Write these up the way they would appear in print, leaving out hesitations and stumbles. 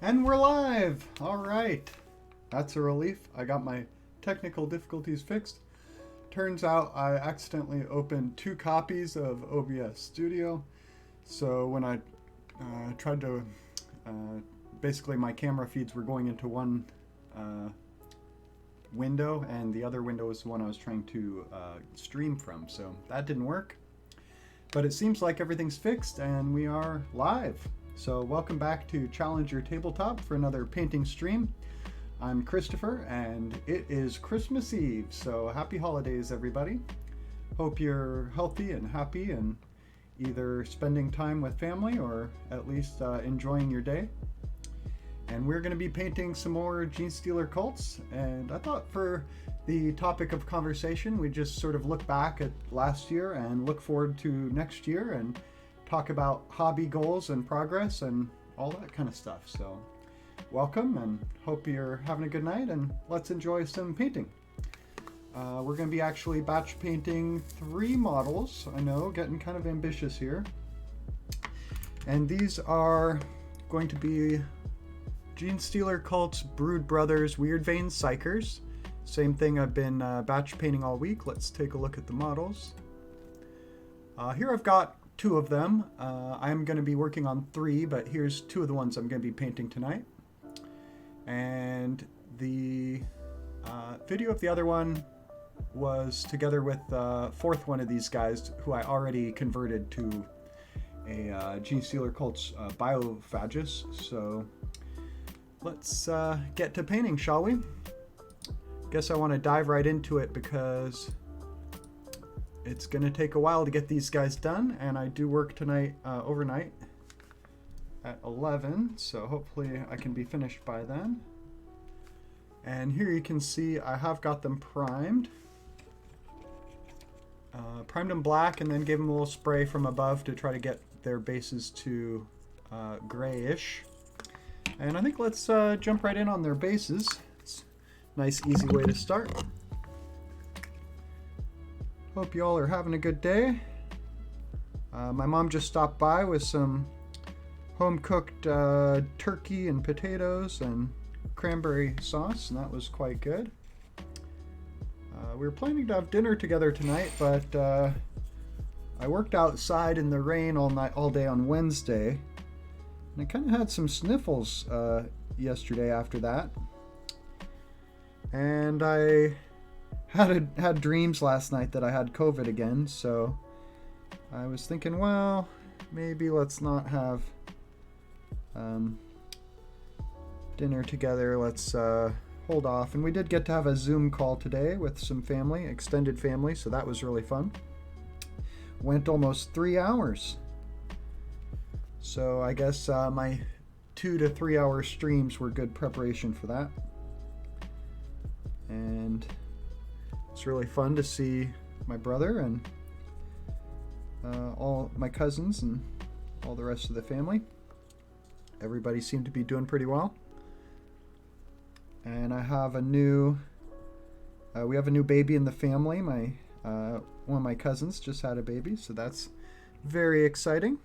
And we're live! Alright. That's a relief. I got my technical difficulties fixed. Turns out I accidentally opened 2 copies of OBS Studio. So when I tried to... basically my camera feeds were going into one window, and the other window was the one I was trying to stream from. So that didn't work. But it seems like everything's fixed and we are live. So welcome back to Challenger Tabletop for another painting stream. I'm Christopher and it is Christmas Eve, so happy holidays everybody. Hope you're healthy and happy and either spending time with family or at least enjoying your day. And we're going to be painting some more Genestealer cults, and I thought for the topic of conversation we'd just sort of look back at last year and look forward to next year and talk about hobby goals and progress and all that kind of stuff. So welcome and hope you're having a good night, and let's enjoy some painting. We're going to be actually batch painting 3 models. I know, getting kind of ambitious here. And these are going to be Genestealer Cults Brood Brothers Weird Vein Psychers. Same thing I've been batch painting all week. Let's take a look at the models. Here I've got 2 of them. I'm going to be working on 3, but here's 2 of the ones I'm going to be painting tonight. And the video of the other one was together with the 4th one of these guys who I already converted to a Genestealer Cults Biophagus. So let's get to painting, shall we? Guess I want to dive right into it because it's going to take a while to get these guys done, and I do work tonight overnight at 11, so hopefully I can be finished by then. And here you can see I have got them primed. Primed them black and then gave them a little spray from above to try to get their bases to grayish. And I think let's jump right in on their bases. It's a nice easy way to start. Hope you all are having a good day. My mom just stopped by with some home-cooked turkey and potatoes and cranberry sauce, and that was quite good. We were planning to have dinner together tonight, but I worked outside in the rain all day on Wednesday, and I kind of had some sniffles yesterday after that. And I had dreams last night that I had COVID again, so I was thinking, well, maybe let's not have dinner together. Let's hold off. And we did get to have a Zoom call today with some family, extended family, so that was really fun. Went almost 3 hours. So I guess my 2 to 3 hour streams were good preparation for that. And it's really fun to see my brother and all my cousins and all the rest of the family. Everybody seemed to be doing pretty well. And I have we have a new baby in the family. One of my cousins just had a baby, so that's very exciting.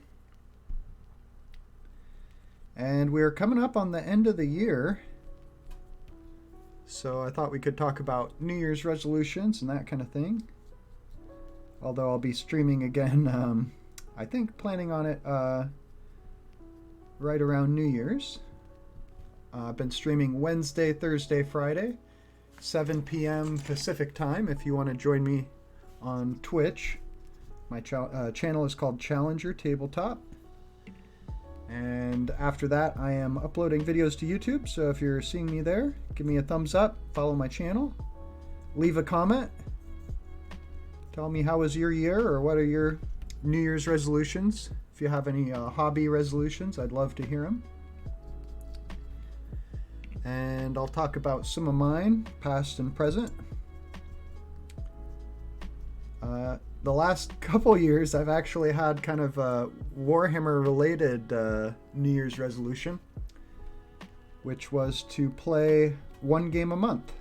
And we're coming up on the end of the year. So I thought we could talk about New Year's resolutions and that kind of thing. Although I'll be streaming again, I think planning on it right around New Year's. I've been streaming Wednesday, Thursday, Friday, 7 p.m. Pacific time if you want to join me on Twitch. My channel is called Challenger Tabletop. And after that, I am uploading videos to YouTube, so if you're seeing me there, give me a thumbs up, follow my channel, leave a comment, tell me how was your year or what are your New Year's resolutions. If you have any hobby resolutions, I'd love to hear them. And I'll talk about some of mine, past and present. The last couple years, I've actually had kind of a Warhammer-related New Year's resolution, which was to play 1 game a month.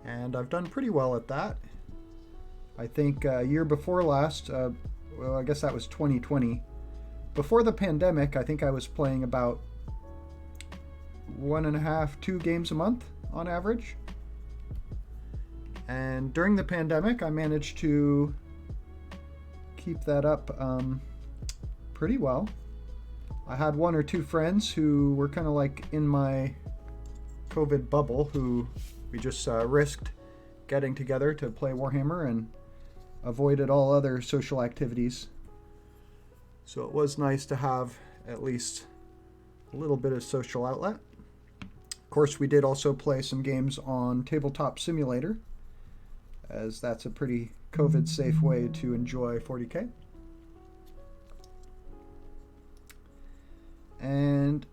And I've done pretty well at that. I think year before last, well, I guess that was 2020. Before the pandemic, I think I was playing about 1.5, 2 games a month on average. And during the pandemic, I managed to keep that up pretty well. I had 1 or 2 friends who were kind of like in my COVID bubble, who we just risked getting together to play Warhammer and avoided all other social activities. So it was nice to have at least a little bit of social outlet. Of course, we did also play some games on Tabletop Simulator, as that's a pretty COVID-safe way to enjoy 40K. And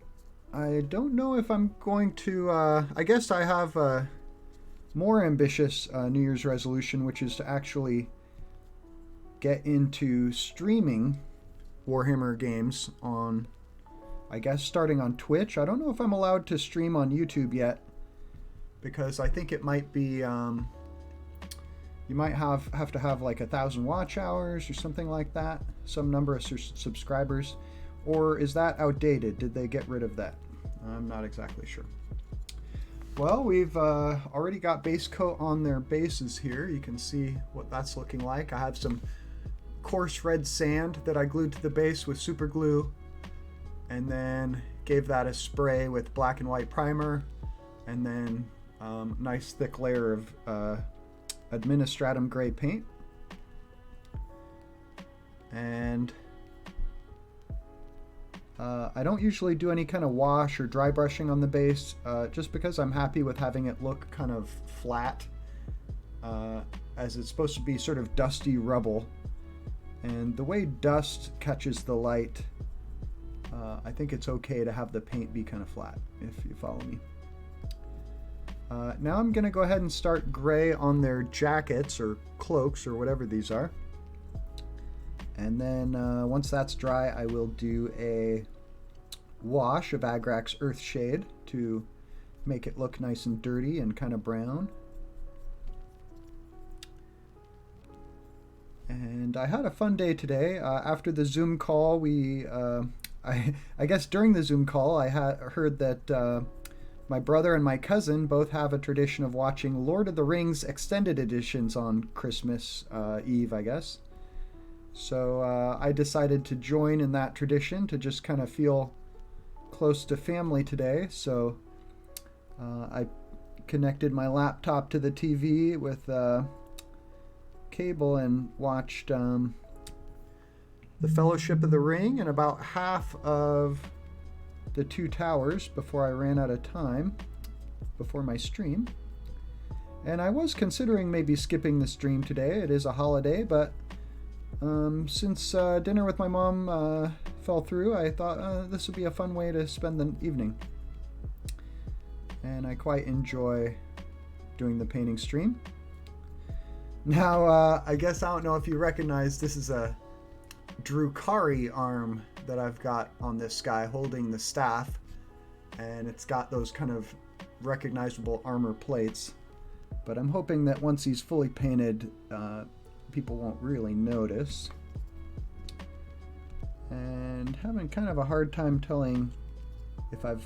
I don't know if I'm going to, I guess I have a more ambitious New Year's resolution, which is to actually get into streaming Warhammer games on, I guess, starting on Twitch. I don't know if I'm allowed to stream on YouTube yet, because I think it might be, you might have to have like 1,000 watch hours or something like that, some number of subscribers. Or is that outdated? Did they get rid of that? I'm not exactly sure. Well, we've already got base coat on their bases here. You can see what that's looking like. I have some coarse red sand that I glued to the base with super glue, and then gave that a spray with black and white primer, and then nice thick layer of Administratum gray paint. And I don't usually do any kind of wash or dry brushing on the base, just because I'm happy with having it look kind of flat, as it's supposed to be sort of dusty rubble. And the way dust catches the light, I think it's okay to have the paint be kind of flat, if you follow me. Now I'm going to go ahead and start gray on their jackets or cloaks or whatever these are. And then once that's dry, I will do a wash of Agrax Earthshade to make it look nice and dirty and kind of brown. And I had a fun day today. After the Zoom call, I guess during the Zoom call, I had heard that my brother and my cousin both have a tradition of watching Lord of the Rings extended editions on Christmas Eve, I guess. So I decided to join in that tradition to just kind of feel close to family today. So I connected my laptop to the TV with cable and watched The Fellowship of the Ring and about half of The Two Towers before I ran out of time before my stream. And I was considering maybe skipping the stream today. It is a holiday, but since dinner with my mom fell through, I thought this would be a fun way to spend the evening. And I quite enjoy doing the painting stream. Now, I guess I don't know if you recognize, this is a Drukhari arm that I've got on this guy holding the staff. And it's got those kind of recognizable armor plates. But I'm hoping that once he's fully painted, people won't really notice. And having kind of a hard time telling if I've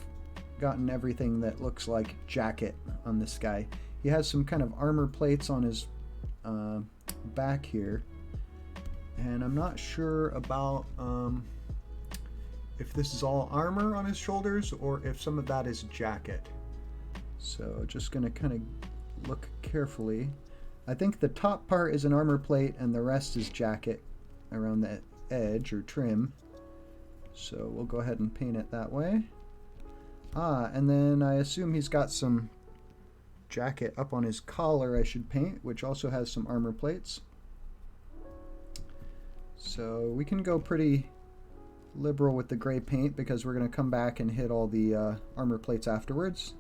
gotten everything that looks like jacket on this guy. He has some kind of armor plates on his back here, and I'm not sure about if this is all armor on his shoulders or if some of that is jacket. So just gonna kind of look carefully. I think the top part is an armor plate and the rest is jacket around the edge or trim. So we'll go ahead and paint it that way. And then I assume he's got some jacket up on his collar I should paint, which also has some armor plates. So we can go pretty liberal with the gray paint because we're going to come back and hit all the armor plates afterwards.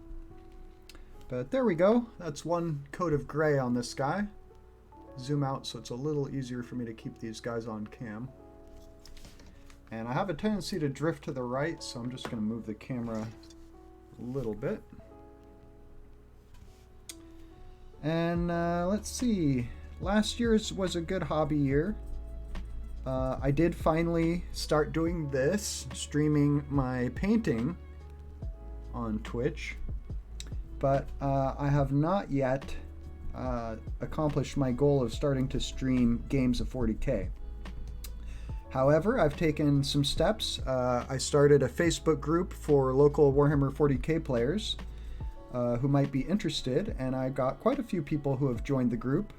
But there we go. That's one coat of gray on this guy. Zoom out so it's a little easier for me to keep these guys on cam. And I have a tendency to drift to the right, so I'm just going to move the camera a little bit. And let's see. Last year's was a good hobby year. I did finally start doing this, streaming my painting on Twitch, but I have not yet accomplished my goal of starting to stream games of 40K. However, I've taken some steps. I started a Facebook group for local Warhammer 40K players who might be interested, and I got quite a few people who have joined the group.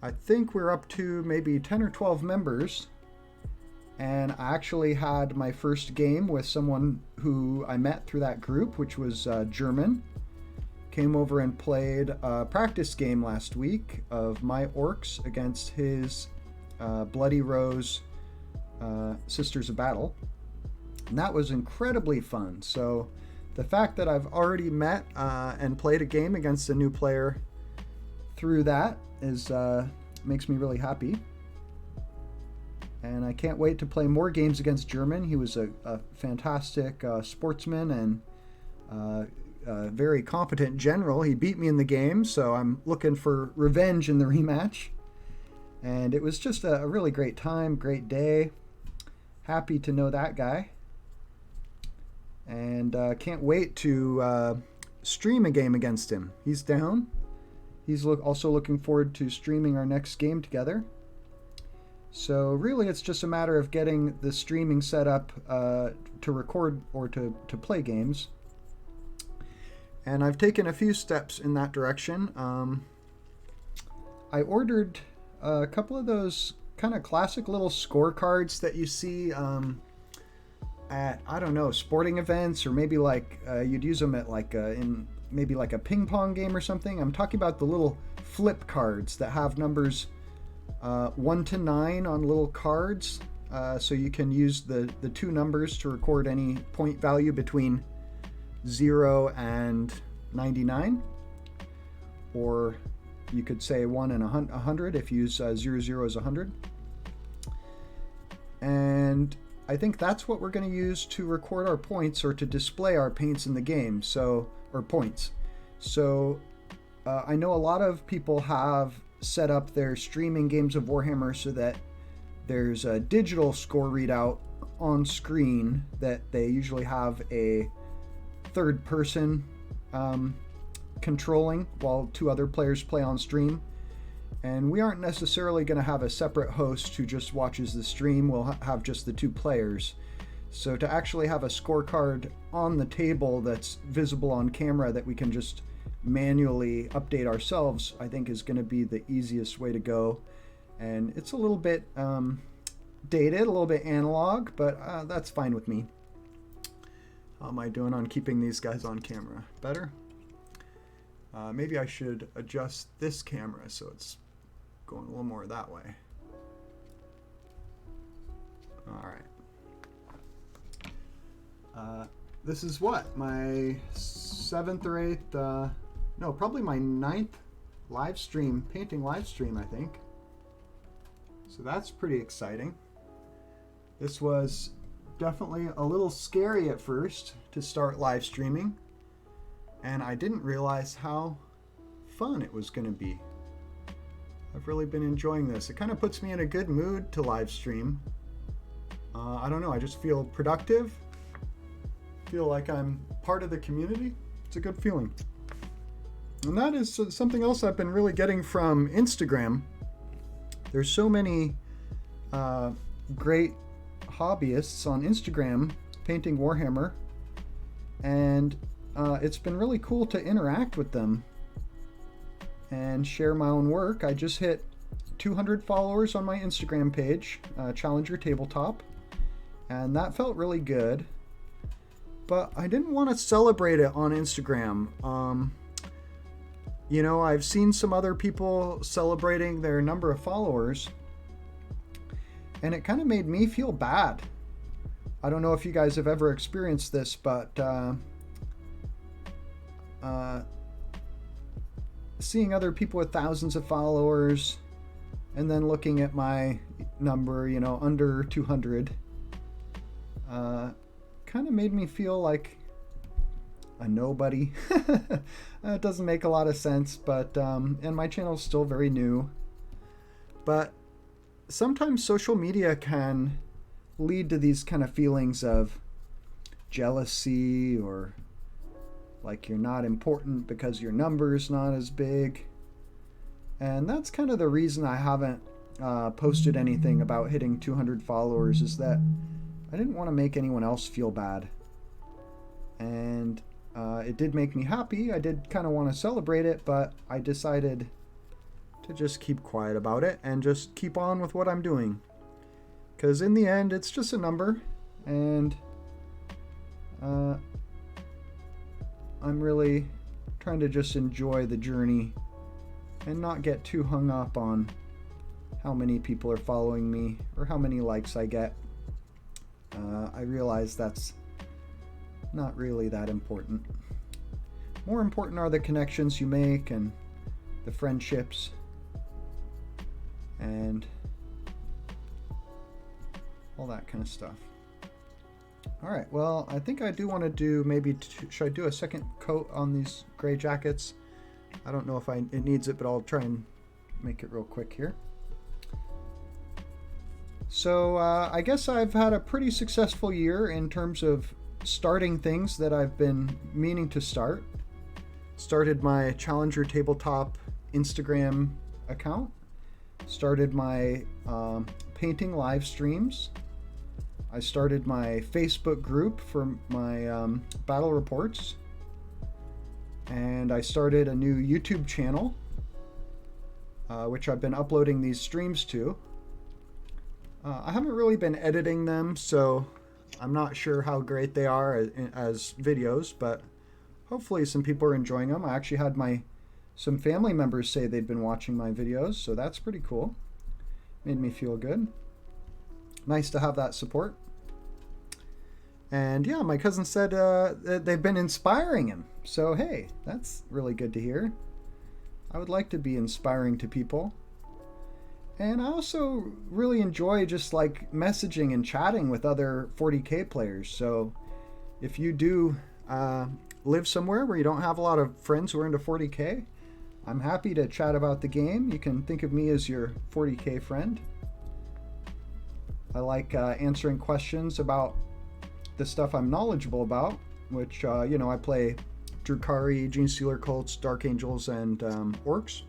I think we're up to maybe 10 or 12 members, and I actually had my first game with someone who I met through that group, which was German. Came over and played a practice game last week of my orcs against his Bloody Rose Sisters of Battle, and that was incredibly fun. So the fact that I've already met and played a game against a new player through that is makes me really happy, and I can't wait to play more games against German. He was a fantastic sportsman and very competent general. He beat me in the game, so I'm looking for revenge in the rematch. And it was just a really great time, great day. Happy to know that guy. And can't wait to stream a game against him. He's down. He's also looking forward to streaming our next game together. So really it's just a matter of getting the streaming set up to record or to play games. And I've taken a few steps in that direction. I ordered a couple of those kind of classic little scorecards that you see at, I don't know, sporting events, or maybe like you'd use them at like in maybe like a ping pong game or something. I'm talking about the little flip cards that have numbers 1 to 9 on little cards, so you can use the two numbers to record any point value between 0 and 99, or you could say 1 and 100 if you use 00 as 100. And I think that's what we're going to use to record our points, or to display our paints in the game, or points. So I know a lot of people have set up their streaming games of Warhammer so that there's a digital score readout on screen that they usually have a third person controlling while two other players play on stream. And we aren't necessarily going to have a separate host who just watches the stream. We'll have just the two players. So to actually have a scorecard on the table that's visible on camera that we can just manually update ourselves, I think is going to be the easiest way to go. And it's a little bit dated, a little bit analog, but that's fine with me. How am I doing on keeping these guys on camera? Better? Maybe I should adjust this camera so it's going a little more that way. All right. This is what? My 7th or 8th, no, probably my 9th live stream, painting live stream, I think. So that's pretty exciting. This was definitely a little scary at first to start live streaming, and I didn't realize how fun it was going to be. I've really been enjoying this. It kind of puts me in a good mood to live stream. I don't know, I just feel productive, feel like I'm part of the community. It's a good feeling. And that is something else I've been really getting from Instagram. There's so many great hobbyists on Instagram painting Warhammer, and it's been really cool to interact with them and share my own work. I just hit 200 followers on my Instagram page, Challenger Tabletop, and that felt really good. But I didn't want to celebrate it on Instagram. You know, I've seen some other people celebrating their number of followers, and it kind of made me feel bad. I don't know if you guys have ever experienced this, but seeing other people with thousands of followers and then looking at my number, you know, under 200, kind of made me feel like a nobody. It doesn't make a lot of sense, but and my channel's still very new. But sometimes social media can lead to these kind of feelings of jealousy or like you're not important because your number is not as big. And that's kind of the reason I haven't posted anything about hitting 200 followers, is that I didn't want to make anyone else feel bad. And it did make me happy. I did kind of want to celebrate it, but I decided to just keep quiet about it and just keep on with what I'm doing. Because in the end, it's just a number, and I'm really trying to just enjoy the journey and not get too hung up on how many people are following me or how many likes I get. I realize that's not really that important. More important are the connections you make and the friendships and all that kind of stuff. All right, well, I think I do want to do should I do a second coat on these gray jackets? I don't know if it needs it, but I'll try and make it real quick here. So I guess I've had a pretty successful year in terms of starting things that I've been meaning to start. Started my Challenger Tabletop Instagram account. Started my painting live streams. I started my Facebook group for my battle reports. And I started a new YouTube channel, which I've been uploading these streams to. I haven't really been editing them, so I'm not sure how great they are as videos, but hopefully some people are enjoying them. I actually had some family members say they'd been watching my videos, so that's pretty cool. Made me feel good. Nice to have that support. And yeah, my cousin said that they've been inspiring him. So hey, that's really good to hear. I would like to be inspiring to people. And I also really enjoy just like messaging and chatting with other 40K players. So if you do live somewhere where you don't have a lot of friends who are into 40K, I'm happy to chat about the game. You can think of me as your 40K friend. I like answering questions about the stuff I'm knowledgeable about, which, I play Drukhari, Genestealer Cults, Dark Angels, and Orcs.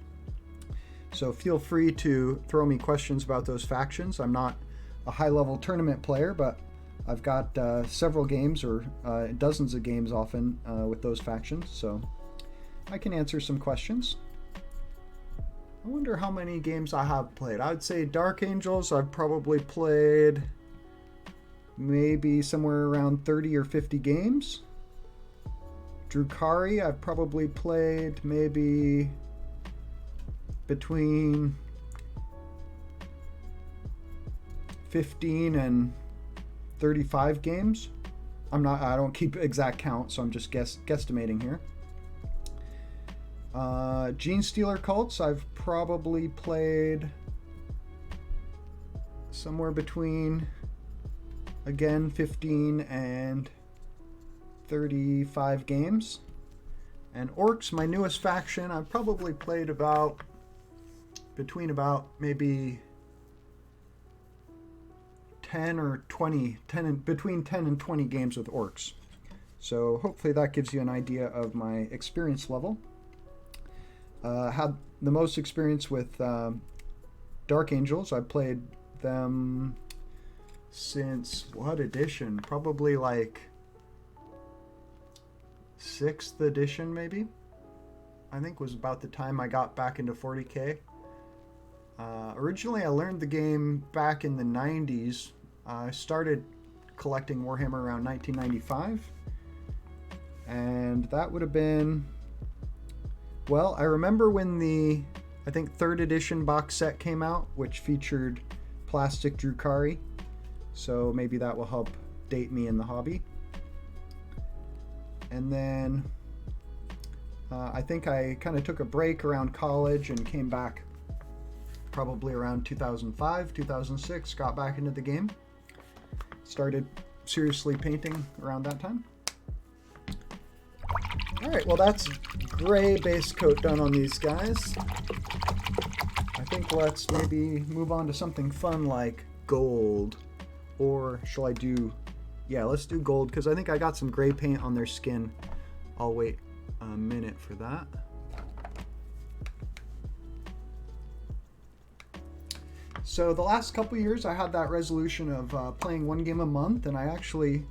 So feel free to throw me questions about those factions. I'm not a high-level tournament player, but I've got several games, or dozens of games often, with those factions, so I can answer some questions. I wonder how many games I have played. I would say Dark Angels, I've probably played maybe somewhere around 30 or 50 games. Drukhari, I've probably played maybe between 15 and 35 games. I don't keep exact count, so I'm just guesstimating here. Genestealer Cults, I've probably played somewhere between, again, 15 and 35 games. And Orcs, my newest faction, I've probably played between maybe between 10 and 20 games with Orcs. So hopefully that gives you an idea of my experience level. Had the most experience with Dark Angels. I played them since what edition? Probably like 6th edition, maybe. I think was about the time I got back into 40K. Originally, I learned the game back in the 90s. I started collecting Warhammer around 1995. And that would have been... Well, I remember when the, I think, 3rd edition box set came out, which featured plastic Drukhari. So maybe that will help date me in the hobby. And then I think I kind of took a break around college and came back probably around 2005, 2006, got back into the game. Started seriously painting around that time. All right, well, that's gray base coat done on these guys. I think let's maybe move on to something fun like gold. Or shall I do... Yeah, let's do gold, because I think I got some gray paint on their skin. I'll wait a minute for that. So the last couple years I had that resolution of playing one game a month, and I actually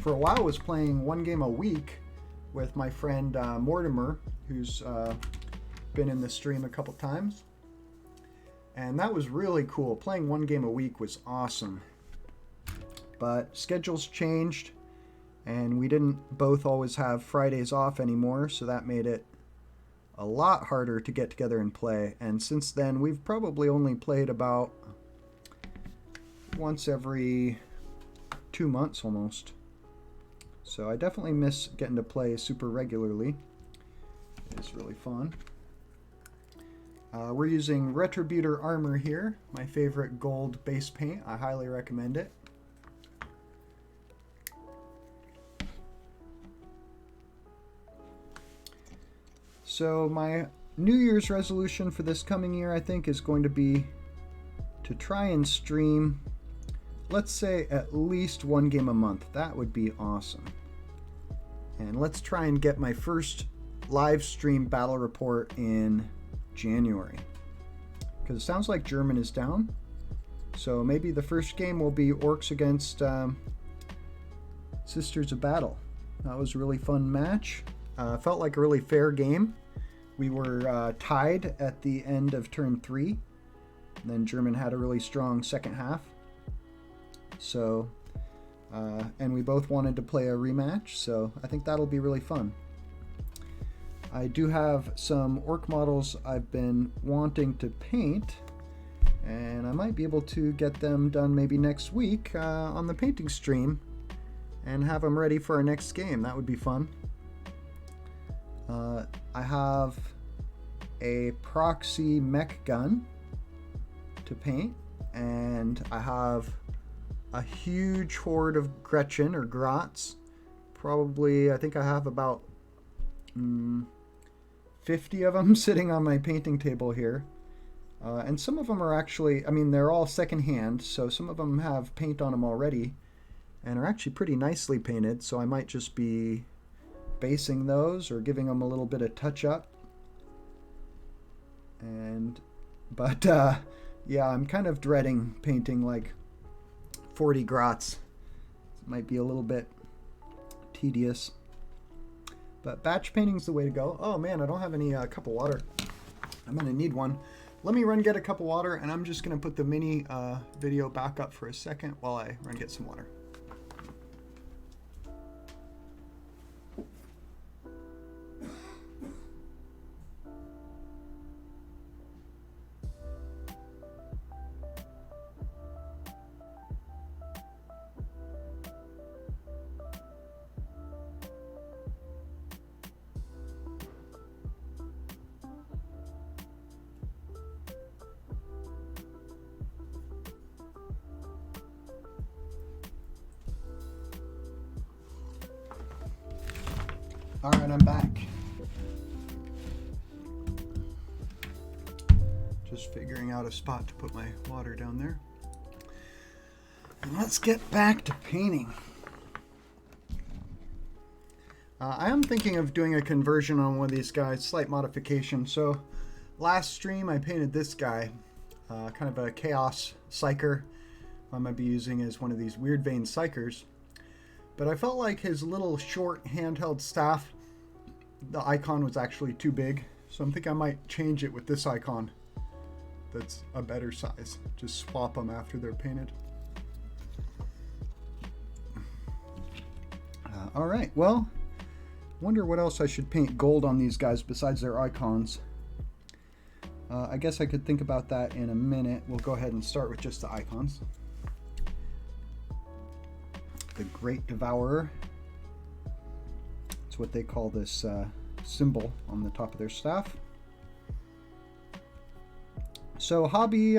for a while was playing one game a week with my friend Mortimer, who's been in the stream a couple times. And that was really cool. Playing one game a week was awesome. But schedules changed, and we didn't both always have Fridays off anymore, so that made it a lot harder to get together and play. And since then, we've probably only played about once every 2 months almost. So I definitely miss getting to play super regularly. It's really fun. We're using Retributor Armor here, my favorite gold base paint. I highly recommend it. So my New Year's resolution for this coming year, I think, is going to be to try and stream, let's say, at least one game a month. That would be awesome. And let's try and get my first live stream battle report in January, because it sounds like German is down, so maybe the first game will be Orcs against Sisters of Battle. That was a really fun match. Felt like a really fair game. We were tied at the end of turn 3, and then German had a really strong second half, so and we both wanted to play a rematch, so I think that'll be really fun. I do have some orc models I've been wanting to paint, and I might be able to get them done maybe next week on the painting stream and have them ready for our next game. That would be fun. I have a proxy mech gun to paint, and I have a huge horde of Gretchen or Grots. Probably, I think I have about 50 of them sitting on my painting table here. And some of them are actually, I mean, they're all secondhand, so some of them have paint on them already and are actually pretty nicely painted, so I might just be basing those or giving them a little bit of touch up. But yeah, I'm kind of dreading painting like 40 Grots. It might be a little bit tedious. But batch painting's the way to go. Oh man, I don't have any cup of water. I'm gonna need one. Let me run get a cup of water, and I'm just gonna put the mini video back up for a second while I run get some water. All right, I'm back. Just figuring out a spot to put my water down there. And let's get back to painting. I am thinking of doing a conversion on one of these guys, slight modification. So last stream I painted this guy, kind of a chaos psyker. I might be using as one of these weird vein psychers. But I felt like his little short handheld staff, the icon was actually too big. So I'm thinking I might change it with this icon that's a better size. Just swap them after they're painted. All right, well, wonder what else I should paint gold on these guys besides their icons. I guess I could think about that in a minute. We'll go ahead and start with just the icons. The Great Devourer. That's what they call this symbol on the top of their staff. So hobby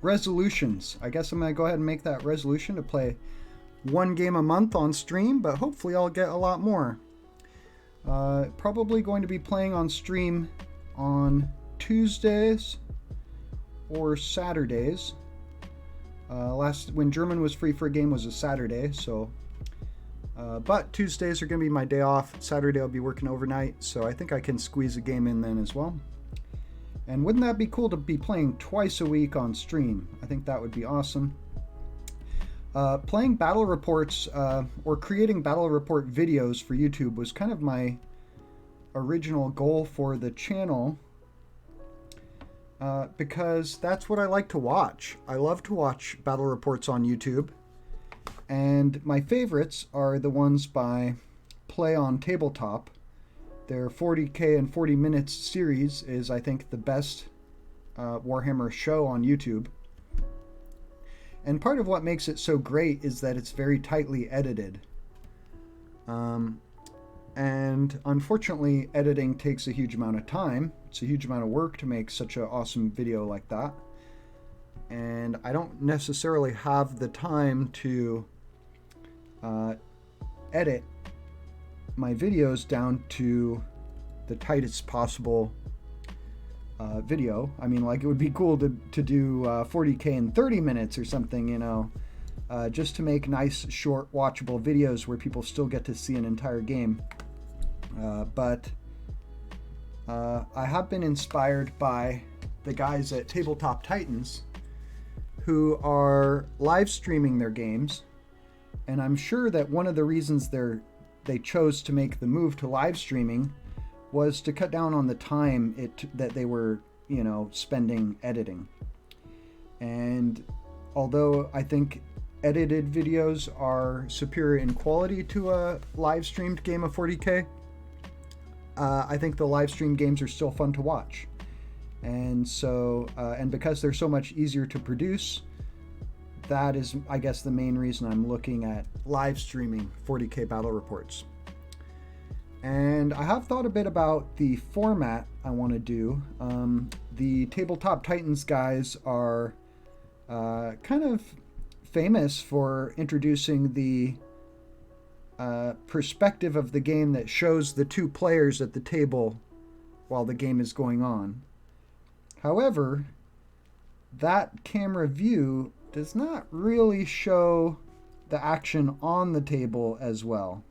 resolutions. I guess I'm going to go ahead and make that resolution to play one game a month on stream, but hopefully I'll get a lot more. Probably going to be playing on stream on Tuesdays or Saturdays. When German was free for a game was a Saturday, so But Tuesdays are going to be my day off. Saturday I'll be working overnight, so I think I can squeeze a game in then as well. And wouldn't that be cool to be playing twice a week on stream? I think that would be awesome. Playing battle reports or creating battle report videos for YouTube was kind of my original goal for the channel, because that's what I like to watch. I love to watch battle reports on YouTube, and my favorites are the ones by Play on Tabletop. Their 40K and 40 Minutes series is, I think, the best Warhammer show on YouTube. And part of what makes it so great is that it's very tightly edited. And unfortunately, editing takes a huge amount of time. It's a huge amount of work to make such an awesome video like that. And I don't necessarily have the time to edit my videos down to the tightest possible video. I mean, like, it would be cool to do 40K in 30 minutes or something, you know, just to make nice, short, watchable videos where people still get to see an entire game. But I have been inspired by the guys at Tabletop Titans who are live streaming their games, and I'm sure that one of the reasons they chose to make the move to live streaming was to cut down on the time that they were, you know, spending editing. And although I think edited videos are superior in quality to a live streamed game of 40K, I think the live stream games are still fun to watch. And so, and because they're so much easier to produce, that is, I guess, the main reason I'm looking at live streaming 40K battle reports. And I have thought a bit about the format I want to do. The Tabletop Titans guys are kind of famous for introducing the perspective of the game that shows the two players at the table while the game is going on. However, that camera view does not really show the action on the table as well.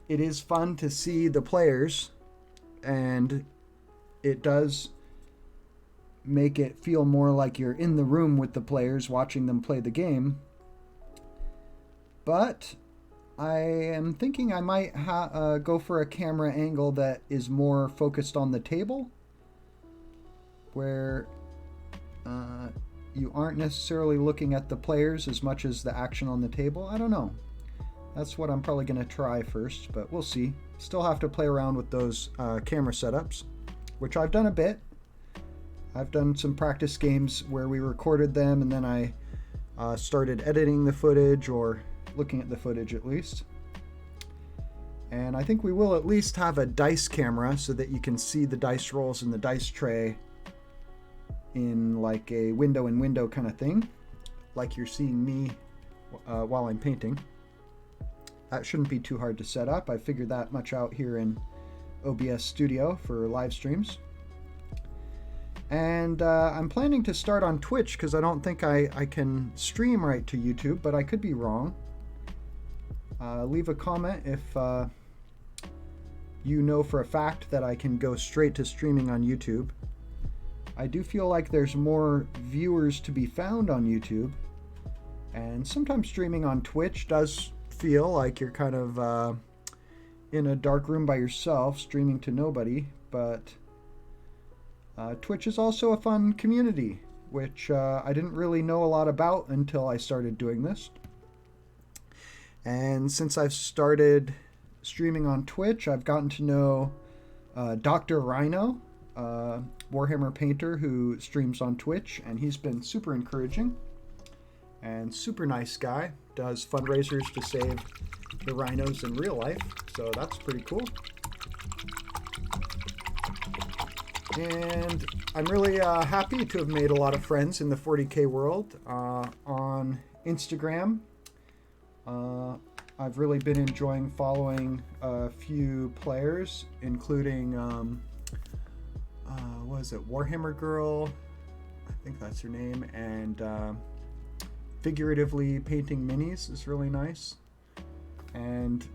It is fun to see the players, and it does make it feel more like you're in the room with the players watching them play the game. But I am thinking I might go for a camera angle that is more focused on the table, where you aren't necessarily looking at the players as much as the action on the table. I don't know. That's what I'm probably going to try first, but we'll see. Still have to play around with those camera setups, which I've done a bit. I've done some practice games where we recorded them and then I started editing the footage, or looking at the footage at least. And I think we will at least have a dice camera so that you can see the dice rolls in the dice tray in like a window-in-window kind of thing, like you're seeing me while I'm painting. That shouldn't be too hard to set up. I figured that much out here in OBS Studio for live streams. And I'm planning to start on Twitch because I don't think I can stream right to YouTube, but I could be wrong. Leave a comment if you know for a fact that I can go straight to streaming on YouTube. I do feel like there's more viewers to be found on YouTube, and sometimes streaming on Twitch does feel like you're kind of in a dark room by yourself, streaming to nobody, but Twitch is also a fun community, which I didn't really know a lot about until I started doing this. And since I've started streaming on Twitch, I've gotten to know Dr. Rhino, Warhammer painter who streams on Twitch, and he's been super encouraging and super nice guy. Does fundraisers to save the rhinos in real life, so that's pretty cool. And I'm really happy to have made a lot of friends in the 40K world on Instagram. I've really been enjoying following a few players, including what is it, Warhammer Girl, I think that's her name, and Figuratively Painting Minis is really nice. And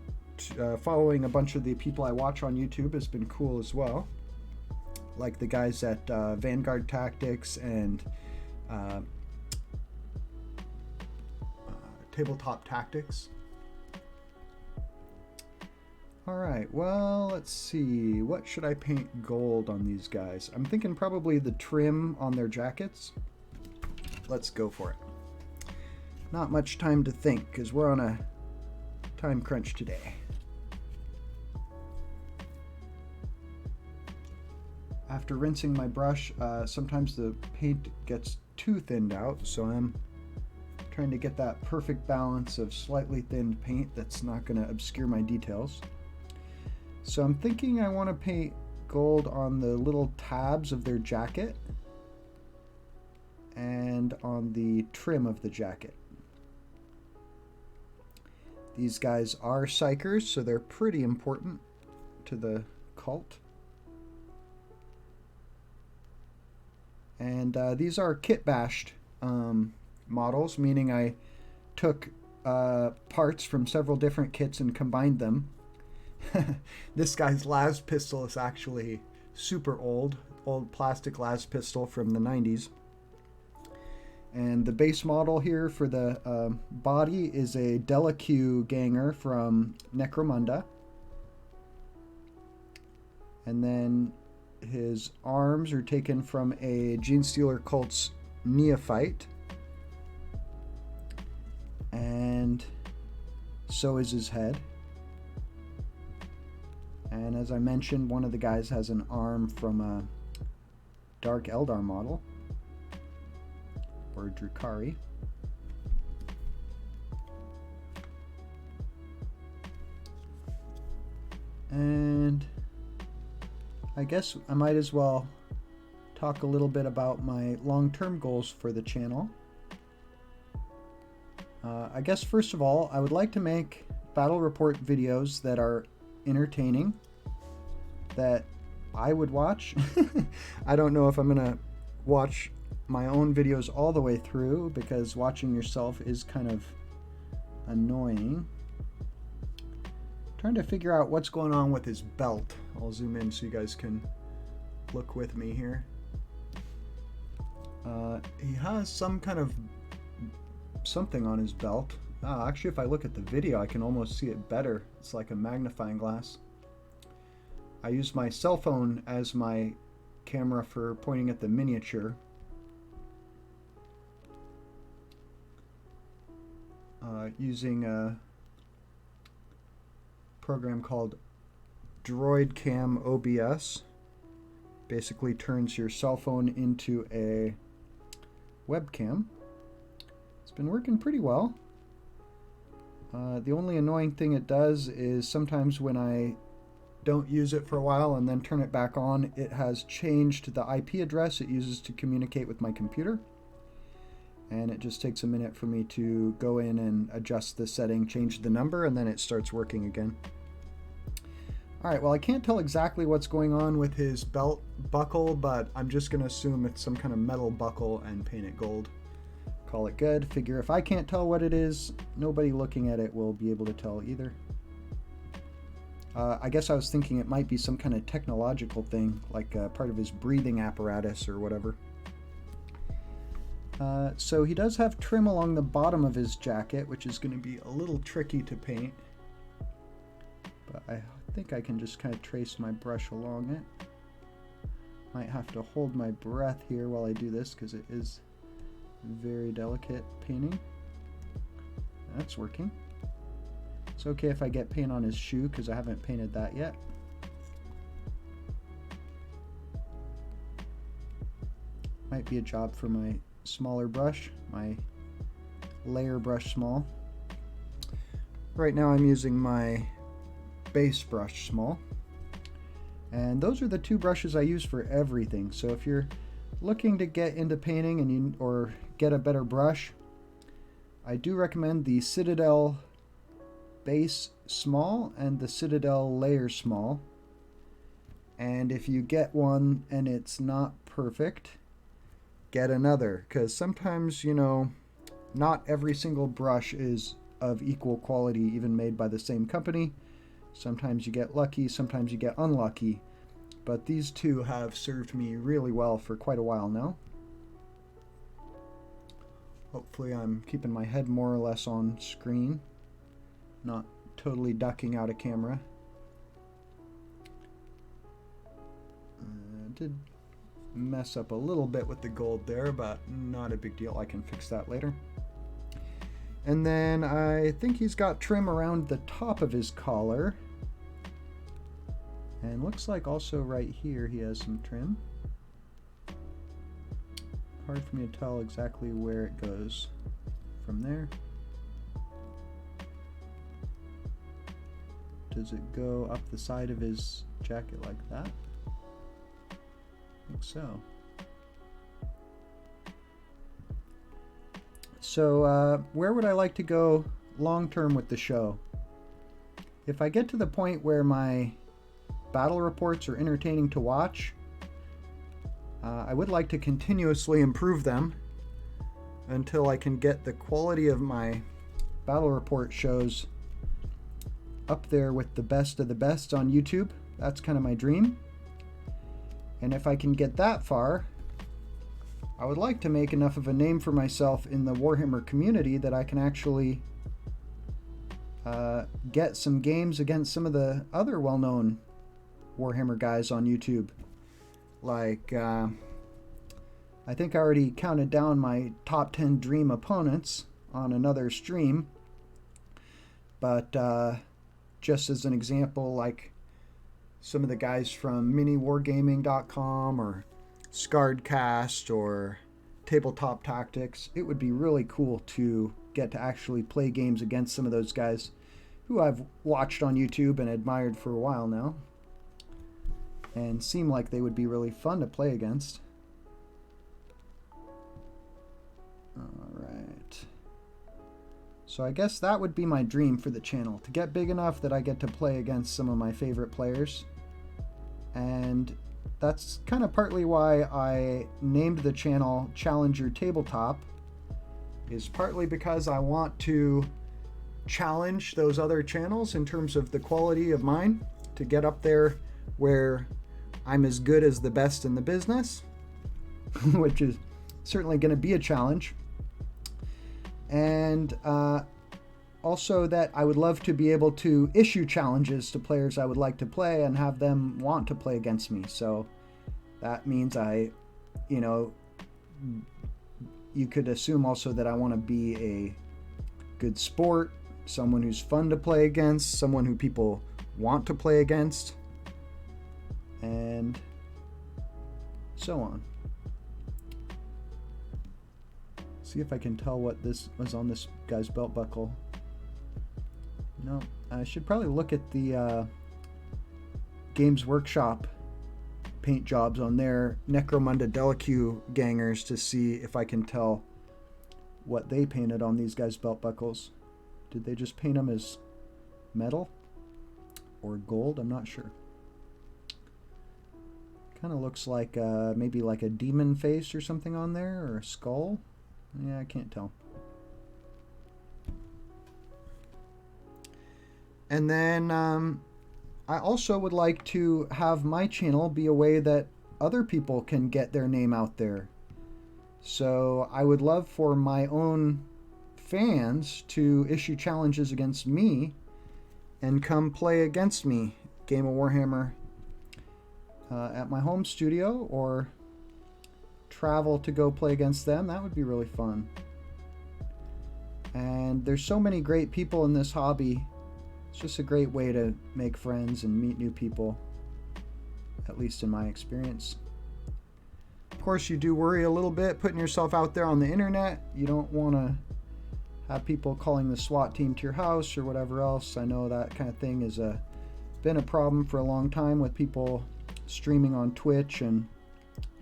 following a bunch of the people I watch on YouTube has been cool as well. Like the guys at Vanguard Tactics and Tabletop Tactics. Alright, well, let's see. What should I paint gold on these guys? I'm thinking probably the trim on their jackets. Let's go for it. Not much time to think, because we're on a time crunch today. After rinsing my brush, sometimes the paint gets too thinned out, so I'm trying to get that perfect balance of slightly thinned paint that's not going to obscure my details. So I'm thinking I want to paint gold on the little tabs of their jacket and on the trim of the jacket. These guys are psychers, so they're pretty important to the cult. And these are kit bashed models, meaning I took parts from several different kits and combined them. This guy's las pistol is actually super old plastic las pistol from the 90s. And the base model here for the body is a Delaque Ganger from Necromunda. And then his arms are taken from a Genestealer Cult's Neophyte. And so is his head. And as I mentioned, one of the guys has an arm from a Dark Eldar model, or Drukhari. And I guess I might as well talk a little bit about my long-term goals for the channel. I guess first of all, I would like to make battle report videos that are entertaining, that I would watch. I don't know if I'm gonna watch my own videos all the way through, because watching yourself is kind of annoying. Trying to figure out what's going on with his belt. I'll zoom in so you guys can look with me here. He has some kind of something on his belt. Actually, if I look at the video, I can almost see it better. It's like a magnifying glass. I use my cell phone as my camera for pointing at the miniature. Using a program called DroidCam OBS. Basically turns your cell phone into a webcam. It's been working pretty well. The only annoying thing it does is sometimes when I don't use it for a while and then turn it back on, it has changed the IP address it uses to communicate with my computer. And it just takes a minute for me to go in and adjust the setting, change the number, and then it starts working again. Alright, well, I can't tell exactly what's going on with his belt buckle, but I'm just going to assume it's some kind of metal buckle and paint it gold. Call it good. Figure if I can't tell what it is, nobody looking at it will be able to tell either. I guess I was thinking it might be some kind of technological thing, like part of his breathing apparatus or whatever. So he does have trim along the bottom of his jacket, which is going to be a little tricky to paint. But I think I can just kind of trace my brush along it. Might have to hold my breath here while I do this, because it is very delicate painting. That's working. It's okay if I get paint on his shoe, because I haven't painted that yet. Might be a job for my smaller brush, my layer brush small. Right now I'm using my base brush small. And those are the two brushes I use for everything. So if you're looking to get into painting and or get a better brush, I do recommend the Citadel base small and the Citadel layer small. And if you get one and it's not perfect, get another, because sometimes, you know, not every single brush is of equal quality, even made by the same company. Sometimes you get lucky, sometimes you get unlucky, but these two have served me really well for quite a while now. Hopefully I'm keeping my head more or less on screen, not totally ducking out of camera. Did mess up a little bit with the gold there, but not a big deal. I can fix that later. And then I think he's got trim around the top of his collar. And looks like also right here he has some trim. Hard for me to tell exactly where it goes from there. Does it go up the side of his jacket like that? I think so. So where would I like to go long term with the show? If I get to the point where my battle reports are entertaining to watch, I would like to continuously improve them until I can get the quality of my battle report shows up there with the best of the best on YouTube. That's kind of my dream. And if I can get that far, I would like to make enough of a name for myself in the Warhammer community that I can actually get some games against some of the other well-known Warhammer guys on YouTube. Like, I think I already counted down my top 10 dream opponents on another stream. But just as an example, like some of the guys from miniwargaming.com or Scarredcast or Tabletop Tactics, it would be really cool to get to actually play games against some of those guys who I've watched on YouTube and admired for a while now, and seem like they would be really fun to play against. Alright. So I guess that would be my dream for the channel, to get big enough that I get to play against some of my favorite players. And that's kind of partly why I named the channel Challenger Tabletop, is partly because I want to challenge those other channels in terms of the quality of mine, to get up there where I'm as good as the best in the business, which is certainly going to be a challenge. And also that I would love to be able to issue challenges to players I would like to play and have them want to play against me. So that means you could assume also that I want to be a good sport, someone who's fun to play against, someone who people want to play against, and so on. See if I can tell what this was on this guy's belt buckle. No, I should probably look at the Games Workshop paint jobs on their Necromunda Delaque gangers to see if I can tell what they painted on these guys' belt buckles. Did they just paint them as metal or gold? I'm not sure. Kind of looks like maybe like a demon face or something on there, or a skull. Yeah, I can't tell. And then I also would like to have my channel be a way that other people can get their name out there. So I would love for my own fans to issue challenges against me and come play against me, Game of Warhammer, at my home studio, or travel to go play against them. That would be really fun. And there's so many great people in this hobby. It's just a great way to make friends and meet new people, at least in my experience. Of course, you do worry a little bit putting yourself out there on the internet. You don't want to have people calling the SWAT team to your house or whatever else. I know that kind of thing has been a problem for a long time with people streaming on Twitch, and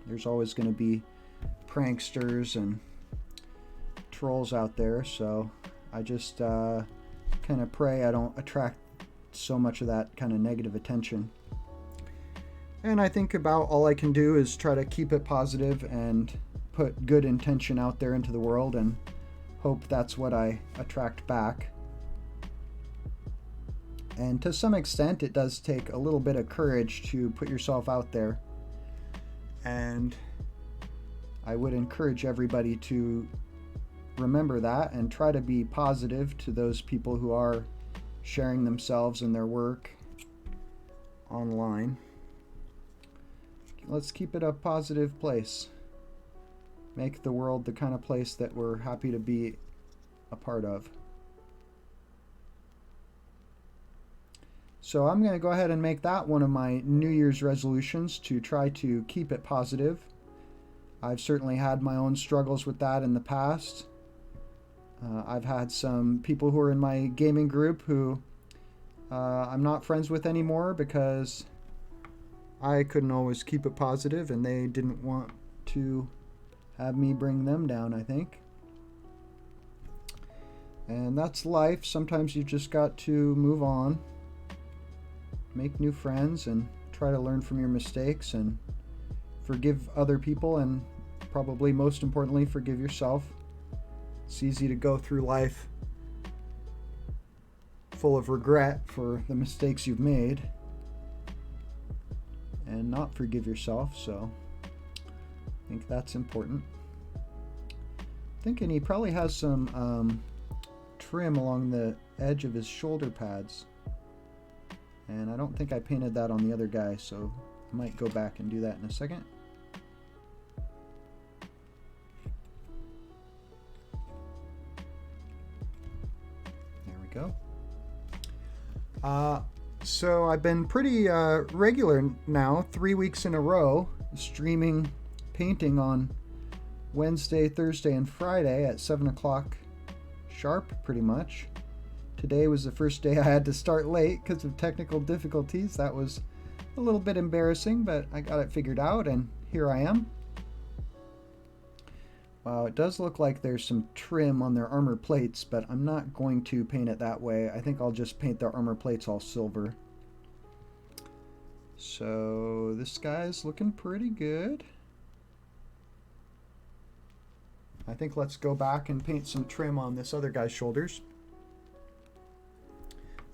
there's always going to be pranksters and trolls out there. So I just kind of pray I don't attract so much of that kind of negative attention. And I think about all I can do is try to keep it positive and put good intention out there into the world, and hope that's what I attract back. And to some extent, it does take a little bit of courage to put yourself out there. And I would encourage everybody to remember that and try to be positive to those people who are sharing themselves and their work online. Let's keep it a positive place. Make the world the kind of place that we're happy to be a part of. So I'm going to go ahead and make that one of my New Year's resolutions, to try to keep it positive. I've certainly had my own struggles with that in the past. I've had some people who are in my gaming group who I'm not friends with anymore because I couldn't always keep it positive and they didn't want to have me bring them down, I think. And that's life. Sometimes you just got to move on, make new friends, and try to learn from your mistakes and forgive other people, and probably most importantly, forgive yourself. It's easy to go through life full of regret for the mistakes you've made and not forgive yourself, so I think that's important. Thinking he probably has some trim along the edge of his shoulder pads, and I don't think I painted that on the other guy, so I might go back and do that in a second. There we go. So I've been pretty regular now, 3 weeks in a row, streaming painting on Wednesday, Thursday, and Friday at 7 o'clock sharp, pretty much. Today was the first day I had to start late because of technical difficulties. That was a little bit embarrassing, but I got it figured out, and here I am. Wow, it does look like there's some trim on their armor plates, but I'm not going to paint it that way. I think I'll just paint their armor plates all silver. So this guy's looking pretty good. I think let's go back and paint some trim on this other guy's shoulders.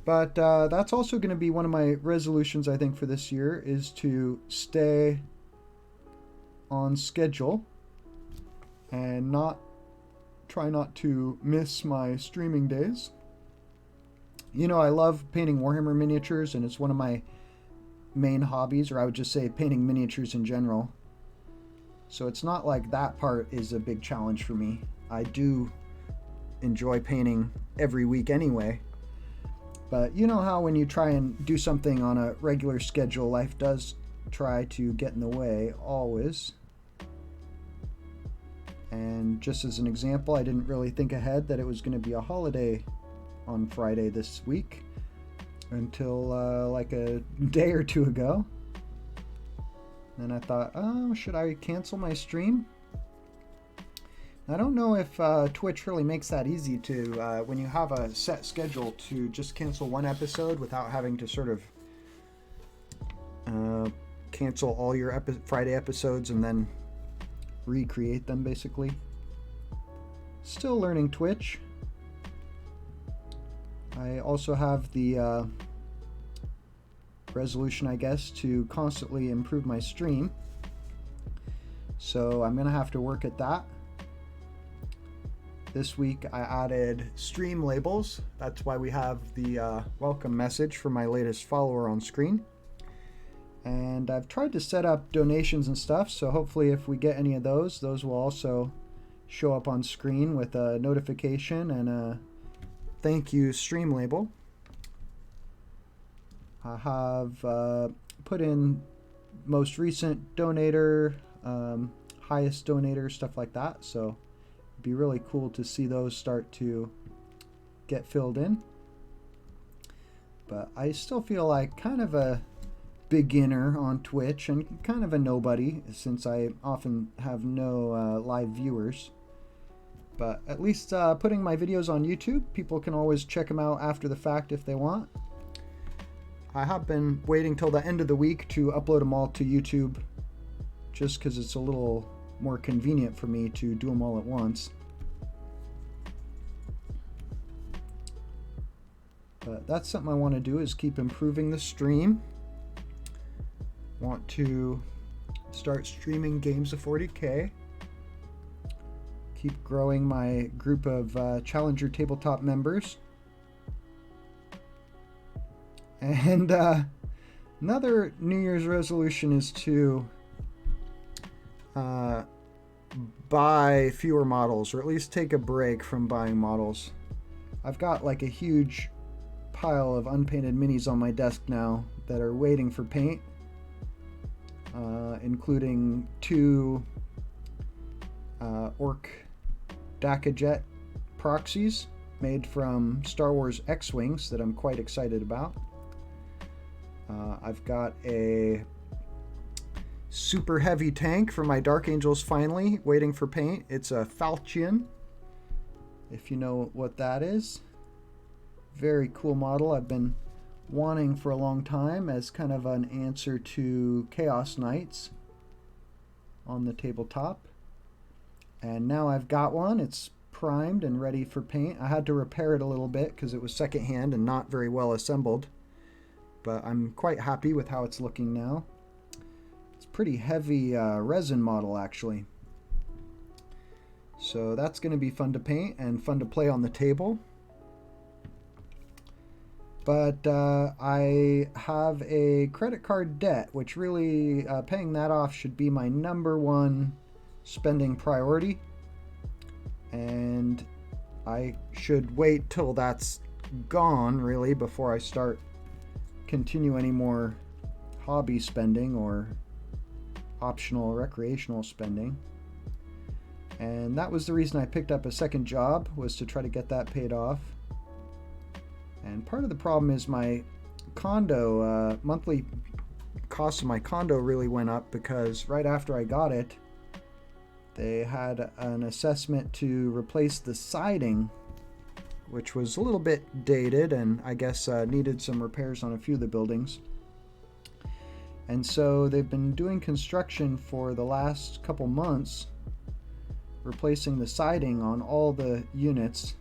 But that's also going to be one of my resolutions, I think, for this year, is to stay on schedule and try not to miss my streaming days. You know, I love painting Warhammer miniatures, and it's one of my main hobbies, or I would just say painting miniatures in general. So it's not like that part is a big challenge for me. I do enjoy painting every week anyway. But you know how when you try and do something on a regular schedule, life does try to get in the way, always. And just as an example, I didn't really think ahead that it was going to be a holiday on Friday this week until like a day or two ago. And I thought, oh, should I cancel my stream? I don't know if Twitch really makes that easy to, when you have a set schedule, to just cancel one episode without having to sort of cancel all your Friday episodes and then recreate them, basically. Still learning Twitch. I also have the resolution, I guess, to constantly improve my stream. So I'm going to have to work at that. This week I added stream labels. That's why we have the welcome message for my latest follower on screen. And I've tried to set up donations and stuff, so hopefully if we get any of those will also show up on screen with a notification and a thank you stream label. I have put in most recent donator, highest donator, stuff like that, so it'd be really cool to see those start to get filled in. But I still feel like kind of a beginner on Twitch and kind of a nobody, since I often have no live viewers. But at least putting my videos on YouTube, people can always check them out after the fact if they want. I have been waiting till the end of the week to upload them all to YouTube, just because it's a little more convenient for me to do them all at once. But that's something I want to do, is keep improving the stream. Want to start streaming games of 40K. Keep growing my group of Challenger Tabletop members. And another New Year's resolution is to buy fewer models, or at least take a break from buying models. I've got like a huge pile of unpainted minis on my desk now that are waiting for paint, including 2 Orc Dakajet proxies made from Star Wars X-Wings that I'm quite excited about. I've got a super heavy tank for my Dark Angels finally waiting for paint. It's a Falchion, if you know what that is. Very cool model I've been wanting for a long time as kind of an answer to Chaos Knights on the tabletop. And now I've got one. It's primed and ready for paint. I had to repair it a little bit because it was secondhand and not very well assembled. But I'm quite happy with how it's looking now. It's a pretty heavy resin model, actually. So that's going to be fun to paint and fun to play on the table. But I have a credit card debt, which really paying that off should be my #1 spending priority. And I should wait till that's gone, really, before I start continue any more hobby spending or optional recreational spending. And that was the reason I picked up a second job, was to try to get that paid off. And part of the problem is my condo, monthly cost of my condo really went up, because right after I got it, they had an assessment to replace the siding, which was a little bit dated and I guess needed some repairs on a few of the buildings. And so they've been doing construction for the last couple months, replacing the siding on all the units.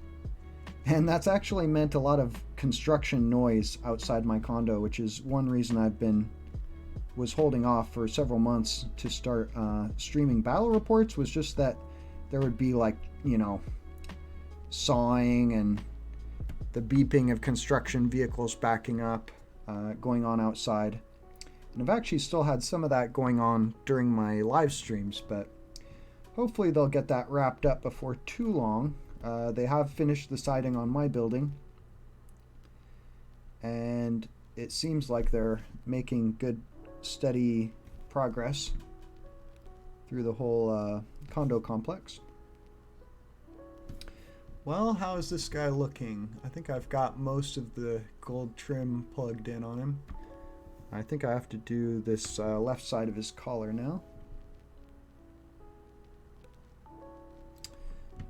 And that's actually meant a lot of construction noise outside my condo, which is one reason was holding off for several months to start streaming battle reports, was just that there would be, like, you know, sawing and the beeping of construction vehicles backing up going on outside. And I've actually still had some of that going on during my live streams, but hopefully they'll get that wrapped up before too long. They have finished the siding on my building, and it seems like they're making good, steady progress through the whole condo complex. Well, how is this guy looking? I think I've got most of the gold trim plugged in on him. I think I have to do this left side of his collar now.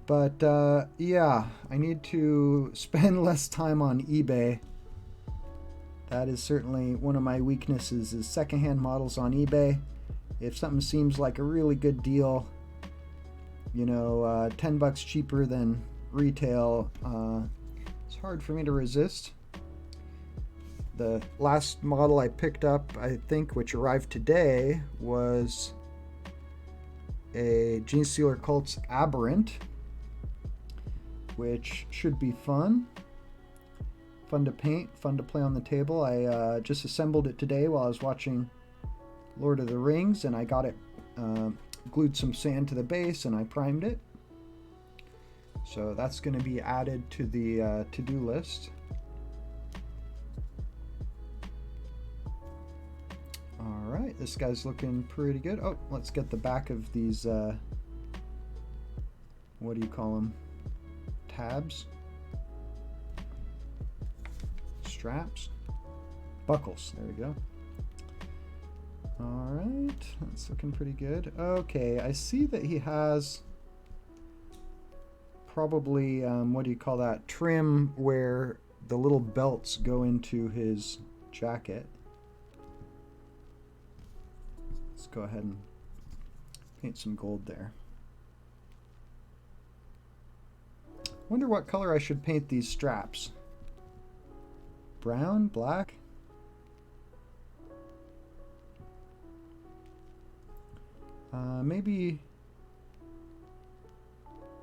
But yeah, I need to spend less time on eBay. That is certainly one of my weaknesses, is secondhand models on eBay. If something seems like a really good deal, you know, $10 cheaper than retail, it's hard for me to resist. The last model I picked up, I think, which arrived today, was a Genestealer Cults Aberrant, which should be fun. Fun to paint, fun to play on the table. I just assembled it today while I was watching Lord of the Rings, and I got it, glued some sand to the base, and I primed it. So that's going to be added to the to-do list. Alright, this guy's looking pretty good. Oh, let's get the back of these, what do you call them? Tabs? Straps? Buckles, there we go. Alright, that's looking pretty good. Okay, I see that he has probably, what do you call that? Trim where the little belts go into his jacket. Let's go ahead and paint some gold there. Wonder what color I should paint these straps. Brown, black.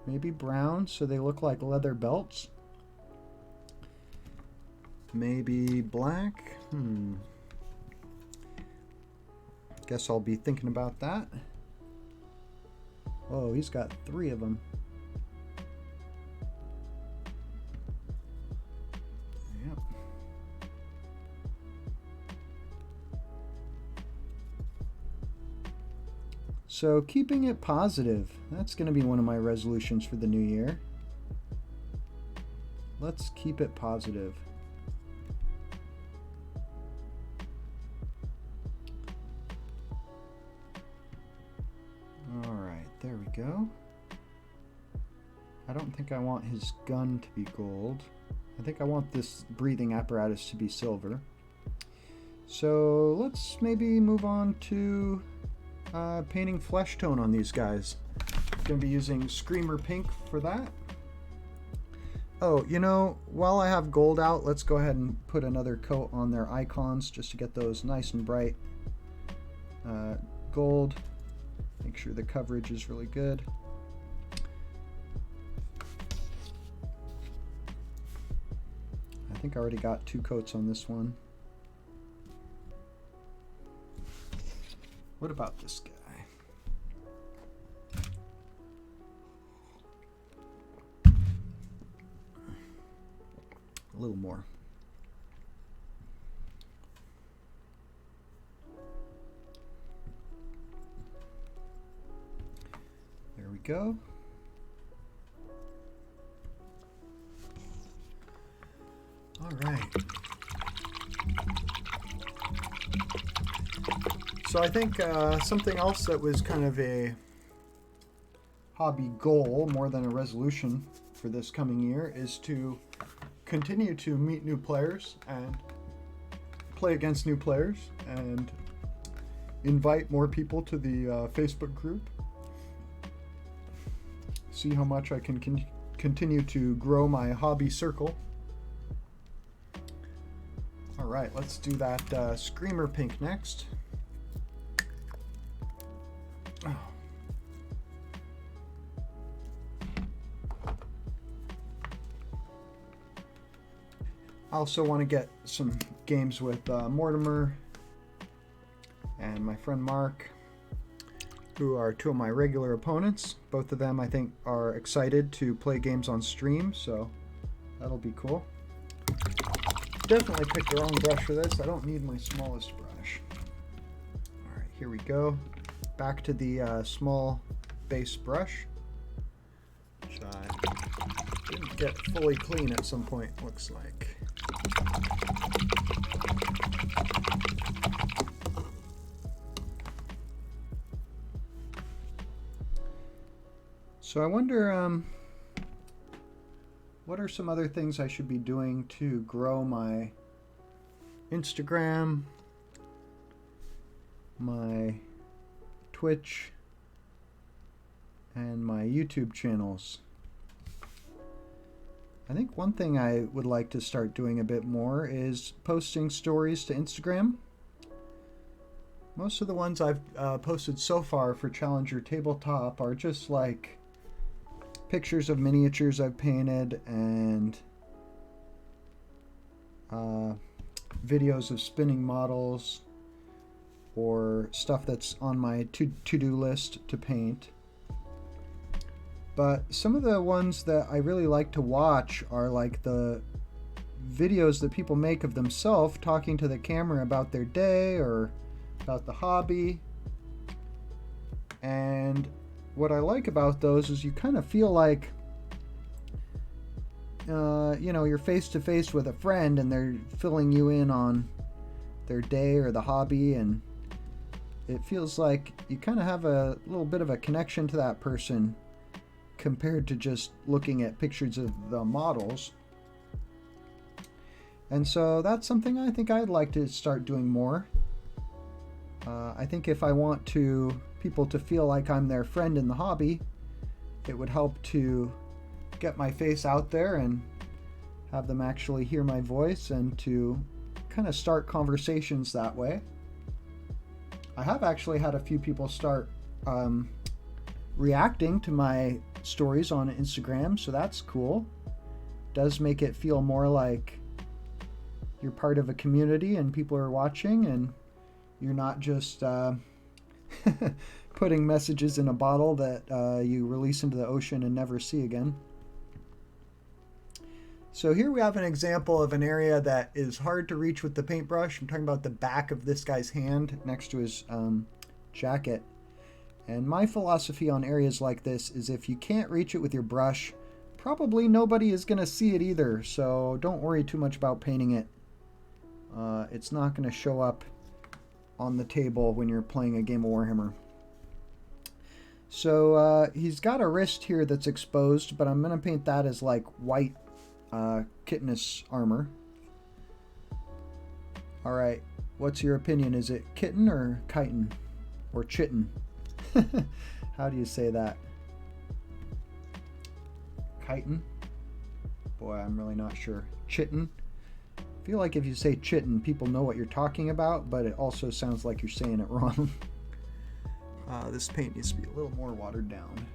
Maybe brown, so they look like leather belts. Maybe black. Guess I'll be thinking about that. Oh, he's got 3 of them. Yep. So keeping it positive, that's going to be one of my resolutions for the new year. Let's keep it positive. All right, there we go. I don't think I want his gun to be gold. I think I want this breathing apparatus to be silver. So let's maybe move on to painting flesh tone on these guys. I'm going to be using Screamer Pink for that. Oh, you know, while I have gold out, let's go ahead and put another coat on their icons just to get those nice and bright. Gold. Make sure the coverage is really good. I think I already got 2 coats on this one. What about this guy? A little more. There we go. All right. So I think something else that was kind of a hobby goal more than a resolution for this coming year is to continue to meet new players and play against new players and invite more people to the Facebook group. See how much I can continue to grow my hobby circle. All right, let's do that Screamer Pink next. Oh. I also want to get some games with Mortimer and my friend Mark, who are 2 of my regular opponents. Both of them, I think, are excited to play games on stream, so that'll be cool. Definitely picked the wrong brush for this. I don't need my smallest brush. All right, here we go. Back to the small base brush, which I didn't get fully clean at some point, looks like. So I wonder, what are some other things I should be doing to grow my Instagram, my Twitch, and my YouTube channels? I think one thing I would like to start doing a bit more is posting stories to Instagram. Most of the ones I've posted so far for Challenger Tabletop are just like pictures of miniatures I've painted and videos of spinning models or stuff that's on my to-do list to paint. But some of the ones that I really like to watch are like the videos that people make of themselves talking to the camera about their day or about the hobby. And what I like about those is you kind of feel like, you know, you're face to face with a friend and they're filling you in on their day or the hobby, and it feels like you kind of have a little bit of a connection to that person compared to just looking at pictures of the models. And so that's something I think I'd like to start doing more. I think if I want people to feel like I'm their friend in the hobby, it would help to get my face out there and have them actually hear my voice and to kind of start conversations that way. I have actually had a few people start reacting to my stories on Instagram, so that's cool. Does make it feel more like you're part of a community and people are watching and you're not just putting messages in a bottle that you release into the ocean and never see again. So here we have an example of an area that is hard to reach with the paintbrush. I'm talking about the back of this guy's hand next to his jacket. And my philosophy on areas like this is if you can't reach it with your brush, probably nobody is going to see it either. So don't worry too much about painting it. It's not going to show up on the table when you're playing a game of Warhammer. So he's got a wrist here that's exposed, but I'm going to paint that as like white kitteness armor. Alright, what's your opinion? Is it kitten or chitin? Or chitin? How do you say that? Chitin? Boy, I'm really not sure. Chitin? I feel like if you say chitin, people know what you're talking about, but it also sounds like you're saying it wrong. This paint needs to be a little more watered down.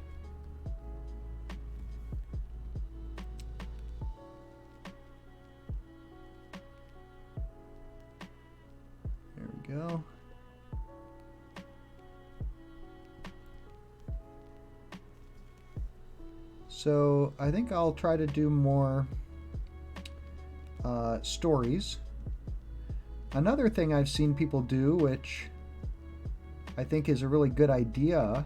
Go. So I think I'll try to do more stories. Another thing I've seen people do, which I think is a really good idea,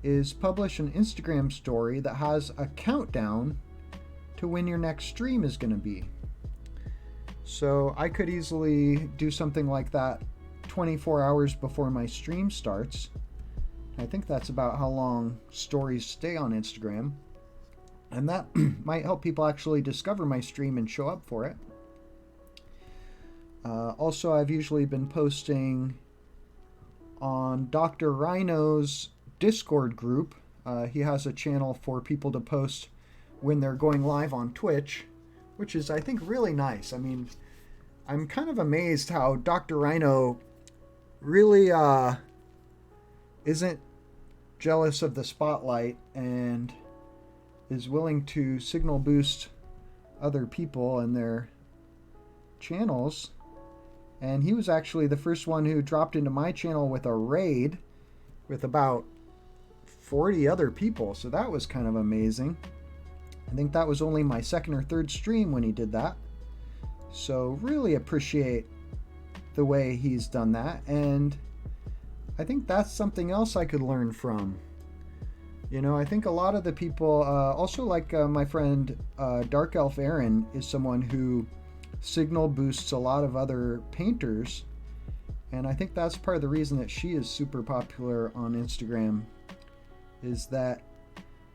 is publish an Instagram story that has a countdown to when your next stream is going to be. So I could easily do something like that 24 hours before my stream starts. I think that's about how long stories stay on Instagram. And that might help people actually discover my stream and show up for it. Also, I've usually been posting on Dr. Rhino's Discord group. He has a channel for people to post when they're going live on Twitch, which is, I think, really nice. I mean, I'm kind of amazed how Dr. Rhino really isn't jealous of the spotlight and is willing to signal boost other people and their channels. And he was actually the first one who dropped into my channel with a raid with about 40 other people, so that was kind of amazing. I think that was only my second or third stream when he did that. So really appreciate the way he's done that, and I think that's something else I could learn from. You know, I think a lot of the people, also like my friend Dark Elf Aaron, is someone who signal boosts a lot of other painters, and I think that's part of the reason that she is super popular on Instagram, is that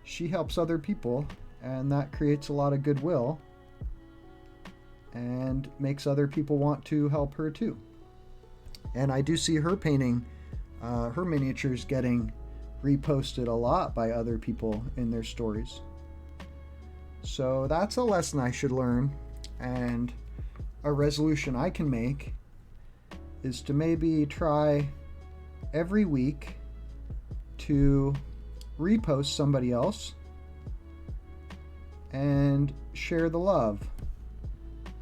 she helps other people, and that creates a lot of goodwill and makes other people want to help her too. And I do see her painting, her miniatures getting reposted a lot by other people in their stories. So that's a lesson I should learn, and a resolution I can make is to maybe try every week to repost somebody else and share the love.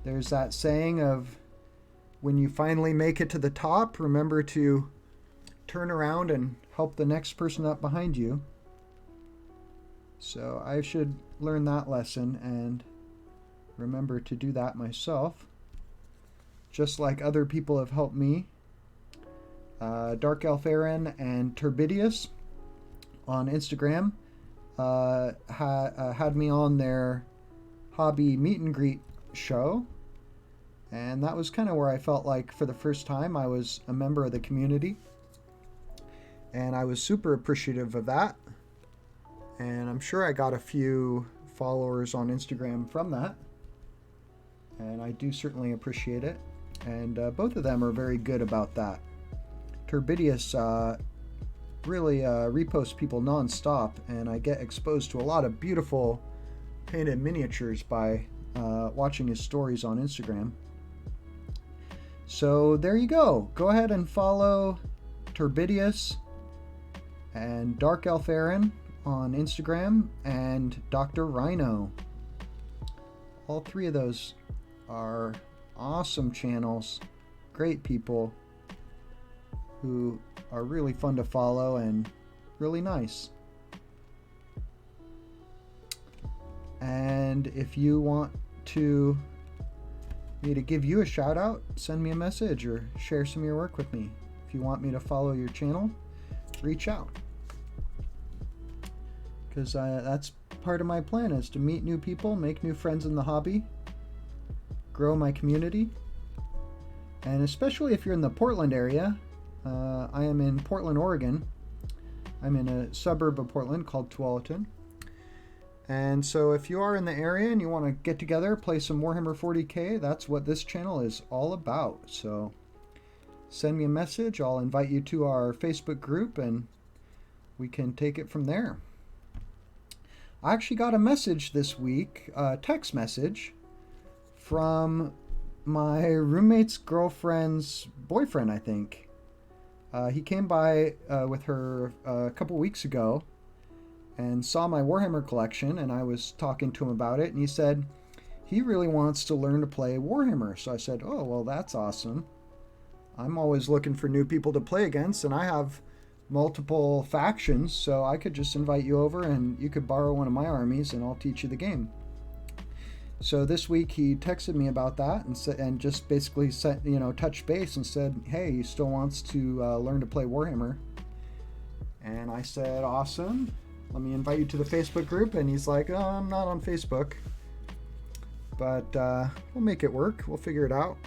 There's that saying of, when you finally make it to the top, remember to turn around and help the next person up behind you. So I should learn that lesson and remember to do that myself, just like other people have helped me. Dark Elf Aaron and Turbidius on Instagram had me on their hobby meet and greet show, and that was kind of where I felt like for the first time I was a member of the community, and I was super appreciative of that, and I'm sure I got a few followers on Instagram from that, and I do certainly appreciate it. And both of them are very good about that. Turbidius really reposts people non-stop, and I get exposed to a lot of beautiful painted miniatures by watching his stories on Instagram. So there you go. Go ahead and follow Turbidius and Dark Elf Aaron on Instagram and Dr. Rhino. All three of those are awesome channels, great people who are really fun to follow and really nice. And if you want me to give you a shout out, send me a message or share some of your work with me. If you want me to follow your channel, reach out, because that's part of my plan, is to meet new people, make new friends in the hobby, grow my community. And especially if you're in the Portland area, I am in Portland, Oregon. I'm in a suburb of Portland called Tualatin. And so if you are in the area and you want to get together, play some Warhammer 40K, that's what this channel is all about. So send me a message. I'll invite you to our Facebook group and we can take it from there. I actually got a message this week, a text message, from my roommate's girlfriend's boyfriend, I think. He came by with her a couple weeks ago and saw my Warhammer collection, and I was talking to him about it, and he said he really wants to learn to play Warhammer. So I said, oh, well, that's awesome. I'm always looking for new people to play against, and I have multiple factions, so I could just invite you over and you could borrow one of my armies and I'll teach you the game. So this week he texted me about that and just basically said, touched base and said, hey, he still wants to learn to play Warhammer. And I said, awesome. Let me invite you to the Facebook group. And he's like, oh, I'm not on Facebook. But we'll make it work. We'll figure it out.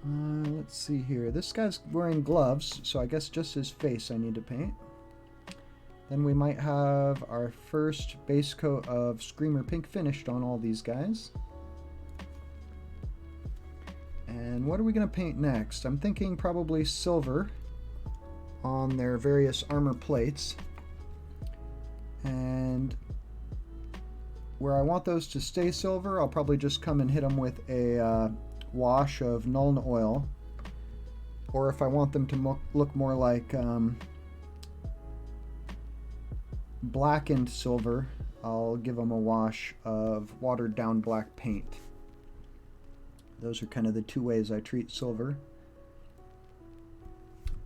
Let's see here. This guy's wearing gloves, so I guess just his face I need to paint. Then we might have our first base coat of Screamer Pink finished on all these guys. And what are we going to paint next? I'm thinking probably silver on their various armor plates. And where I want those to stay silver, I'll probably just come and hit them with a wash of Nuln Oil. Or if I want them to look more like blackened silver, I'll give them a wash of watered down black paint. Those are kind of the two ways I treat silver,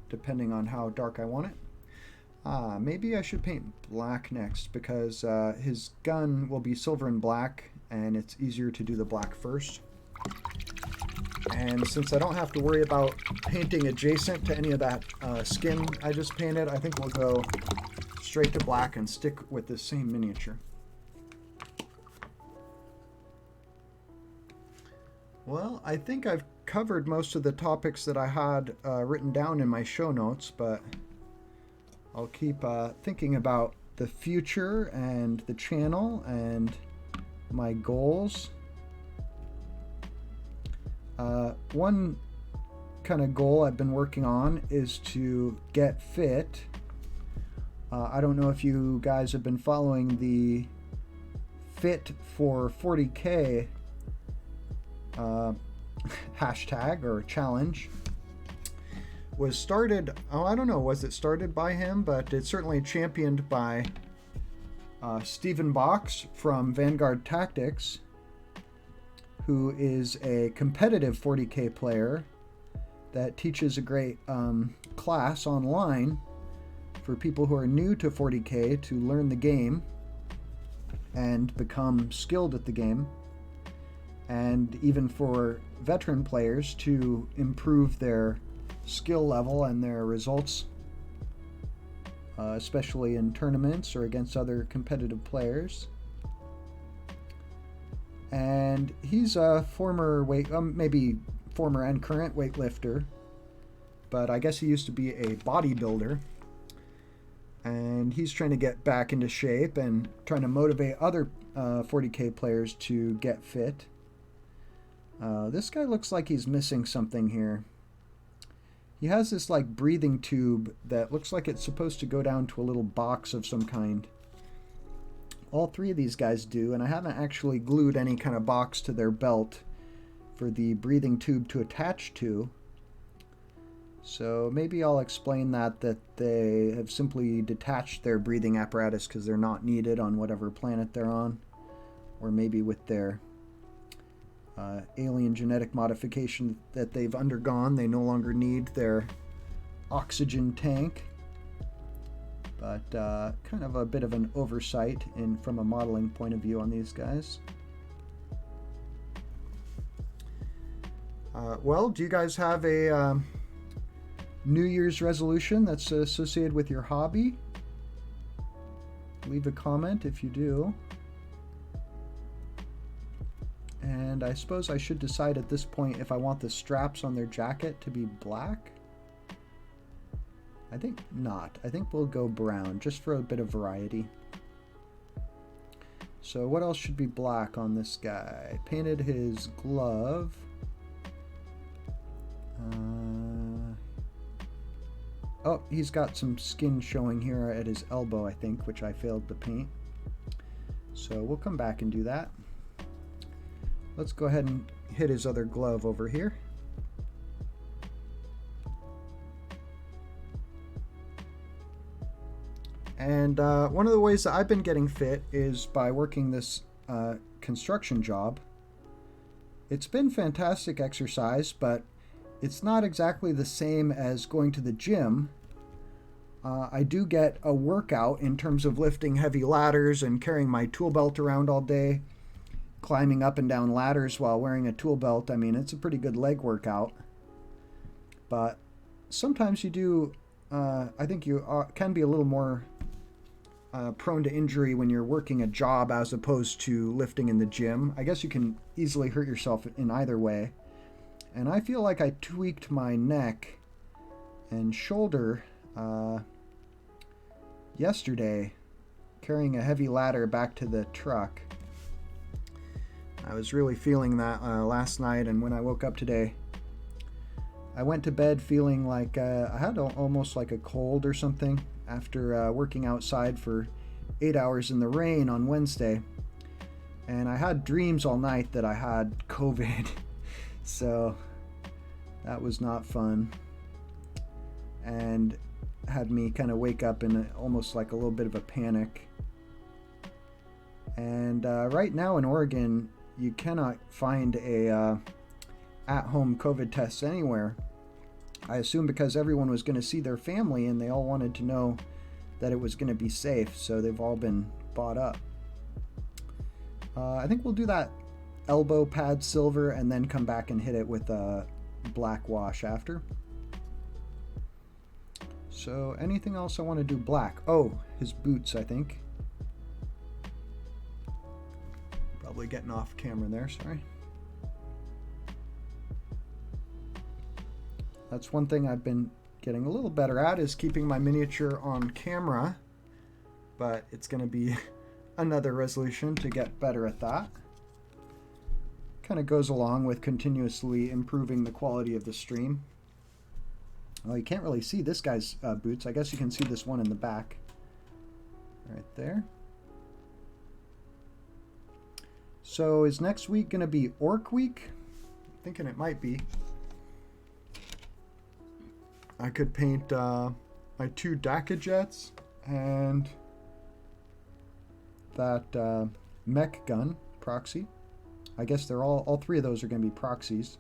depending on how dark I want it. Maybe I should paint black next, because his gun will be silver and black, and it's easier to do the black first. And since I don't have to worry about painting adjacent to any of that skin I just painted, I think we'll go straight to black and stick with the same miniature. Well, I think I've covered most of the topics that I had written down in my show notes, but I'll keep thinking about the future and the channel and my goals. One kind of goal I've been working on is to get fit. I don't know if you guys have been following the Fit for 40K hashtag or challenge. Was started, I don't know, was it started by him, but it's certainly championed by Stephen Box from Vanguard Tactics, who is a competitive 40K player that teaches a great class online for people who are new to 40K to learn the game and become skilled at the game, and even for veteran players to improve their skill level and their results, especially in tournaments or against other competitive players. And he's a former maybe former and current weightlifter, but I guess he used to be a bodybuilder. And he's trying to get back into shape and trying to motivate other 40K players to get fit. This guy looks like he's missing something here. He has this like breathing tube that looks like it's supposed to go down to a little box of some kind. All three of these guys do, and I haven't actually glued any kind of box to their belt for the breathing tube to attach to. So maybe I'll explain that they have simply detached their breathing apparatus because they're not needed on whatever planet they're on. Or maybe with their alien genetic modification that they've undergone, they no longer need their oxygen tank. But kind of a bit of an oversight from a modeling point of view on these guys. Well, do you guys have a New Year's resolution that's associated with your hobby? Leave a comment if you do. And I suppose I should decide at this point if I want the straps on their jacket to be black. I think not. I think we'll go brown, just for a bit of variety. So what else should be black on this guy? Painted his glove. Oh, he's got some skin showing here at his elbow, I think, which I failed to paint. So we'll come back and do that. Let's go ahead and hit his other glove over here. And one of the ways that I've been getting fit is by working this construction job. It's been fantastic exercise, but it's not exactly the same as going to the gym. I do get a workout in terms of lifting heavy ladders and carrying my tool belt around all day, climbing up and down ladders while wearing a tool belt. I mean, it's a pretty good leg workout. But sometimes you do, I think you can be a little more prone to injury when you're working a job as opposed to lifting in the gym. I guess you can easily hurt yourself in either way. And I feel like I tweaked my neck and shoulder yesterday carrying a heavy ladder back to the truck. I was really feeling that last night, and when I woke up today, I went to bed feeling like I had almost like a cold or something after working outside for 8 hours in the rain on Wednesday. And I had dreams all night that I had COVID. So that was not fun. And had me kind of wake up in almost like a little bit of a panic. And right now in Oregon, you cannot find a at-home COVID test anywhere. I assume because everyone was going to see their family and they all wanted to know that it was going to be safe, so they've all been bought up. I think we'll do that elbow pad silver and then come back and hit it with a black wash after. So anything else I want to do black? Oh, his boots, I think. Probably getting off camera there, sorry. That's one thing I've been getting a little better at, is keeping my miniature on camera, but it's going to be another resolution to get better at that. Kind of goes along with continuously improving the quality of the stream. Well, you can't really see this guy's boots. I guess you can see this one in the back. Right there. So is next week going to be Orc Week? I'm thinking it might be. I could paint my 2 DACA jets and that mech gun proxy. I guess they're all 3 of those are going to be proxies.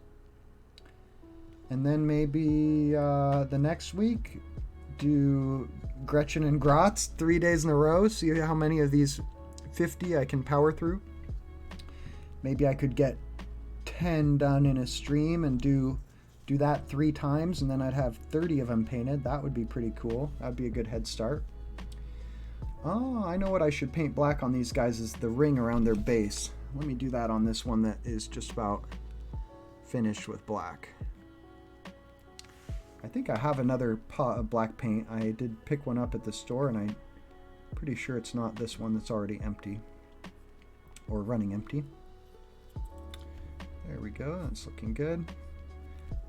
And then maybe the next week do Gretchen and Gratz 3 days in a row. See how many of these 50 I can power through. Maybe I could get 10 done in a stream and do that 3 times, and then I'd have 30 of them painted. That would be pretty cool. That'd be a good head start. Oh, I know what I should paint black on these guys is the ring around their base. Let me do that on this one that is just about finished with black. I think I have another pot of black paint. I did pick one up at the store, and I'm pretty sure it's not this one that's already empty or running empty. There we go. That's looking good.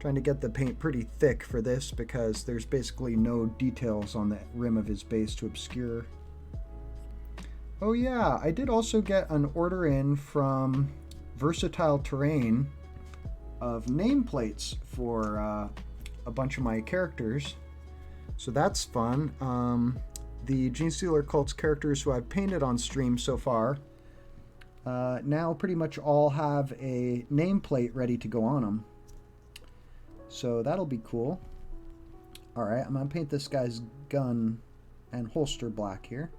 Trying to get the paint pretty thick for this because there's basically no details on the rim of his base to obscure. Oh yeah, I did also get an order in from Versatile Terrain of nameplates for a bunch of my characters. So that's fun. The Genestealer Cult's characters who I've painted on stream so far now pretty much all have a nameplate ready to go on them. So that'll be cool. Alright, I'm going to paint this guy's gun and holster black here.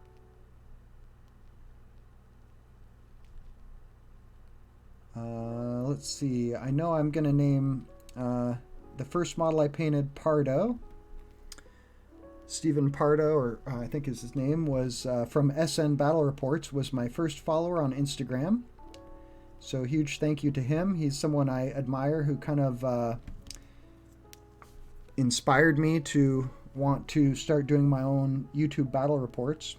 Let's see. I know I'm going to name the first model I painted Pardo. Stephen Pardo, or I think is his name, was from SN Battle Reports, was my first follower on Instagram. So huge thank you to him. He's someone I admire who kind of inspired me to want to start doing my own YouTube battle reports,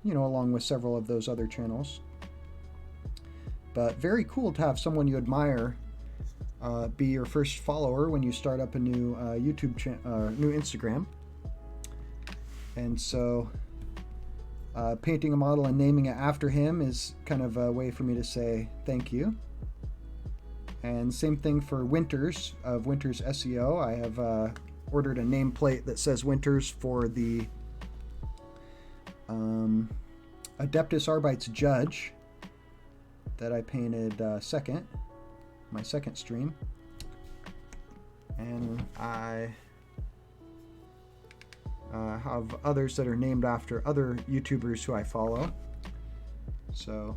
you know, along with several of those other channels. But very cool to have someone you admire be your first follower when you start up a new new Instagram. And so painting a model and naming it after him is kind of a way for me to say thank you. And same thing for Winters of Winters SEO. I have ordered a nameplate that says Winters for the Adeptus Arbites Judge that I painted my second stream. And I have others that are named after other YouTubers who I follow. So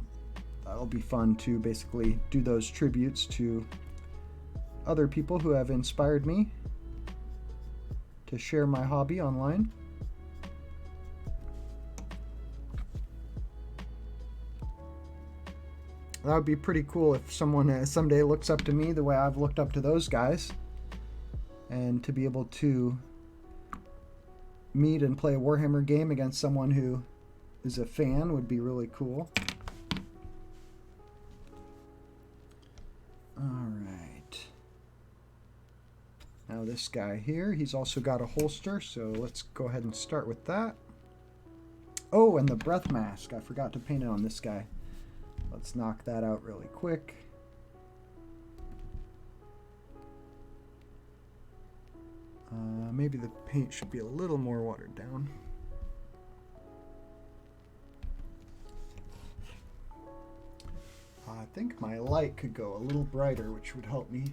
that'll be fun to basically do those tributes to other people who have inspired me to share my hobby online. That would be pretty cool if someone someday looks up to me the way I've looked up to those guys, and to be able to meet and play a Warhammer game against someone who is a fan would be really cool. Alright. Now this guy here, he's also got a holster, so let's go ahead and start with that. Oh, and the breath mask. I forgot to paint it on this guy. Let's knock that out really quick. Maybe the paint should be a little more watered down. I think my light could go a little brighter, which would help me.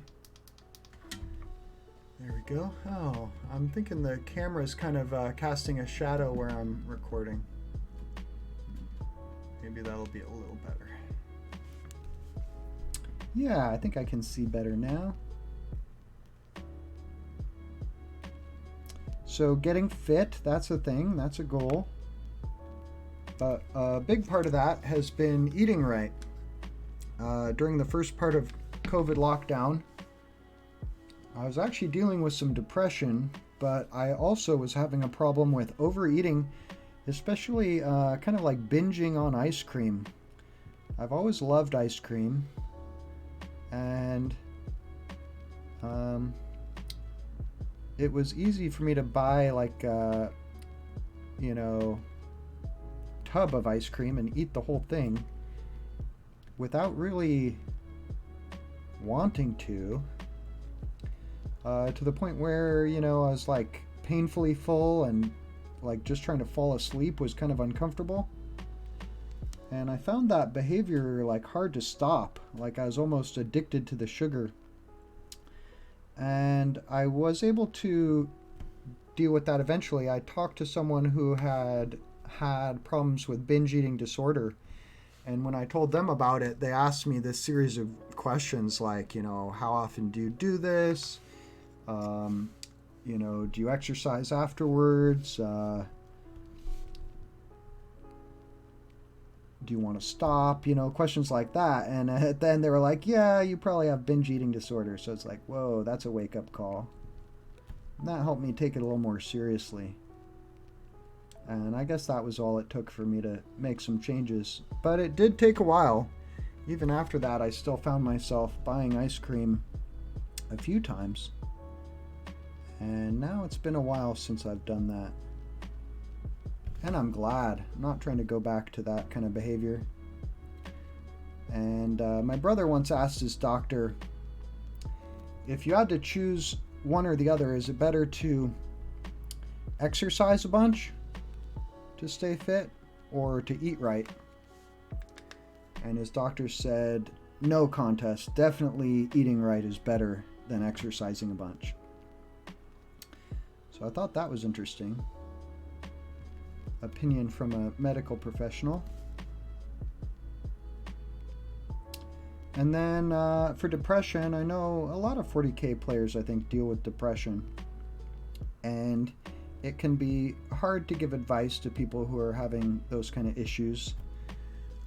There we go. Oh, I'm thinking the camera's kind of casting a shadow where I'm recording. Maybe that'll be a little better. Yeah, I think I can see better now. So getting fit, that's a thing, that's a goal. But a big part of that has been eating right. During the first part of COVID lockdown, I was actually dealing with some depression, but I also was having a problem with overeating, especially kind of like binging on ice cream. I've always loved ice cream, and it was easy for me to buy like you know, tub of ice cream and eat the whole thing without really wanting to the point where, you know, I was like painfully full, and like just trying to fall asleep was kind of uncomfortable. And I found that behavior like hard to stop. Like I was almost addicted to the sugar. And I was able to deal with that eventually. I talked to someone who had problems with binge eating disorder. And when I told them about it, they asked me this series of questions like, you know, how often do you do this? You know, do you exercise afterwards? Do you want to stop? You know, questions like that. And then they were like, yeah, you probably have binge eating disorder. So it's like, whoa, that's a wake-up call. And that helped me take it a little more seriously. And I guess that was all it took for me to make some changes. But it did take a while. Even after that, I still found myself buying ice cream a few times. And now it's been a while since I've done that. And I'm glad. I'm not trying to go back to that kind of behavior. And my brother once asked his doctor, if you had to choose one or the other, is it better to exercise a bunch to stay fit or to eat right? And his doctor said, no contest. Definitely eating right is better than exercising a bunch. So I thought that was interesting. Opinion from a medical professional. And then for depression, I know a lot of 40K players, I think, deal with depression. And it can be hard to give advice to people who are having those kind of issues.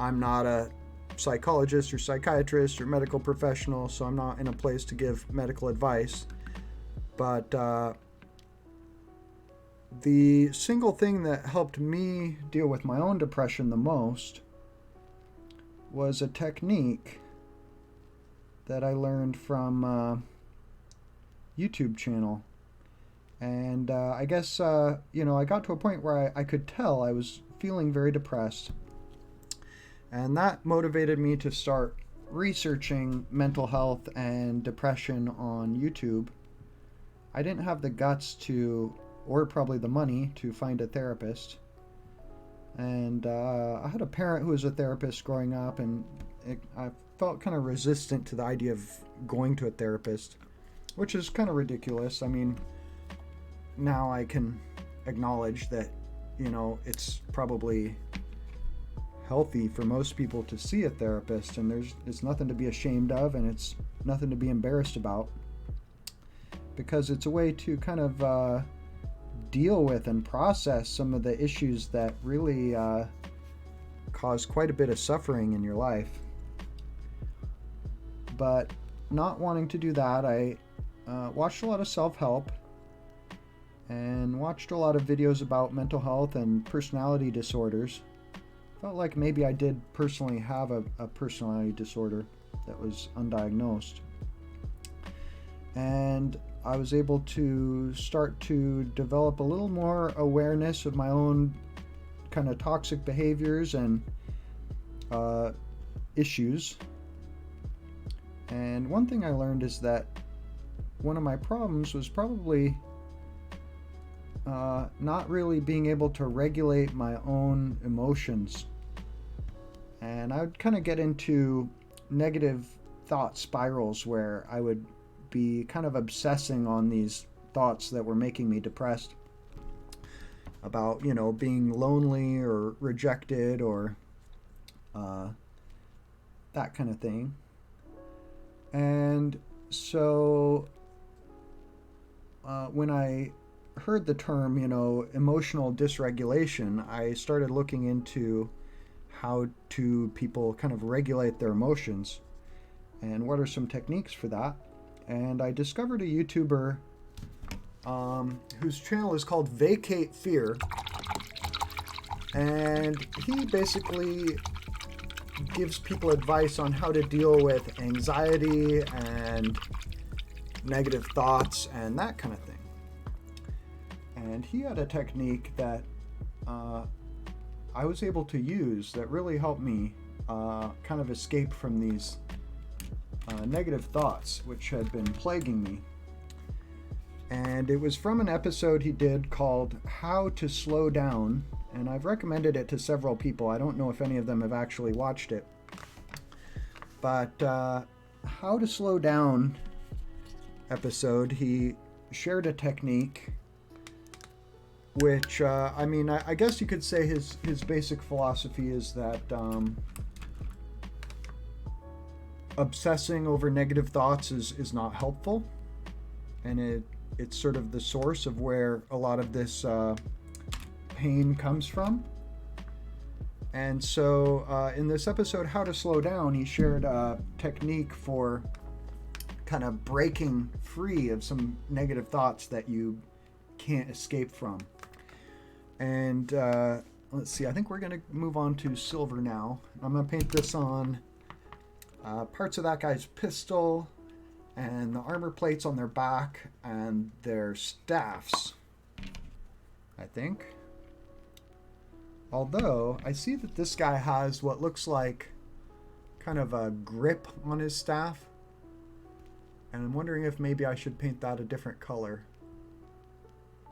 I'm not a psychologist or psychiatrist or medical professional, so I'm not in a place to give medical advice. But the single thing that helped me deal with my own depression the most was a technique that I learned from a YouTube channel. And I guess, I got to a point where I could tell I was feeling very depressed. And that motivated me to start researching mental health and depression on YouTube. I didn't have the guts to, or probably the money, to find a therapist. And I had a parent who was a therapist growing up, and I felt kind of resistant to the idea of going to a therapist, which is kind of ridiculous. I mean, now I can acknowledge that, it's probably healthy for most people to see a therapist, and it's nothing to be ashamed of, and it's nothing to be embarrassed about, because it's a way to kind of deal with and process some of the issues that really cause quite a bit of suffering in your life. But not wanting to do that, I watched a lot of self-help and watched a lot of videos about mental health and personality disorders. Felt like maybe I did personally have a personality disorder that was undiagnosed. And I was able to start to develop a little more awareness of my own kind of toxic behaviors and issues. And one thing I learned is that one of my problems was probably not really being able to regulate my own emotions. And I would kind of get into negative thought spirals where I would be kind of obsessing on these thoughts that were making me depressed about, being lonely or rejected or that kind of thing. And so when I heard the term, emotional dysregulation, I started looking into how do people kind of regulate their emotions and what are some techniques for that. And I discovered a YouTuber whose channel is called Vacate Fear. And he basically gives people advice on how to deal with anxiety and negative thoughts and that kind of thing. And he had a technique that I was able to use that really helped me kind of escape from these negative thoughts which had been plaguing me. And it was from an episode he did called How to Slow Down, and I've recommended it to several people. I don't know if any of them have actually watched it. But How to Slow Down episode, he shared a technique which, I guess you could say his basic philosophy is that obsessing over negative thoughts is not helpful, and it's sort of the source of where a lot of this pain comes from. And so in this episode, How to Slow Down, he shared a technique for kind of breaking free of some negative thoughts that you can't escape from. And let's see, I think we're going to move on to silver now. I'm going to paint this on parts of that guy's pistol and the armor plates on their back and their staffs, I think. Although, I see that this guy has what looks like kind of a grip on his staff. And I'm wondering if maybe I should paint that a different color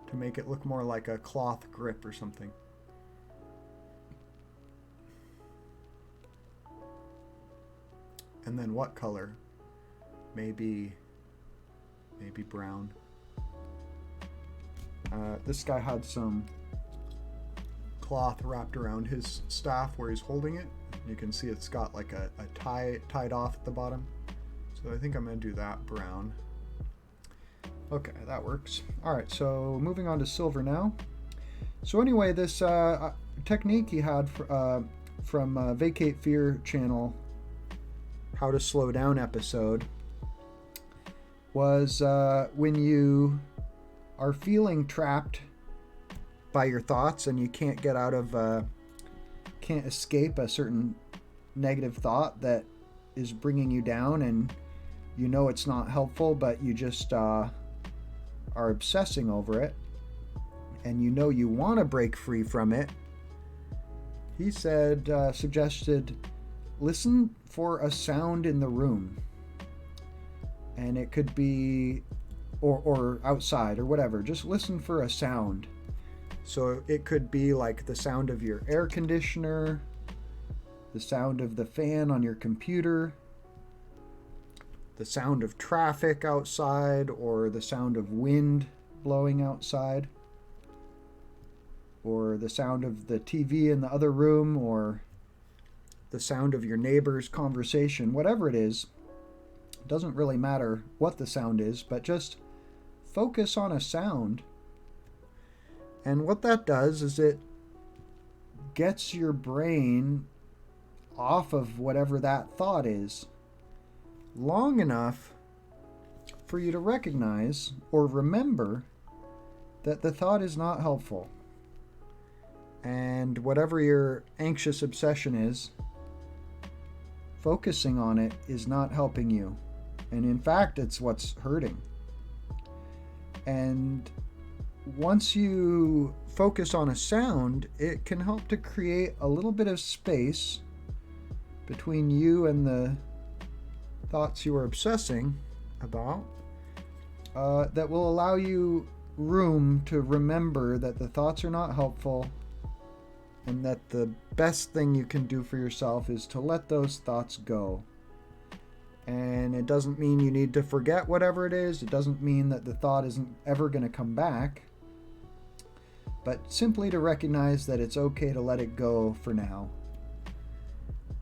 to make it look more like a cloth grip or something. And then what color? Maybe brown. This guy had some cloth wrapped around his staff where he's holding it. You can see it's got like a tie tied off at the bottom. So I think I'm going to do that brown. Okay, that works. All right, so moving on to silver now. So anyway, this technique he had from Vacate Fear channel, How to Slow Down episode, was when you are feeling trapped by your thoughts and you can't get out of, can't escape a certain negative thought that is bringing you down, and you know it's not helpful, but you just are obsessing over it, and you know you want to break free from it. He said, suggested, listen for a sound in the room, and it could be or outside or whatever. Just listen for a sound. So it could be like the sound of your air conditioner, the sound of the fan on your computer, the sound of traffic outside, or the sound of wind blowing outside, or the sound of the TV in the other room, or the sound of your neighbor's conversation. Whatever it is, it doesn't really matter what the sound is, but just focus on a sound. And what that does is it gets your brain off of whatever that thought is long enough for you to recognize or remember that the thought is not helpful. And whatever your anxious obsession is, focusing on it is not helping you. And in fact, it's what's hurting. And once you focus on a sound, it can help to create a little bit of space between you and the thoughts you are obsessing about, that will allow you room to remember that the thoughts are not helpful, and that the best thing you can do for yourself is to let those thoughts go. And it doesn't mean you need to forget whatever it is. It doesn't mean that the thought isn't ever going to come back, but simply to recognize that it's okay to let it go for now.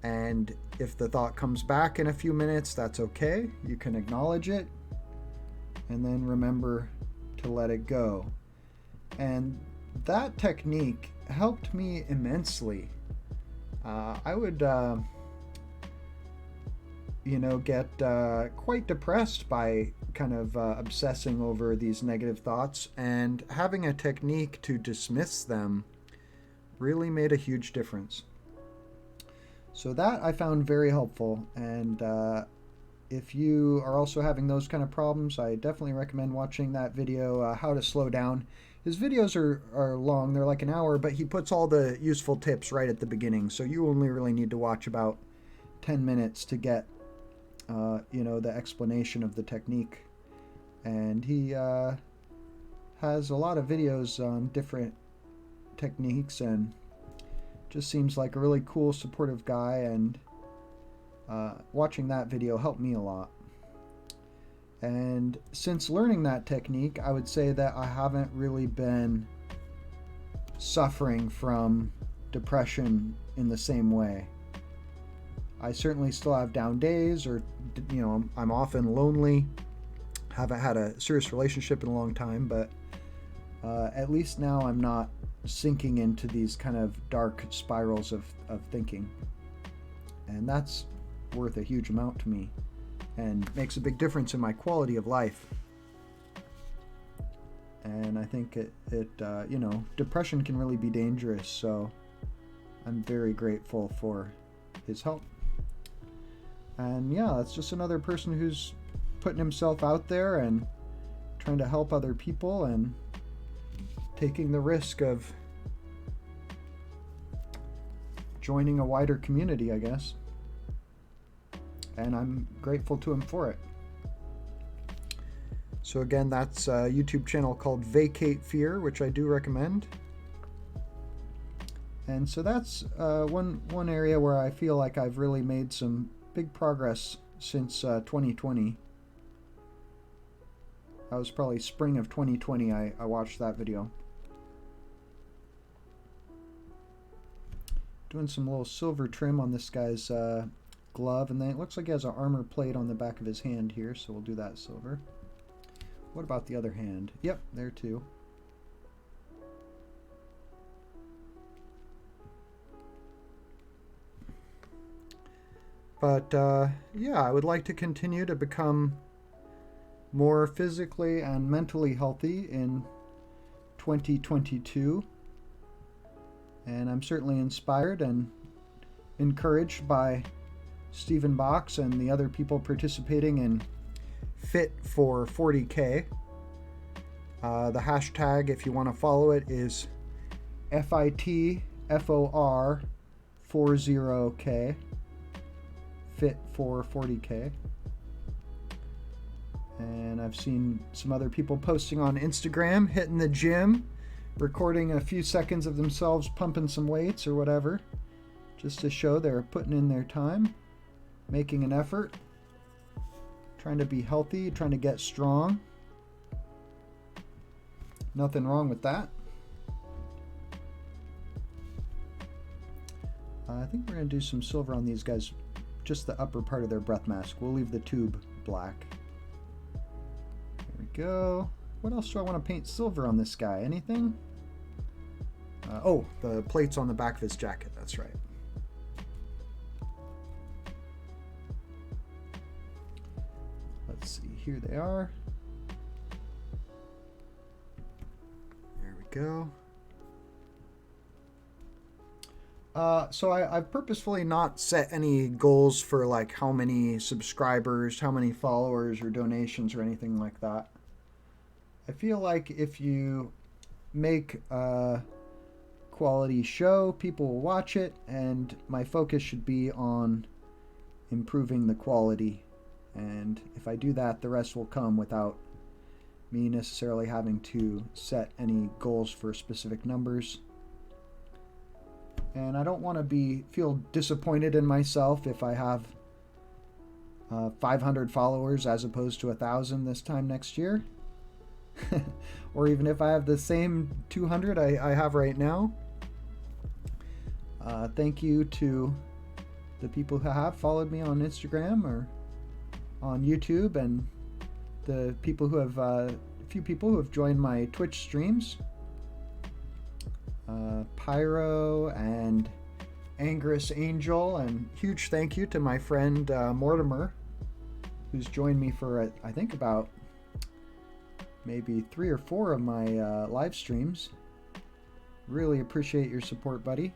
And if the thought comes back in a few minutes, that's okay. You can acknowledge it and then remember to let it go. And that technique helped me immensely. I would, get quite depressed by kind of obsessing over these negative thoughts, and having a technique to dismiss them really made a huge difference. So that I found very helpful, and if you are also having those kind of problems, I definitely recommend watching that video, How to Slow Down. His videos are long, they're like an hour, but he puts all the useful tips right at the beginning, so you only really need to watch about 10 minutes to get the explanation of the technique. And he has a lot of videos on different techniques, and just seems like a really cool, supportive guy, and watching that video helped me a lot. And since learning that technique, I would say that I haven't really been suffering from depression in the same way. I certainly still have down days, or I'm often lonely, haven't had a serious relationship in a long time, but at least now I'm not sinking into these kind of dark spirals of thinking. And that's worth a huge amount to me and makes a big difference in my quality of life. And I think depression can really be dangerous, so I'm very grateful for his help. And yeah, that's just another person who's putting himself out there and trying to help other people and taking the risk of joining a wider community, I guess. And I'm grateful to him for it. So again, that's a YouTube channel called Vacate Fear, which I do recommend. And so that's one area where I feel like I've really made some big progress since 2020. That was probably spring of 2020 I watched that video. Doing some little silver trim on this guy's glove, and then it looks like he has an armor plate on the back of his hand here, so we'll do that silver. What about the other hand? Yep, there too. But yeah, I would like to continue to become more physically and mentally healthy in 2022. And I'm certainly inspired and encouraged by Stephen Box and the other people participating in Fit for 40K. The hashtag, if you want to follow it, is FITFOR40K. Fit for 40K. And I've seen some other people posting on Instagram, hitting the gym, recording a few seconds of themselves pumping some weights or whatever, just to show they're putting in their time, making an effort, trying to be healthy, trying to get strong. Nothing wrong with that. I think we're going to do some silver on these guys, just the upper part of their breath mask. We'll leave the tube black. There we go. What else do I want to paint silver on this guy? Anything? Oh, the plates on the back of his jacket. That's right. Let's see. Here they are. There we go. So I've purposefully not set any goals for like how many subscribers, how many followers or donations or anything like that. I feel like if you make a quality show, people will watch it, and my focus should be on improving the quality. And if I do that, the rest will come without me necessarily having to set any goals for specific numbers. And I don't want to feel disappointed in myself if I have 500 followers as opposed to 1,000 this time next year. Or even if I have the same 200 I have right now. Thank you to the people who have followed me on Instagram or on YouTube, and the people who have a few people who have joined my Twitch streams. Pyro and Angerous Angel, and huge thank you to my friend Mortimer, who's joined me for I think about maybe 3 or 4 of my live streams. Really appreciate your support, buddy.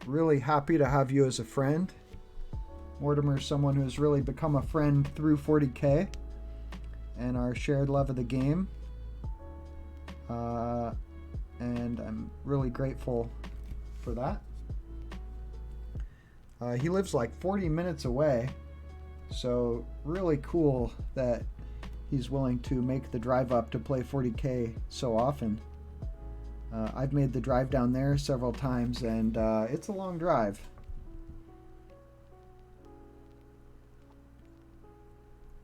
Really happy to have you as a friend. Mortimer is someone who has really become a friend through 40K and our shared love of the game. And I'm really grateful for that. He lives like 40 minutes away, so really cool that he's willing to make the drive up to play 40K so often. I've made the drive down there several times, and it's a long drive.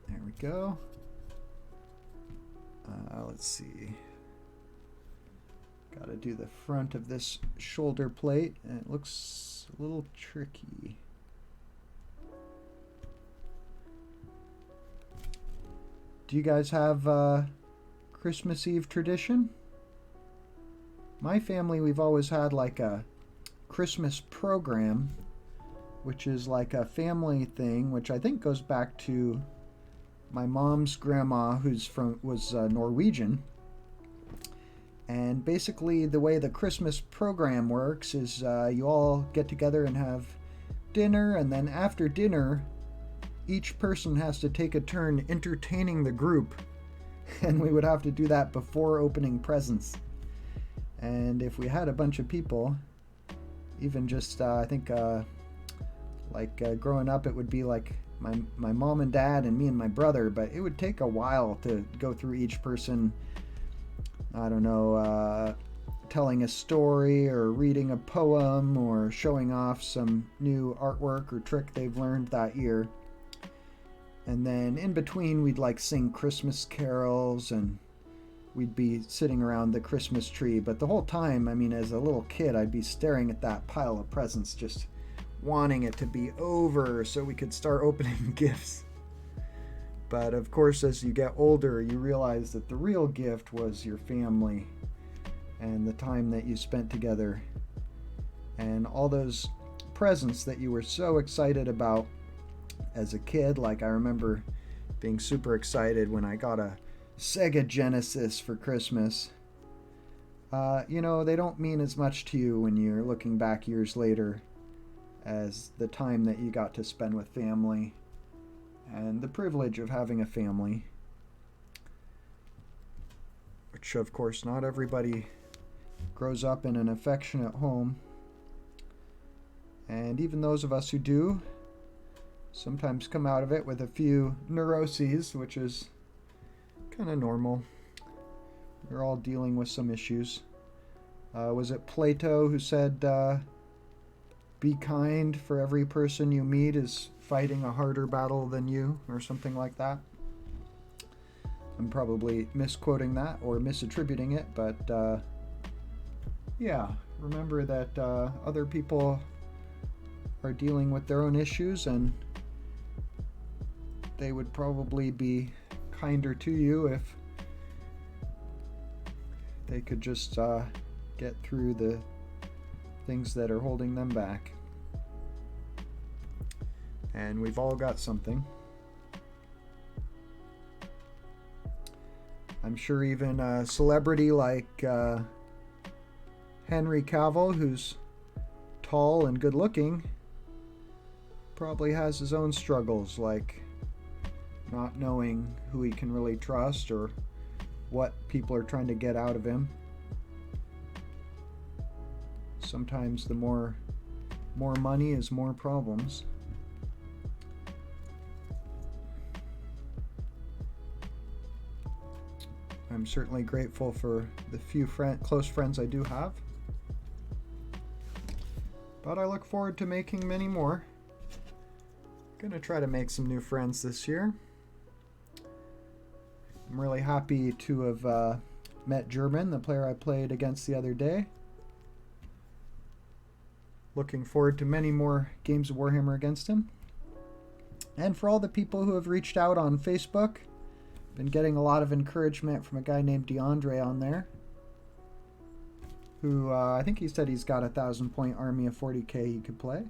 There we go. Let's see. Got to do the front of this shoulder plate, and it looks a little tricky. Do you guys have Christmas Eve tradition? My family, we've always had like a Christmas program, which is like a family thing, which I think goes back to my mom's grandma, was Norwegian. And basically the way the Christmas program works is you all get together and have dinner, and then after dinner each person has to take a turn entertaining the group, and we would have to do that before opening presents. And if we had a bunch of people, even just I think growing up, it would be like my mom and dad and me and my brother, but it would take a while to go through each person. I don't know, telling a story or reading a poem or showing off some new artwork or trick they've learned that year. And then in between, we'd like sing Christmas carols, and we'd be sitting around the Christmas tree. But the whole time, I mean, as a little kid, I'd be staring at that pile of presents, just wanting it to be over so we could start opening gifts. But of course, as you get older, you realize that the real gift was your family and the time that you spent together, and all those presents that you were so excited about as a kid. Like, I remember being super excited when I got a Sega Genesis for Christmas. They don't mean as much to you when you're looking back years later as the time that you got to spend with family and the privilege of having a family, which of course not everybody grows up in an affectionate home. And even those of us who do sometimes come out of it with a few neuroses, which is kind of normal. We're all dealing with some issues. Was it Plato who said, be kind, for every person you meet is fighting a harder battle than you, or something like that? I'm probably misquoting that or misattributing it, but yeah, remember that other people are dealing with their own issues, and they would probably be kinder to you if they could just get through the things that are holding them back. And we've all got something. I'm sure even a celebrity like Henry Cavill, who's tall and good looking, probably has his own struggles, like not knowing who he can really trust or what people are trying to get out of him. Sometimes the more money is more problems. I'm certainly grateful for the few close friends I do have, but I look forward to making many more. Gonna try to make some new friends this year. I'm really happy to have met German, the player I played against the other day. Looking forward to many more games of Warhammer against him. And for all the people who have reached out on Facebook, been getting a lot of encouragement from a guy named DeAndre on there, who I think he said he's got a 1,000-point army of 40k he could play.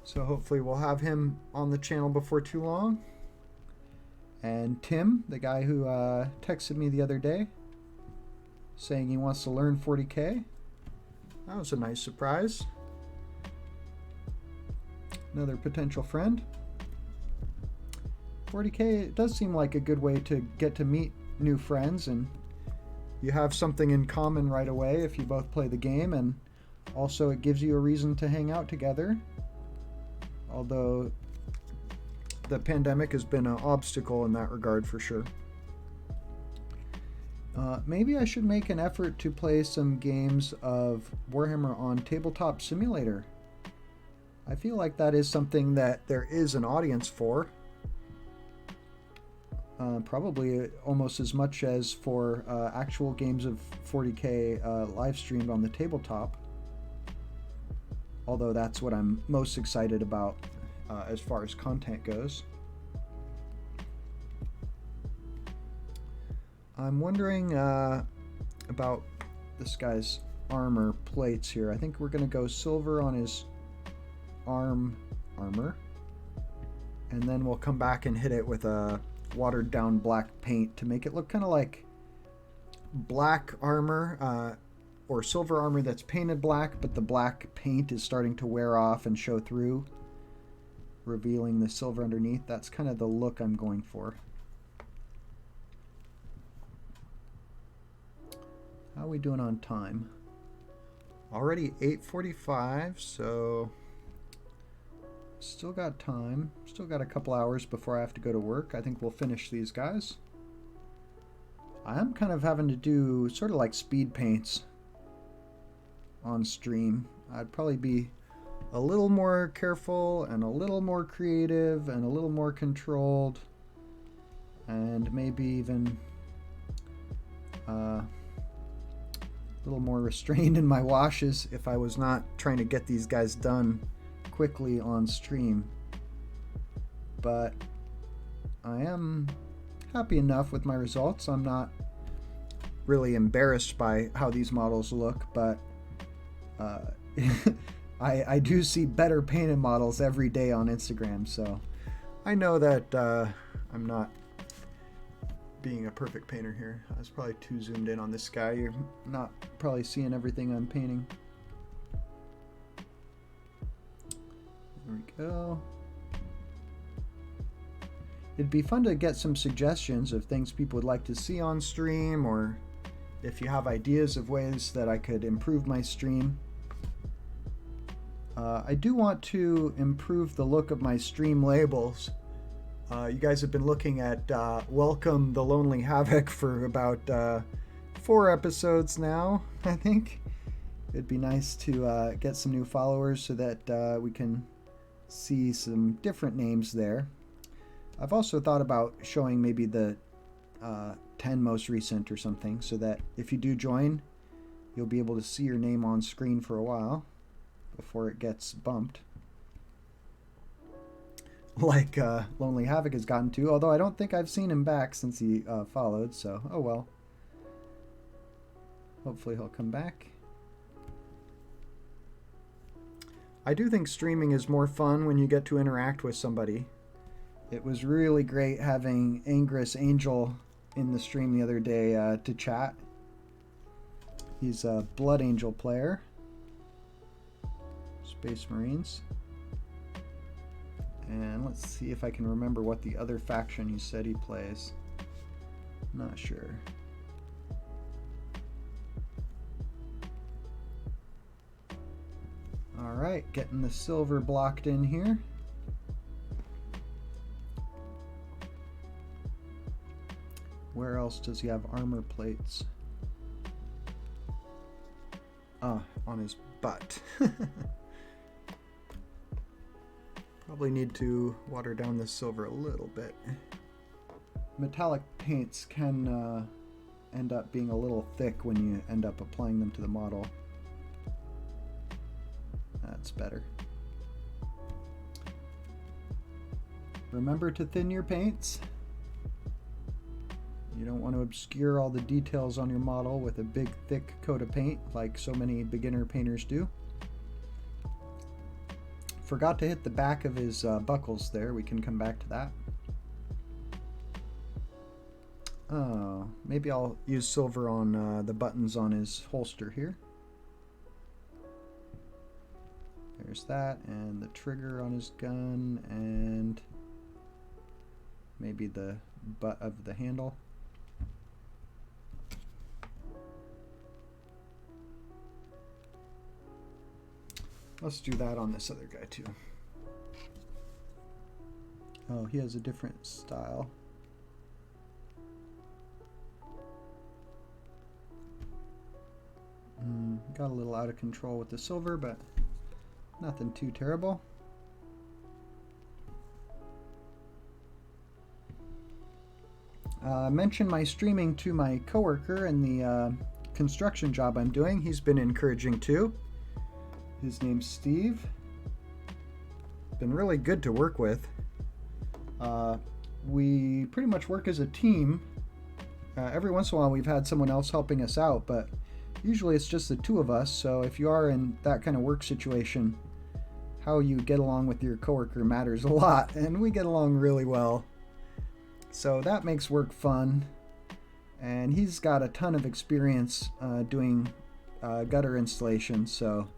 So hopefully we'll have him on the channel before too long. And Tim, the guy who texted me the other day saying he wants to learn 40k. That was a nice surprise. Another potential friend. 40k, it does seem like a good way to get to meet new friends, and you have something in common right away if you both play the game, and also it gives you a reason to hang out together. Although the pandemic has been an obstacle in that regard for sure. Maybe I should make an effort to play some games of Warhammer on Tabletop Simulator. I feel like that is something that there is an audience for. Probably almost as much as for actual games of 40k live streamed on the tabletop. Although that's what I'm most excited about as far as content goes. I'm wondering about this guy's armor plates here. I think we're going to go silver on his armor. And then we'll come back and hit it with a watered down black paint to make it look kind of like black armor or silver armor that's painted black, but the black paint is starting to wear off and show through. revealing the silver underneath. That's kind of the look I'm going for. How are we doing on time? Already 8:45, so still got time. Still got a couple hours before I have to go to work. I think we'll finish these guys. I am kind of having to do sort of like speed paints on stream. I'd probably be a little more careful and a little more creative and a little more controlled, and maybe even a little more restrained in my washes if I was not trying to get these guys done quickly on stream. But I am happy enough with my results. I'm not really embarrassed by how these models look, but I do see better painted models every day on Instagram, so I know that I'm not being a perfect painter here. I was probably too zoomed in on this guy. You're not probably seeing everything I'm painting. There we go. It'd be fun to get some suggestions of things people would like to see on stream, or if you have ideas of ways that I could improve my stream. I do want to improve the look of my stream labels. You guys have been looking at Welcome the Lonely Havoc for about 4 episodes now, I think. It'd be nice to get some new followers so that we can see some different names there. I've also thought about showing maybe the 10 most recent or something, so that if you do join, you'll be able to see your name on screen for a while before it gets bumped. Like Lonely Havoc has gotten to, although I don't think I've seen him back since he followed, so oh well. Hopefully he'll come back. I do think streaming is more fun when you get to interact with somebody. It was really great having Angress Angel in the stream the other day to chat. He's a Blood Angel player. Space Marines. And let's see if I can remember what the other faction he said he plays. Not sure. Alright, getting the silver blocked in here. Where else does he have armor plates? Ah, on his butt. Probably need to water down this silver a little bit. Metallic paints can end up being a little thick when you end up applying them to the model. That's better. Remember to thin your paints. You don't want to obscure all the details on your model with a big thick coat of paint like so many beginner painters do. Forgot to hit the back of his buckles there. We can come back to that. Oh, maybe I'll use silver on the buttons on his holster here. There's that, and the trigger on his gun, and maybe the butt of the handle. Let's do that on this other guy too. Oh, he has a different style. Got a little out of control with the silver, but nothing too terrible. I mentioned my streaming to my coworker and the construction job I'm doing. He's been encouraging too. His name's Steve. Been really good to work with. We pretty much work as a team. Every once in a while we've had someone else helping us out, but usually it's just the two of us. So if you are in that kind of work situation, how you get along with your coworker matters a lot, and we get along really well. So that makes work fun. And he's got a ton of experience doing gutter installation, so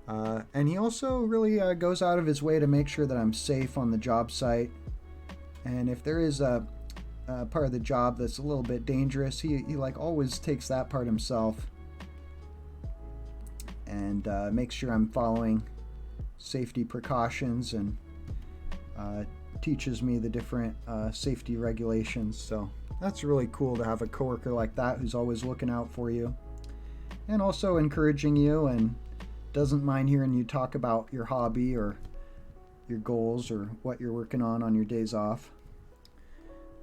And he also really goes out of his way to make sure that I'm safe on the job site. And if there is a part of the job that's a little bit dangerous, he like always takes that part himself and makes sure I'm following safety precautions and teaches me the different safety regulations. So that's really cool to have a coworker like that who's always looking out for you and also encouraging you and doesn't mind hearing you talk about your hobby or your goals or what you're working on your days off.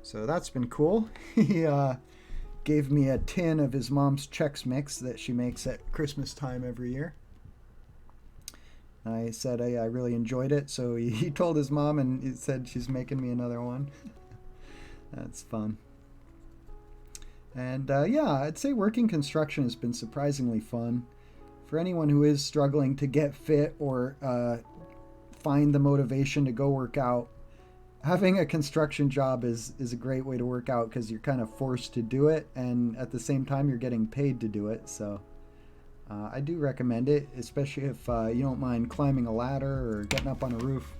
So that's been cool. He gave me a tin of his mom's Chex Mix that she makes at Christmas time every year. I said I really enjoyed it, so he told his mom and he said she's making me another one. That's fun. And yeah, I'd say working construction has been surprisingly fun. For anyone who is struggling to get fit or find the motivation to go work out, having a construction job is a great way to work out because you're kind of forced to do it, and at the same time you're getting paid to do it. So I do recommend it, especially if you don't mind climbing a ladder or getting up on a roof,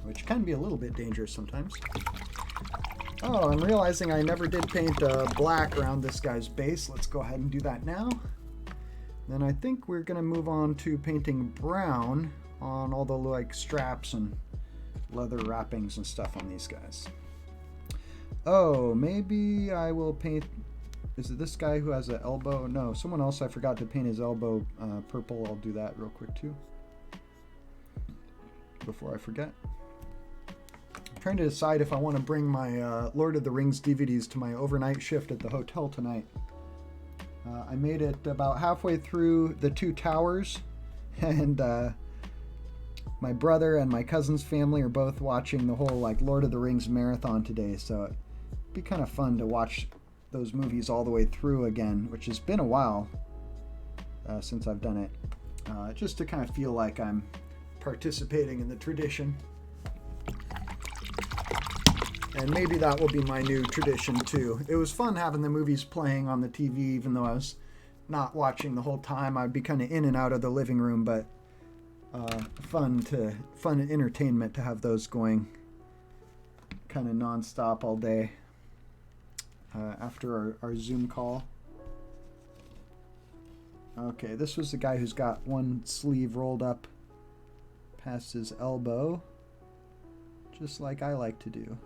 which can be a little bit dangerous sometimes. Oh, I'm realizing I never did paint black around this guy's base. Let's go ahead and do that now. Then I think we're going to move on to painting brown on all the like straps and leather wrappings and stuff on these guys. Oh, maybe I will paint... Is it this guy who has an elbow? No, someone else I forgot to paint his elbow purple. I'll do that real quick too, before I forget. I'm trying to decide if I want to bring my Lord of the Rings DVDs to my overnight shift at the hotel tonight. I made it about halfway through the Two Towers, and my brother and my cousin's family are both watching the whole like Lord of the Rings marathon today, so it'd be kind of fun to watch those movies all the way through again, which has been a while since I've done it, just to kind of feel like I'm participating in the tradition. And maybe that will be my new tradition too. It was fun having the movies playing on the TV, even though I was not watching the whole time. I'd be kind of in and out of the living room, but fun entertainment to have those going kind of nonstop all day after our Zoom call. Okay, this was the guy who's got one sleeve rolled up past his elbow, just like I like to do.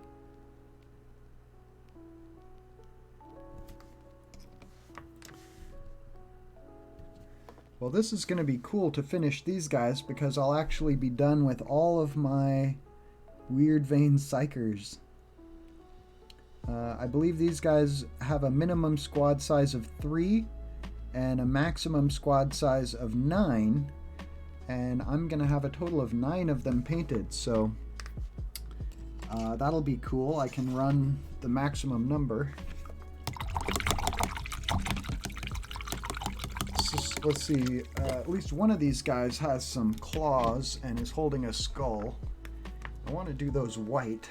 Well, this is going to be cool to finish these guys because I'll actually be done with all of my Weirdvane Psykers. I believe these guys have a minimum squad size of 3 and a maximum squad size of 9, and I'm going to have a total of 9 of them painted, so that'll be cool. I can run the maximum number. Let's see, at least one of these guys has some claws and is holding a skull. I want to do those white.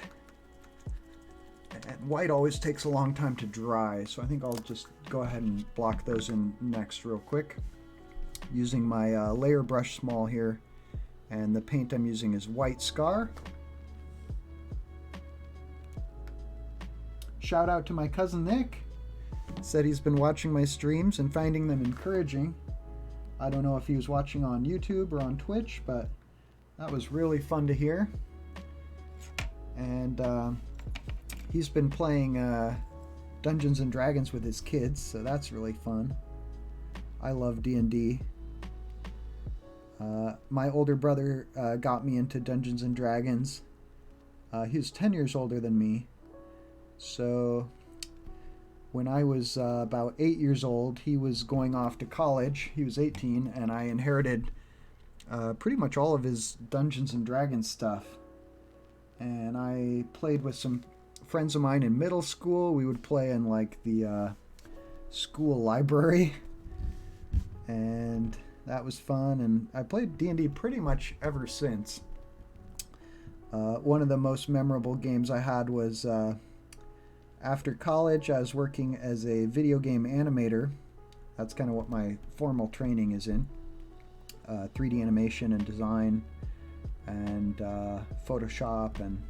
And white always takes a long time to dry, so I think I'll just go ahead and block those in next real quick. Using my layer brush small here, and the paint I'm using is White Scar. Shout out to my cousin Nick. Said he's been watching my streams and finding them encouraging. I don't know if he was watching on YouTube or on Twitch, but that was really fun to hear. And he's been playing Dungeons and Dragons with his kids, so that's really fun. I love D&D. My older brother got me into Dungeons and Dragons. He was 10 years older than me. So when I was about 8 years old, he was going off to college. He was 18, and I inherited pretty much all of his Dungeons and Dragons stuff. And I played with some friends of mine in middle school. We would play in like the school library, and that was fun. And I played D&D pretty much ever since. One of the most memorable games I had was after college. I was working as a video game animator. That's kind of what my formal training is in. 3D animation and design and Photoshop and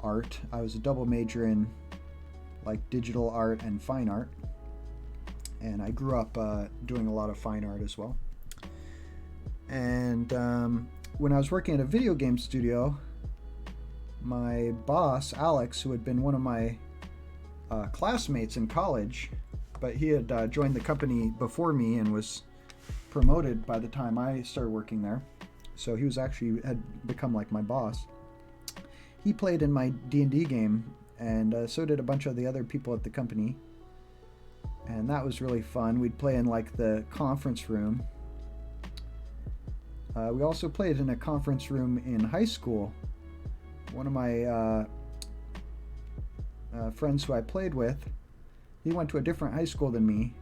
art. I was a double major in like digital art and fine art, and I grew up doing a lot of fine art as well. And when I was working at a video game studio, my boss, Alex, who had been one of my classmates in college, but he had joined the company before me and was promoted by the time I started working there. So he was actually had become like my boss. He played in my D&D game, and so did a bunch of the other people at the company. And that was really fun. We'd play in like the conference room. We also played in a conference room in high school. One of my friends who I played with, he went to a different high school than me,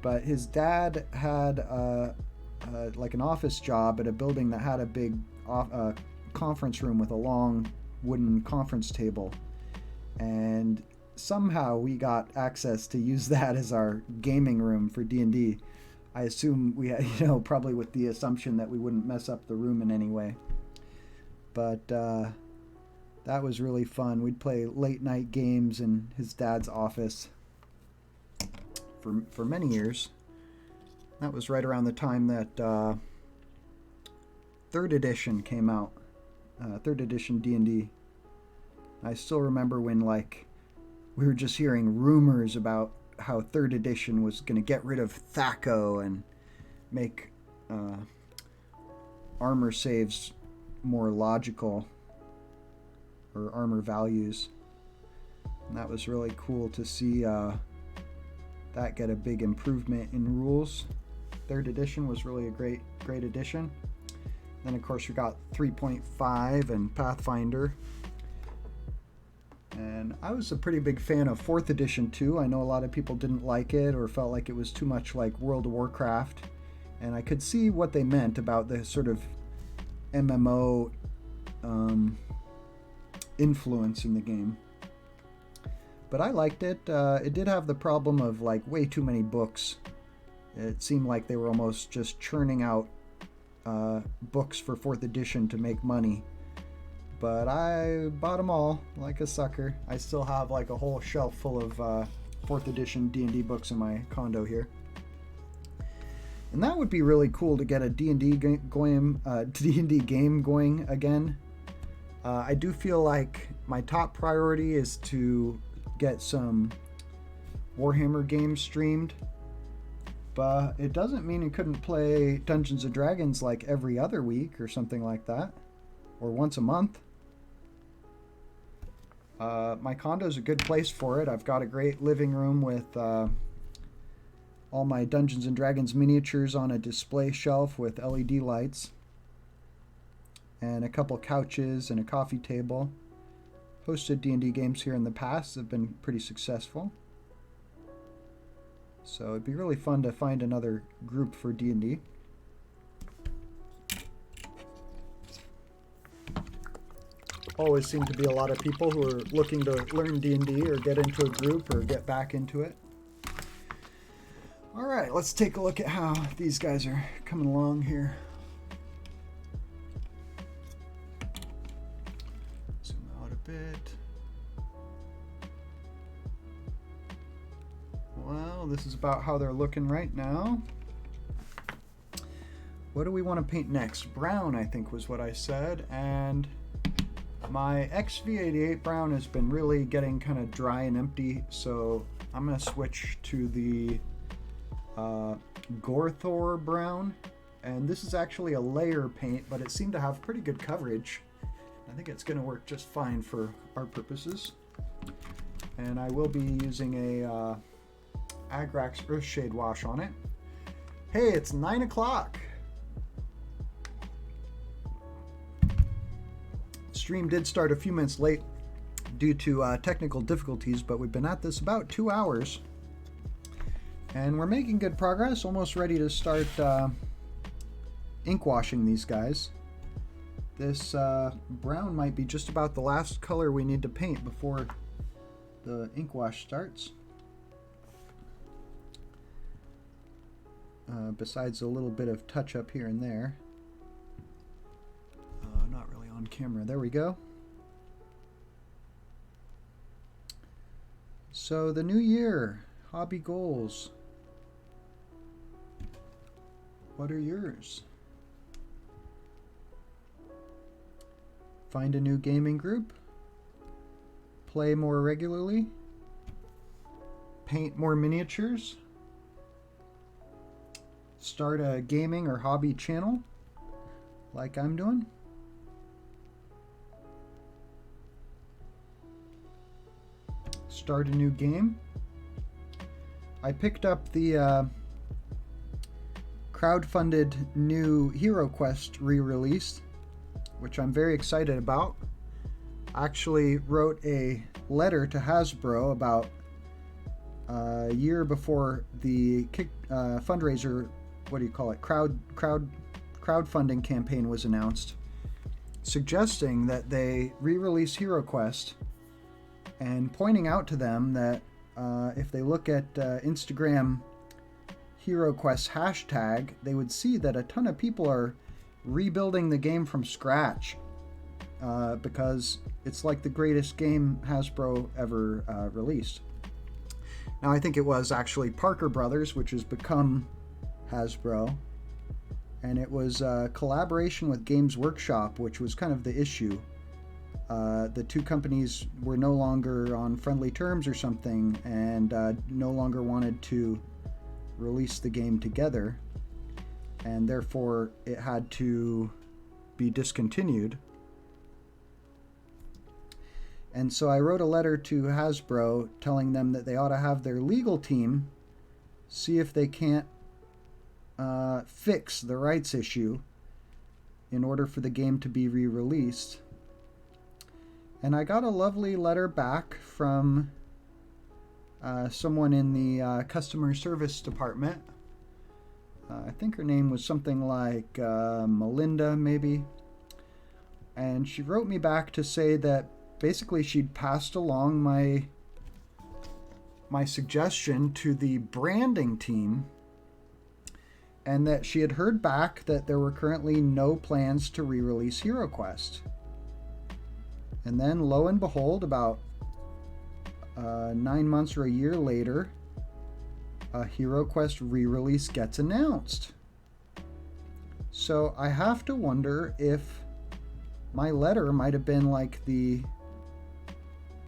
but his dad had like an office job at a building that had a big conference room with a long wooden conference table, and somehow we got access to use that as our gaming room for D&D. I assume we had, probably with the assumption that we wouldn't mess up the room in any way. But that was really fun. We'd play late night games in his dad's office for many years. That was right around the time that 3rd edition came out. 3rd edition D&D. I still remember when we were just hearing rumors about how 3rd edition was going to get rid of THAC0 and make armor saves more logical, or armor values. And that was really cool to see that get a big improvement in rules. 3rd edition was really a great edition. Then of course we got 3.5 and Pathfinder. And I was a pretty big fan of 4th edition too. I know a lot of people didn't like it or felt like it was too much like World of Warcraft. And I could see what they meant about the sort of MMO influence in the game. But I liked it. It did have the problem of way too many books. It seemed like they were almost just churning out books for 4th edition to make money. But I bought them all like a sucker. I still have a whole shelf full of 4th edition D&D books in my condo here. And that would be really cool to get a D&D game going again. I do feel like my top priority is to get some Warhammer games streamed. But it doesn't mean you couldn't play Dungeons & Dragons every other week or something like that. Or once a month. My condo is a good place for it. I've got a great living room with all my Dungeons & Dragons miniatures on a display shelf with LED lights. And a couple couches and a coffee table. Hosted D&D games here in the past have been pretty successful. So it'd be really fun to find another group for D&D. Always seem to be a lot of people who are looking to learn D&D or get into a group or get back into it. All right, let's take a look at how these guys are coming along here. Zoom out a bit. Well, this is about how they're looking right now. What do we want to paint next? Brown, I think, was what I said. And my XV88 brown has been really getting kind of dry and empty, so I'm going to switch to the Gorthor brown. And this is actually a layer paint, but it seemed to have pretty good coverage. I think it's going to work just fine for our purposes. And I will be using a Agrax Earthshade wash on it. Hey, it's 9 o'clock. Stream did start a few minutes late due to technical difficulties, but we've been at this about 2 hours. And we're making good progress, almost ready to start ink washing these guys. This brown might be just about the last color we need to paint before the ink wash starts. besides a little bit of touch up here and there. Not really on camera. There we go. So the new year, hobby goals. What are yours? Find a new gaming group, play more regularly, paint more miniatures, start a gaming or hobby channel like I'm doing. Start a new game. I picked up the crowdfunded new HeroQuest re-release, which I'm very excited about. I actually wrote a letter to Hasbro about a year before the fundraiser, what do you call it, crowdfunding campaign was announced, suggesting that they re-release HeroQuest and pointing out to them that if they look at Instagram HeroQuest hashtag, they would see that a ton of people are rebuilding the game from scratch because it's like the greatest game Hasbro ever released. Now, I think it was actually Parker Brothers, which has become Hasbro, and it was a collaboration with Games Workshop, which was kind of the issue. The two companies were no longer on friendly terms or something, and no longer wanted to release the game together, and therefore it had to be discontinued. And so I wrote a letter to Hasbro telling them that they ought to have their legal team see if they can't fix the rights issue in order for the game to be re-released. And I got a lovely letter back from someone in the customer service department. I think her name was something like Melinda, maybe. And she wrote me back to say that basically she'd passed along my suggestion to the branding team, and that she had heard back that there were currently no plans to re-release HeroQuest. And then, lo and behold, about 9 months or a year later, a HeroQuest re-release gets announced. So I have to wonder if my letter might have been like the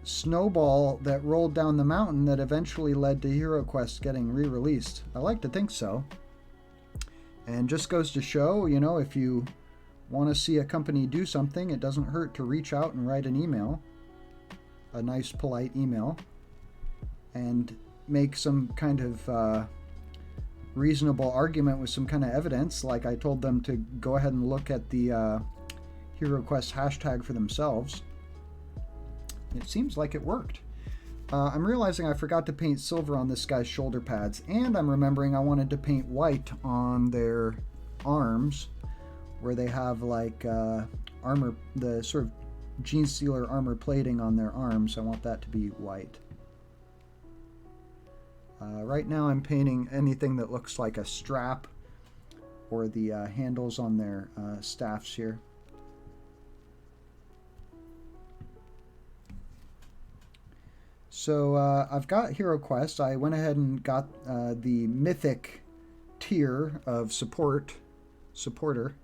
snowball that rolled down the mountain that eventually led to HeroQuest getting re-released. I like to think so. And just goes to show, you know, if you want to see a company do something, it doesn't hurt to reach out and write an email, a nice polite email, and make some kind of reasonable argument with some kind of evidence. Like I told them to go ahead and look at the HeroQuest hashtag for themselves. It seems like it worked. I'm realizing I forgot to paint silver on this guy's shoulder pads, and I'm remembering I wanted to paint white on their arms, where they have like armor, the sort of Genestealer armor plating on their arms. I want that to be white. Right now I'm painting anything that looks like a strap or the handles on their staffs here. So I've got HeroQuest. I went ahead and got the mythic tier of supporter,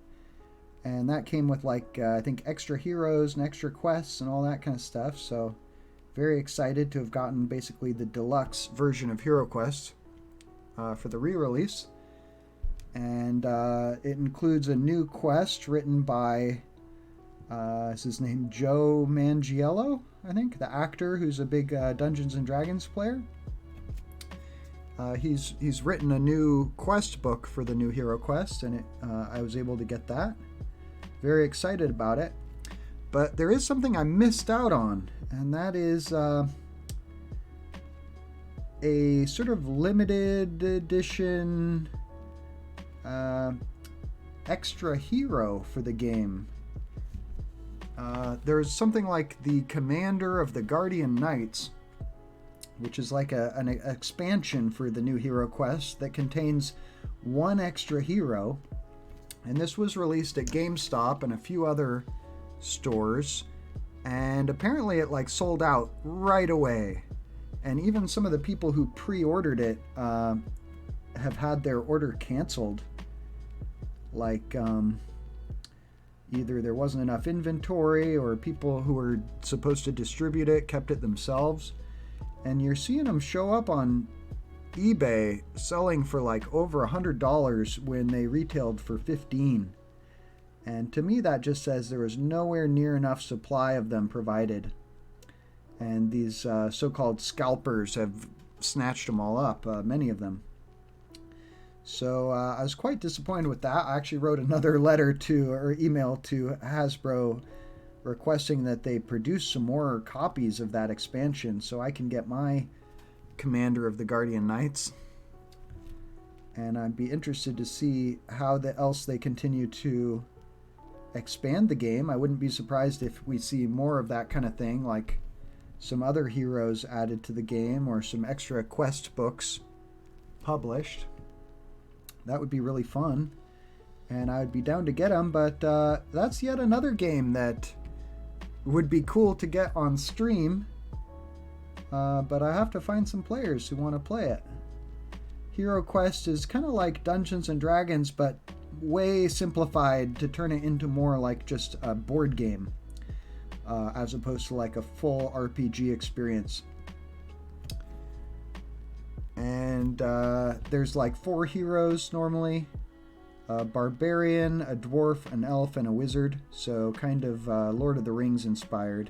and that came with like I think extra heroes and extra quests and all that kind of stuff. So very excited to have gotten basically the deluxe version of HeroQuest for the re-release. And it includes a new quest written by is his name Joe Manganiello, I think, the actor who's a big Dungeons and Dragons player. He's written a new quest book for the new HeroQuest, and I was able to get that. Very excited about it. But there is something I missed out on, and that is a sort of limited edition extra hero for the game. There's something like the Commander of the Guardian Knights, which is like an expansion for the new HeroQuest that contains one extra hero. And this was released at GameStop and a few other stores. And apparently it like sold out right away. And even some of the people who pre-ordered it have had their order canceled. Like either there wasn't enough inventory, or people who were supposed to distribute it kept it themselves. And you're seeing them show up on eBay selling for like over $100 when they retailed for $15. And to me that just says there was nowhere near enough supply of them provided. And these so-called scalpers have snatched them all up, many of them. So I was quite disappointed with that. I actually wrote another letter or email to Hasbro requesting that they produce some more copies of that expansion so I can get my Commander of the Guardian Knights. And I'd be interested to see how else they continue to expand the game. I wouldn't be surprised if we see more of that kind of thing, like some other heroes added to the game or some extra quest books published. That would be really fun, and I would be down to get them, but that's yet another game that would be cool to get on stream, but I have to find some players who want to play it. Hero Quest is kind of like Dungeons and Dragons, but way simplified to turn it into more like just a board game, as opposed to like a full RPG experience. And there's like 4 heroes normally. A barbarian, a dwarf, an elf, and a wizard. So kind of Lord of the Rings inspired.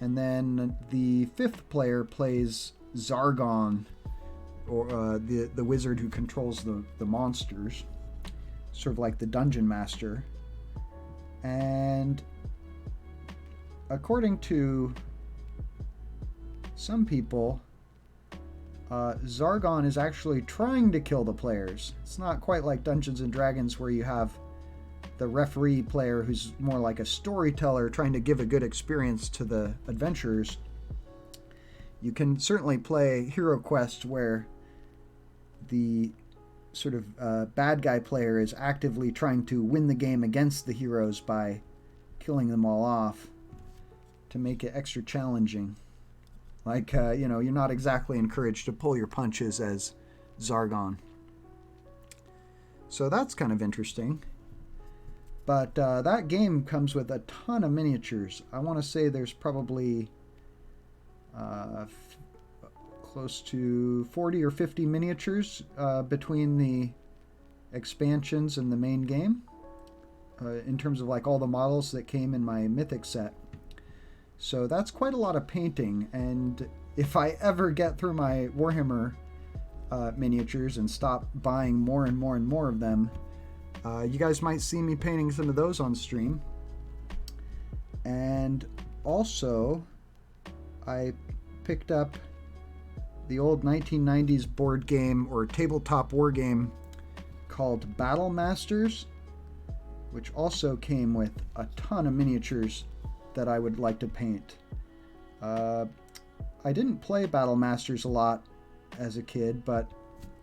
And then the 5th player plays Zargon, or the wizard who controls the monsters. Sort of like the dungeon master. And according to some people, Zargon is actually trying to kill the players. It's not quite like Dungeons and Dragons where you have the referee player who's more like a storyteller trying to give a good experience to the adventurers. You can certainly play Hero Quest where the sort of bad guy player is actively trying to win the game against the heroes by killing them all off to make it extra challenging. Like, you're not exactly encouraged to pull your punches as Zargon. So that's kind of interesting. But that game comes with a ton of miniatures. I want to say there's probably close to 40 or 50 miniatures between the expansions and the main game. In terms of like all the models that came in my Mythic set. So that's quite a lot of painting, and if I ever get through my Warhammer miniatures and stop buying more and more and more of them, you guys might see me painting some of those on stream. And also, I picked up the old 1990s board game or tabletop war game called Battle Masters, which also came with a ton of miniatures that I would like to paint. I didn't play Battle Masters a lot as a kid, but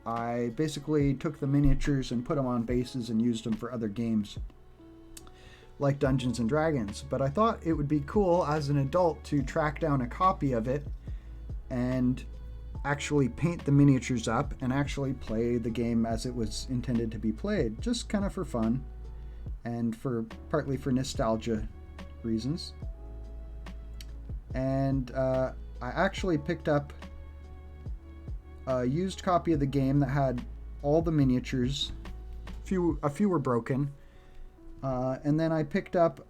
I basically took the miniatures and put them on bases and used them for other games, like Dungeons and Dragons. But I thought it would be cool as an adult to track down a copy of it and actually paint the miniatures up and actually play the game as it was intended to be played, just kind of for fun and partly for nostalgia reasons. And I actually picked up a used copy of the game that had all the miniatures. A few were broken. And then I picked up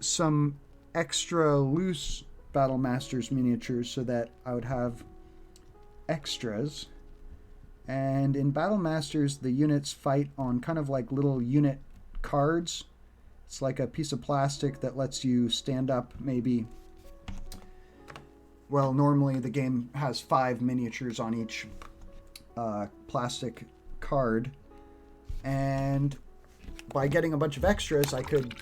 some extra loose Battle Masters miniatures so that I would have extras. And in Battle Masters, the units fight on kind of like little unit cards. It's like a piece of plastic that lets you stand up maybe. Well, normally the game has 5 miniatures on each plastic card. And by getting a bunch of extras, I could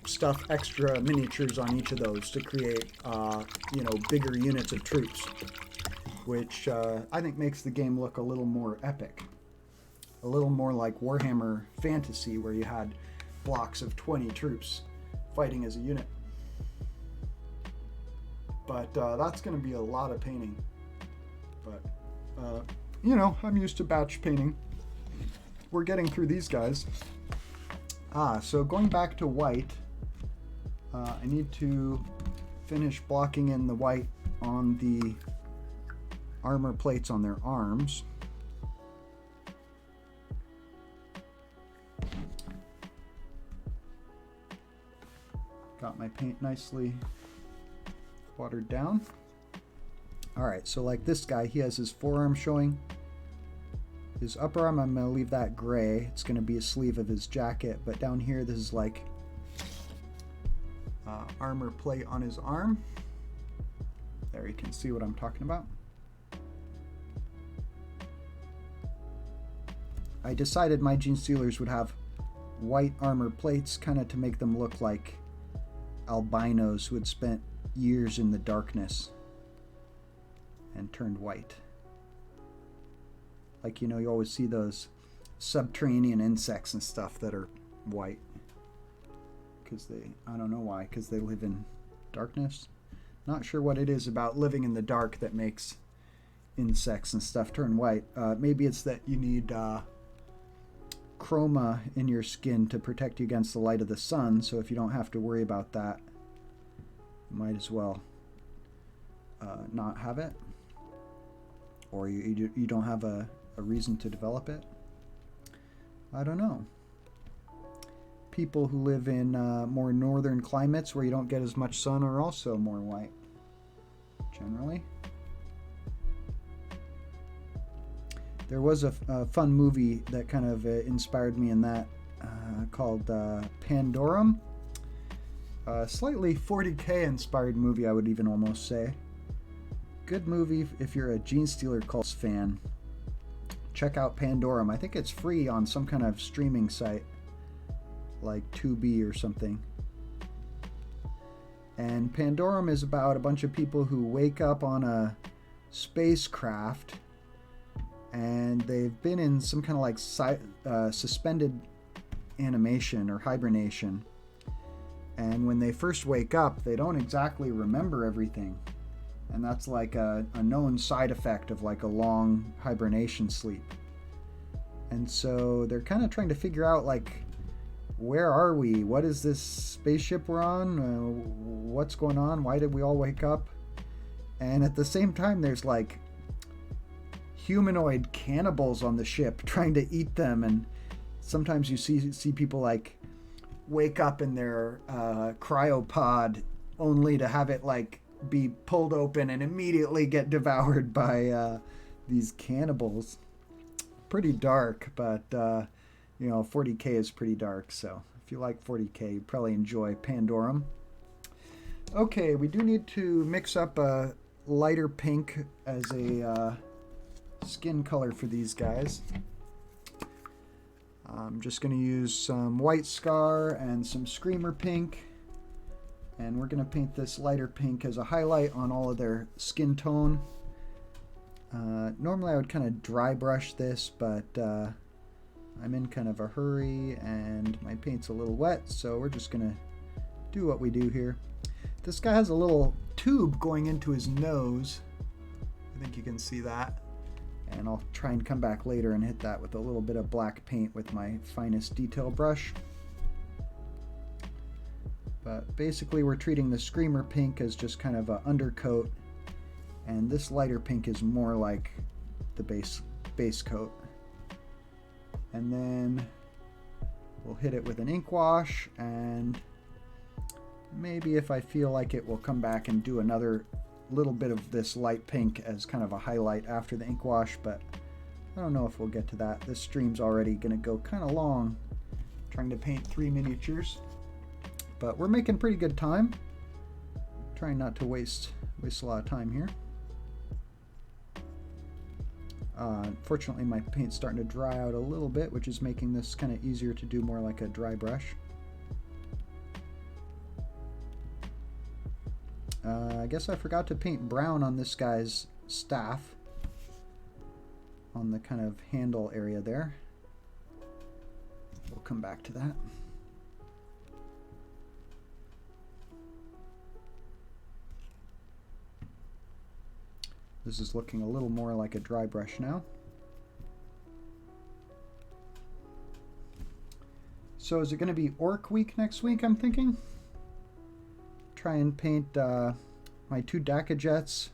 stuff extra miniatures on each of those to create, bigger units of troops, which I think makes the game look a little more epic. a little more like Warhammer Fantasy, where you had blocks of 20 troops fighting as a unit. But that's going to be a lot of painting. But, you know, I'm used to batch painting. We're getting through these guys. So going back to white, I need to finish blocking in the white on the armor plates on their arms. Got my paint nicely watered down. All right, so like this guy, he has his forearm showing. His upper arm, I'm going to leave that gray. It's going to be a sleeve of his jacket. But down here, this is like armor plate on his arm. There, you can see what I'm talking about. I decided my Genestealers would have white armor plates, kind of to make them look like albinos who had spent years in the darkness and turned white. Like, you know, you always see those subterranean insects and stuff that are white. Because they, I don't know why, because they live in darkness. Not sure what it is about living in the dark that makes insects and stuff turn white. Maybe it's that you need chroma in your skin to protect you against the light of the sun, so if you don't have to worry about that, you might as well not have it. Or you don't have a reason to develop it. I don't know. People who live in more northern climates where you don't get as much sun are also more white, generally. There was a fun movie that kind of inspired me in that, called Pandorum. Slightly 40K inspired movie, I would even almost say. Good movie if you're a Genestealer Cults fan. Check out Pandorum. I think it's free on some kind of streaming site like Tubi or something. And Pandorum is about a bunch of people who wake up on a spacecraft and they've been in some kind of like suspended animation or hibernation. And when they first wake up, they don't exactly remember everything. And that's like a known side effect of like a long hibernation sleep. And so they're kind of trying to figure out like, where are we? What is this spaceship we're on? What's going on? Why did we all wake up? And at the same time, there's like humanoid cannibals on the ship trying to eat them. And sometimes you see people like wake up in their cryopod only to have it like be pulled open and immediately get devoured by these cannibals. Pretty dark, but you know, 40K is pretty dark, so if you like 40K, you probably enjoy Pandorum. Okay, we do need to mix up a lighter pink as a skin color for these guys. I'm just going to use some White Scar and some Screamer Pink. And we're going to paint this lighter pink as a highlight on all of their skin tone. Normally I would kind of dry brush this, but I'm in kind of a hurry and my paint's a little wet, so we're just going to do what we do here. This guy has a little tube going into his nose. I think you can see that. And I'll try and come back later and hit that with a little bit of black paint with my finest detail brush. But basically we're treating the Screamer Pink as just kind of an undercoat, and this lighter pink is more like the base coat. And then we'll hit it with an ink wash, and maybe if I feel like it, we'll come back and do another little bit of this light pink as kind of a highlight after the ink wash, but I don't know if we'll get to that. This stream's already going to go kind of long, trying to paint 3 miniatures. But we're making pretty good time. Trying not to waste a lot of time here. Unfortunately, my paint's starting to dry out a little bit, which is making this kind of easier to do more like a dry brush. I guess I forgot to paint brown on this guy's staff, on the kind of handle area there. We'll come back to that. This is looking a little more like a dry brush now. So is it going to be Orc Week next week, I'm thinking? Try and paint my 2 Dakajets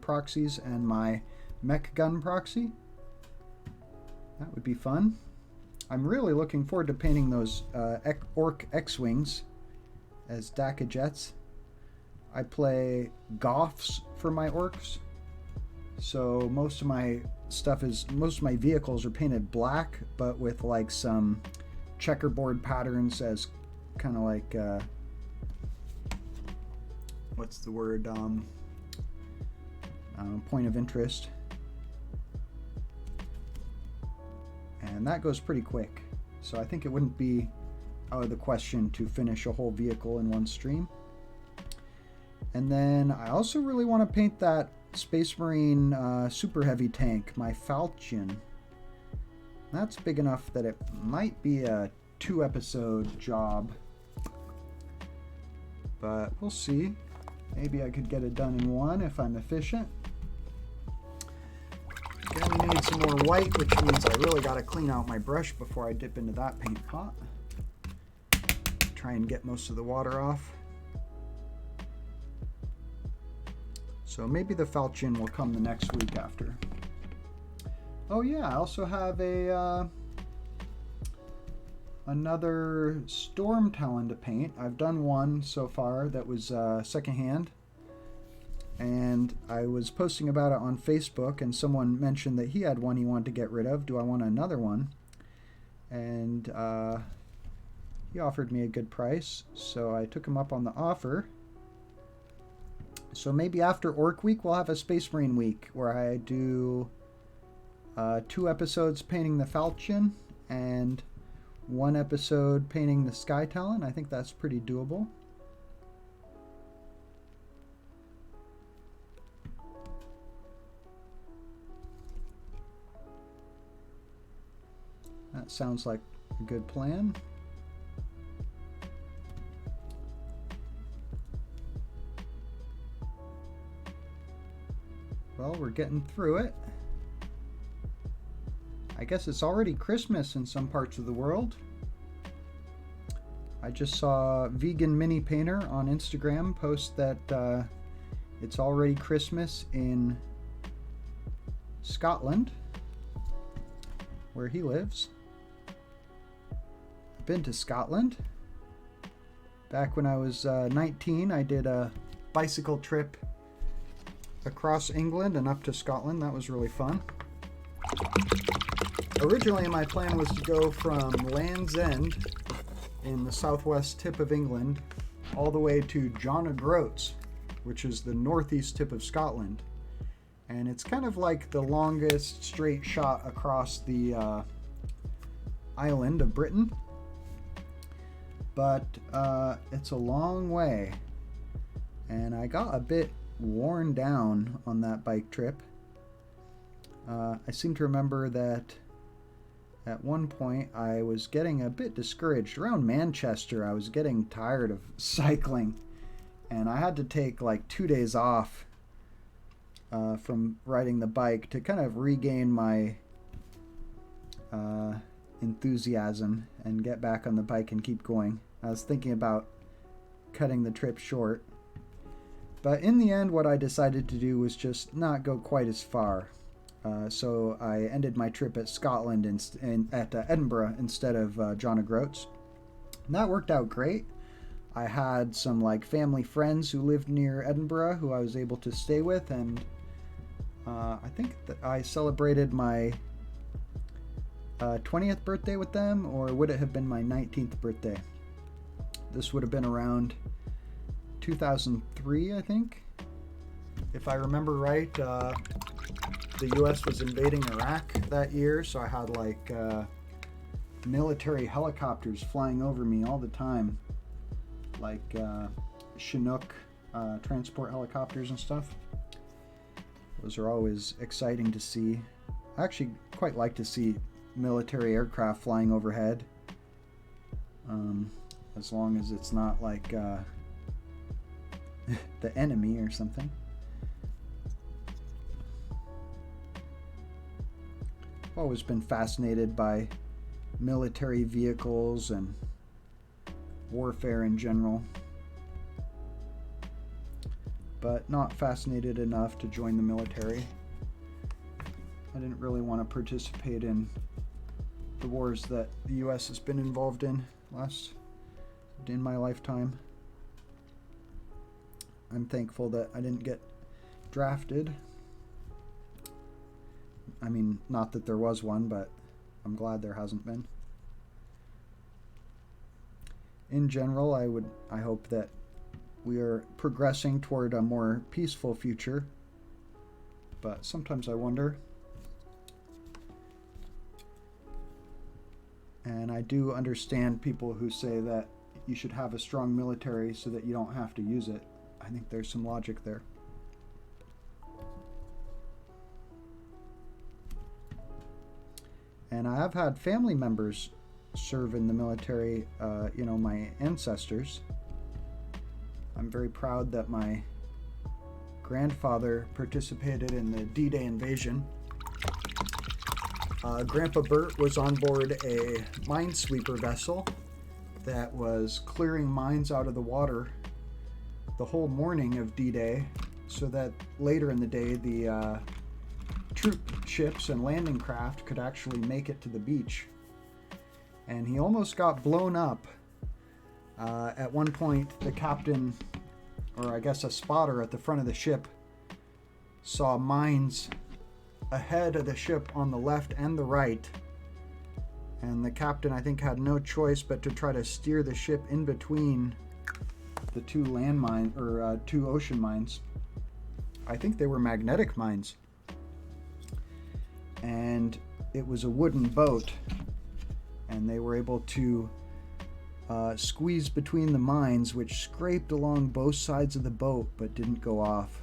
proxies and my Mech Gun proxy. That would be fun. I'm really looking forward to painting those Orc X-Wings as Dakajets. I play Goths for my Orcs. So most of my vehicles are painted black, but with like some checkerboard patterns as kind of like what's the word, point of interest. And that goes pretty quick, so I think it wouldn't be out of the question to finish a whole vehicle in one stream. And then I also really want to paint that Space Marine super heavy tank, my Falchion. That's big enough that it might be a 2-episode job, but we'll see. Maybe I could get it done in 1 if I'm efficient. Gonna need some more white, which means I really got to clean out my brush before I dip into that paint pot. Try and get most of the water off. So maybe the Falchion will come the next week after. Oh yeah, I also have a another Storm Talon to paint. I've done one so far that was secondhand, and I was posting about it on Facebook, and someone mentioned that he had one he wanted to get rid of. Do I want another one? And he offered me a good price, so I took him up on the offer. So maybe after Orc Week, we'll have a Space Marine Week where I do 2 episodes painting the Falchion and 1 episode painting the Sky Talon. I think that's pretty doable. That sounds like a good plan. Well, we're getting through it. I guess it's already Christmas in some parts of the world. I just saw Vegan Mini Painter on Instagram post that it's already Christmas in Scotland, where he lives. I've been to Scotland. Back when I was 19, I did a bicycle trip across England and up to Scotland. That was really fun. Originally, my plan was to go from Land's End in the southwest tip of England all the way to John O'Groats, which is the northeast tip of Scotland. And it's kind of like the longest straight shot across the island of Britain. But it's a long way. And I got a bit worn down on that bike trip. I seem to remember that at one point I was getting a bit discouraged. Around Manchester, I was getting tired of cycling, and I had to take like 2 days off from riding the bike to kind of regain my enthusiasm and get back on the bike and keep going. I was thinking about cutting the trip short, but in the end what I decided to do was just not go quite as far. So I ended my trip at Scotland at Edinburgh instead of John O'Groats. And that worked out great. I had some like family friends who lived near Edinburgh who I was able to stay with, and I think that I celebrated my 20th birthday with them, or would it have been my 19th birthday? This would have been around 2003, I think. If I remember right, the US was invading Iraq that year, so I had like military helicopters flying over me all the time, like Chinook transport helicopters and stuff. Those are always exciting to see. I actually quite like to see military aircraft flying overhead. as long as it's not like the enemy or something. I've always been fascinated by military vehicles and warfare in general, but not fascinated enough to join the military. I didn't really want to participate in the wars that the US has been involved in in my lifetime. I'm thankful that I didn't get drafted. I mean, not that there was one, but I'm glad there hasn't been. In general, I hope that we are progressing toward a more peaceful future, but sometimes I wonder. And I do understand people who say that you should have a strong military so that you don't have to use it. I think there's some logic there. And I have had family members serve in the military, my ancestors. I'm very proud that my grandfather participated in the D-Day invasion. Grandpa Bert was on board a minesweeper vessel that was clearing mines out of the water the whole morning of D-Day, so that later in the day the troop ships and landing craft could actually make it to the beach. And he almost got blown up. At one point, the captain, or I guess a spotter at the front of the ship, saw mines ahead of the ship on the left and the right. And the captain, I think, had no choice but to try to steer the ship in between the two two ocean mines. I think they were magnetic mines. And it was a wooden boat, and they were able to squeeze between the mines, which scraped along both sides of the boat but didn't go off.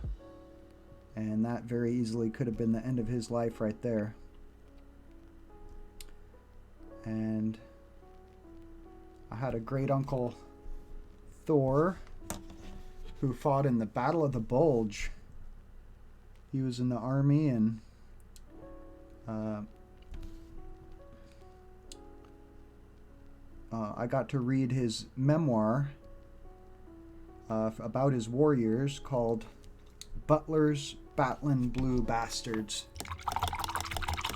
And that very easily could have been the end of his life right there. And I had a great uncle, Thor, who fought in the Battle of the Bulge. He was in the army, and I got to read his memoir about his war years called Butler's Battling Blue Bastards.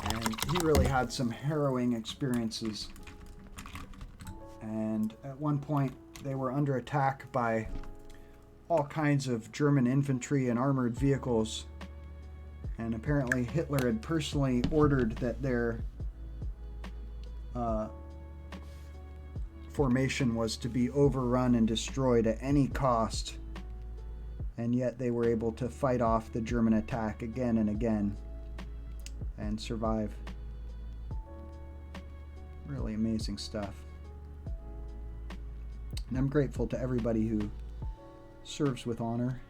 And he really had some harrowing experiences. And at one point, they were under attack by all kinds of German infantry and armored vehicles. And apparently Hitler had personally ordered that their formation was to be overrun and destroyed at any cost. And yet they were able to fight off the German attack again and again and survive. Really amazing stuff. And I'm grateful to everybody who serves with honor.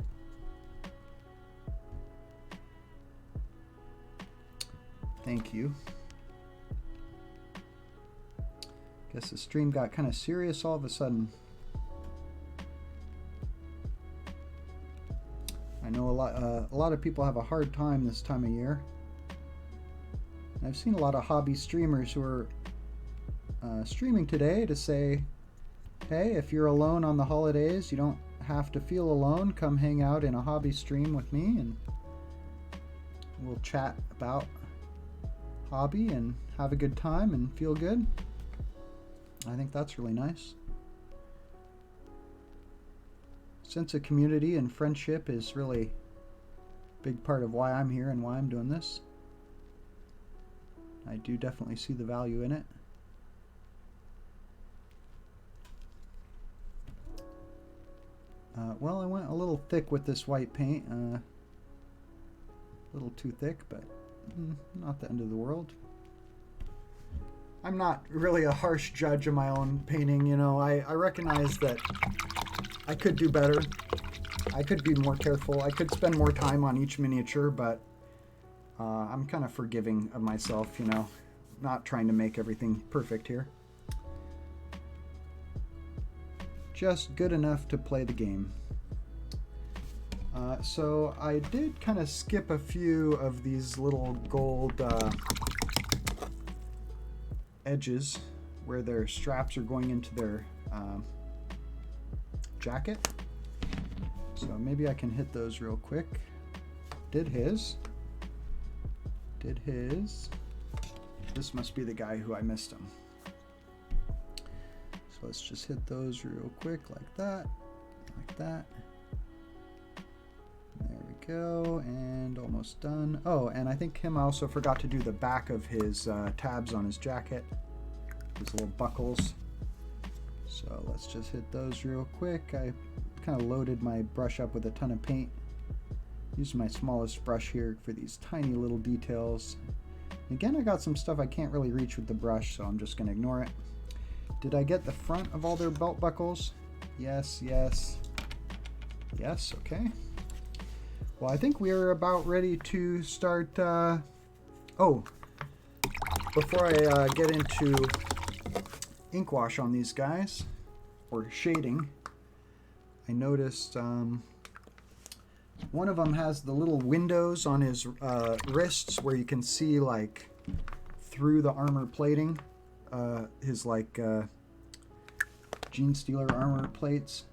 Thank you. Guess the stream got kind of serious all of a sudden. I know a lot of people have a hard time this time of year. I've seen a lot of hobby streamers who are streaming today to say, hey, if you're alone on the holidays, you don't have to feel alone. Come hang out in a hobby stream with me, and we'll chat about hobby and have a good time and feel good. I think that's really nice. Sense of community and friendship is really a big part of why I'm here and why I'm doing this. I do definitely see the value in it. Well, I went a little thick with this white paint. A little too thick, but not the end of the world. I'm not really a harsh judge of my own painting, you know. I recognize that I could do better. I could be more careful. I could spend more time on each miniature, but I'm kind of forgiving of myself, you know. Not trying to make everything perfect here. just good enough to play the game. So I did kind of skip a few of these little gold edges where their straps are going into their jacket. So maybe I can hit those real quick. Did his. This must be the guy who I missed him. So let's just hit those real quick like that. Like that. There we go, and almost done. Oh, and I think I also forgot to do the back of his tabs on his jacket. His little buckles. So let's just hit those real quick. I kind of loaded my brush up with a ton of paint. Using my smallest brush here for these tiny little details. Again, I got some stuff I can't really reach with the brush, so I'm just going to ignore it. Did I get the front of all their belt buckles? Yes, yes. Yes, okay. Well, I think we're about ready to start... Oh, before I get into ink wash on these guys, or shading, I noticed one of them has the little windows on his wrists where you can see like through the armor plating, his like Genestealer armor plates.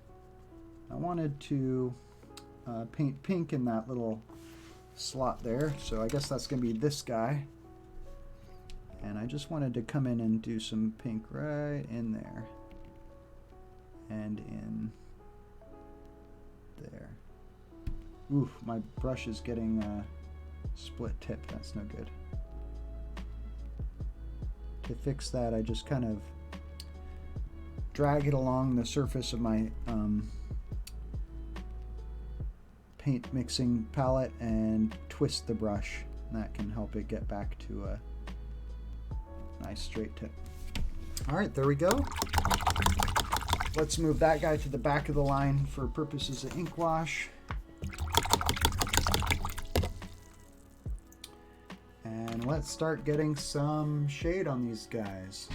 I wanted to paint pink in that little slot there, so I guess that's gonna be this guy. And I just wanted to come in and do some pink right in there and in there. Oof, my brush is getting split tip. That's no good. To fix that, I just kind of drag it along the surface of my paint mixing palette and twist the brush. And that can help it get back to a nice straight tip. All right, there we go. Let's move that guy to the back of the line for purposes of ink wash. And let's start getting some shade on these guys.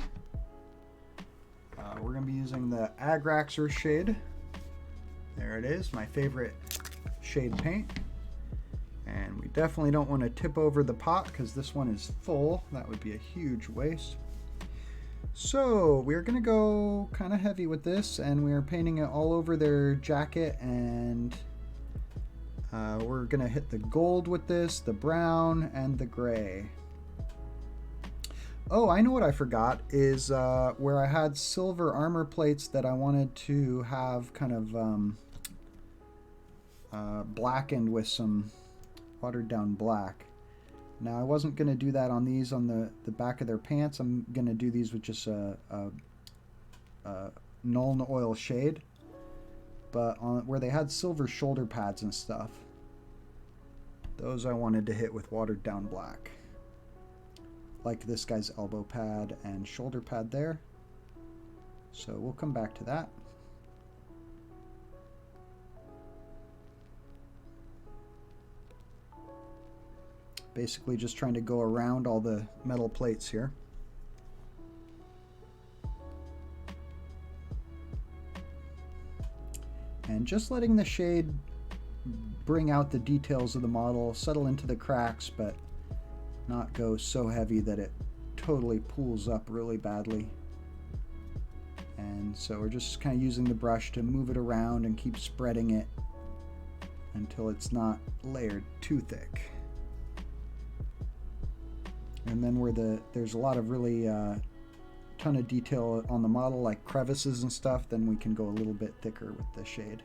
We're going to be using the Agraxer shade. There it is, my favorite shade paint. And we definitely don't want to tip over the pot because this one is full. That would be a huge waste. So we're going to go kind of heavy with this, and we're painting it all over their jacket, and we're going to hit the gold with this, the brown, and the gray. Oh, I know what I forgot is where I had silver armor plates that I wanted to have kind of blackened with some watered down black. Now I wasn't going to do that on these on the back of their pants. I'm going to do these with just a Nuln Oil shade. But on where they had silver shoulder pads and stuff, those I wanted to hit with watered down black. Like this guy's elbow pad and shoulder pad there. So we'll come back to that. Basically just trying to go around all the metal plates here. And just letting the shade bring out the details of the model, settle into the cracks, but not go so heavy that it totally pools up really badly. And so we're just kind of using the brush to move it around and keep spreading it until it's not layered too thick. And then where there's a lot of really ton of detail on the model, like crevices and stuff, then we can go a little bit thicker with the shade.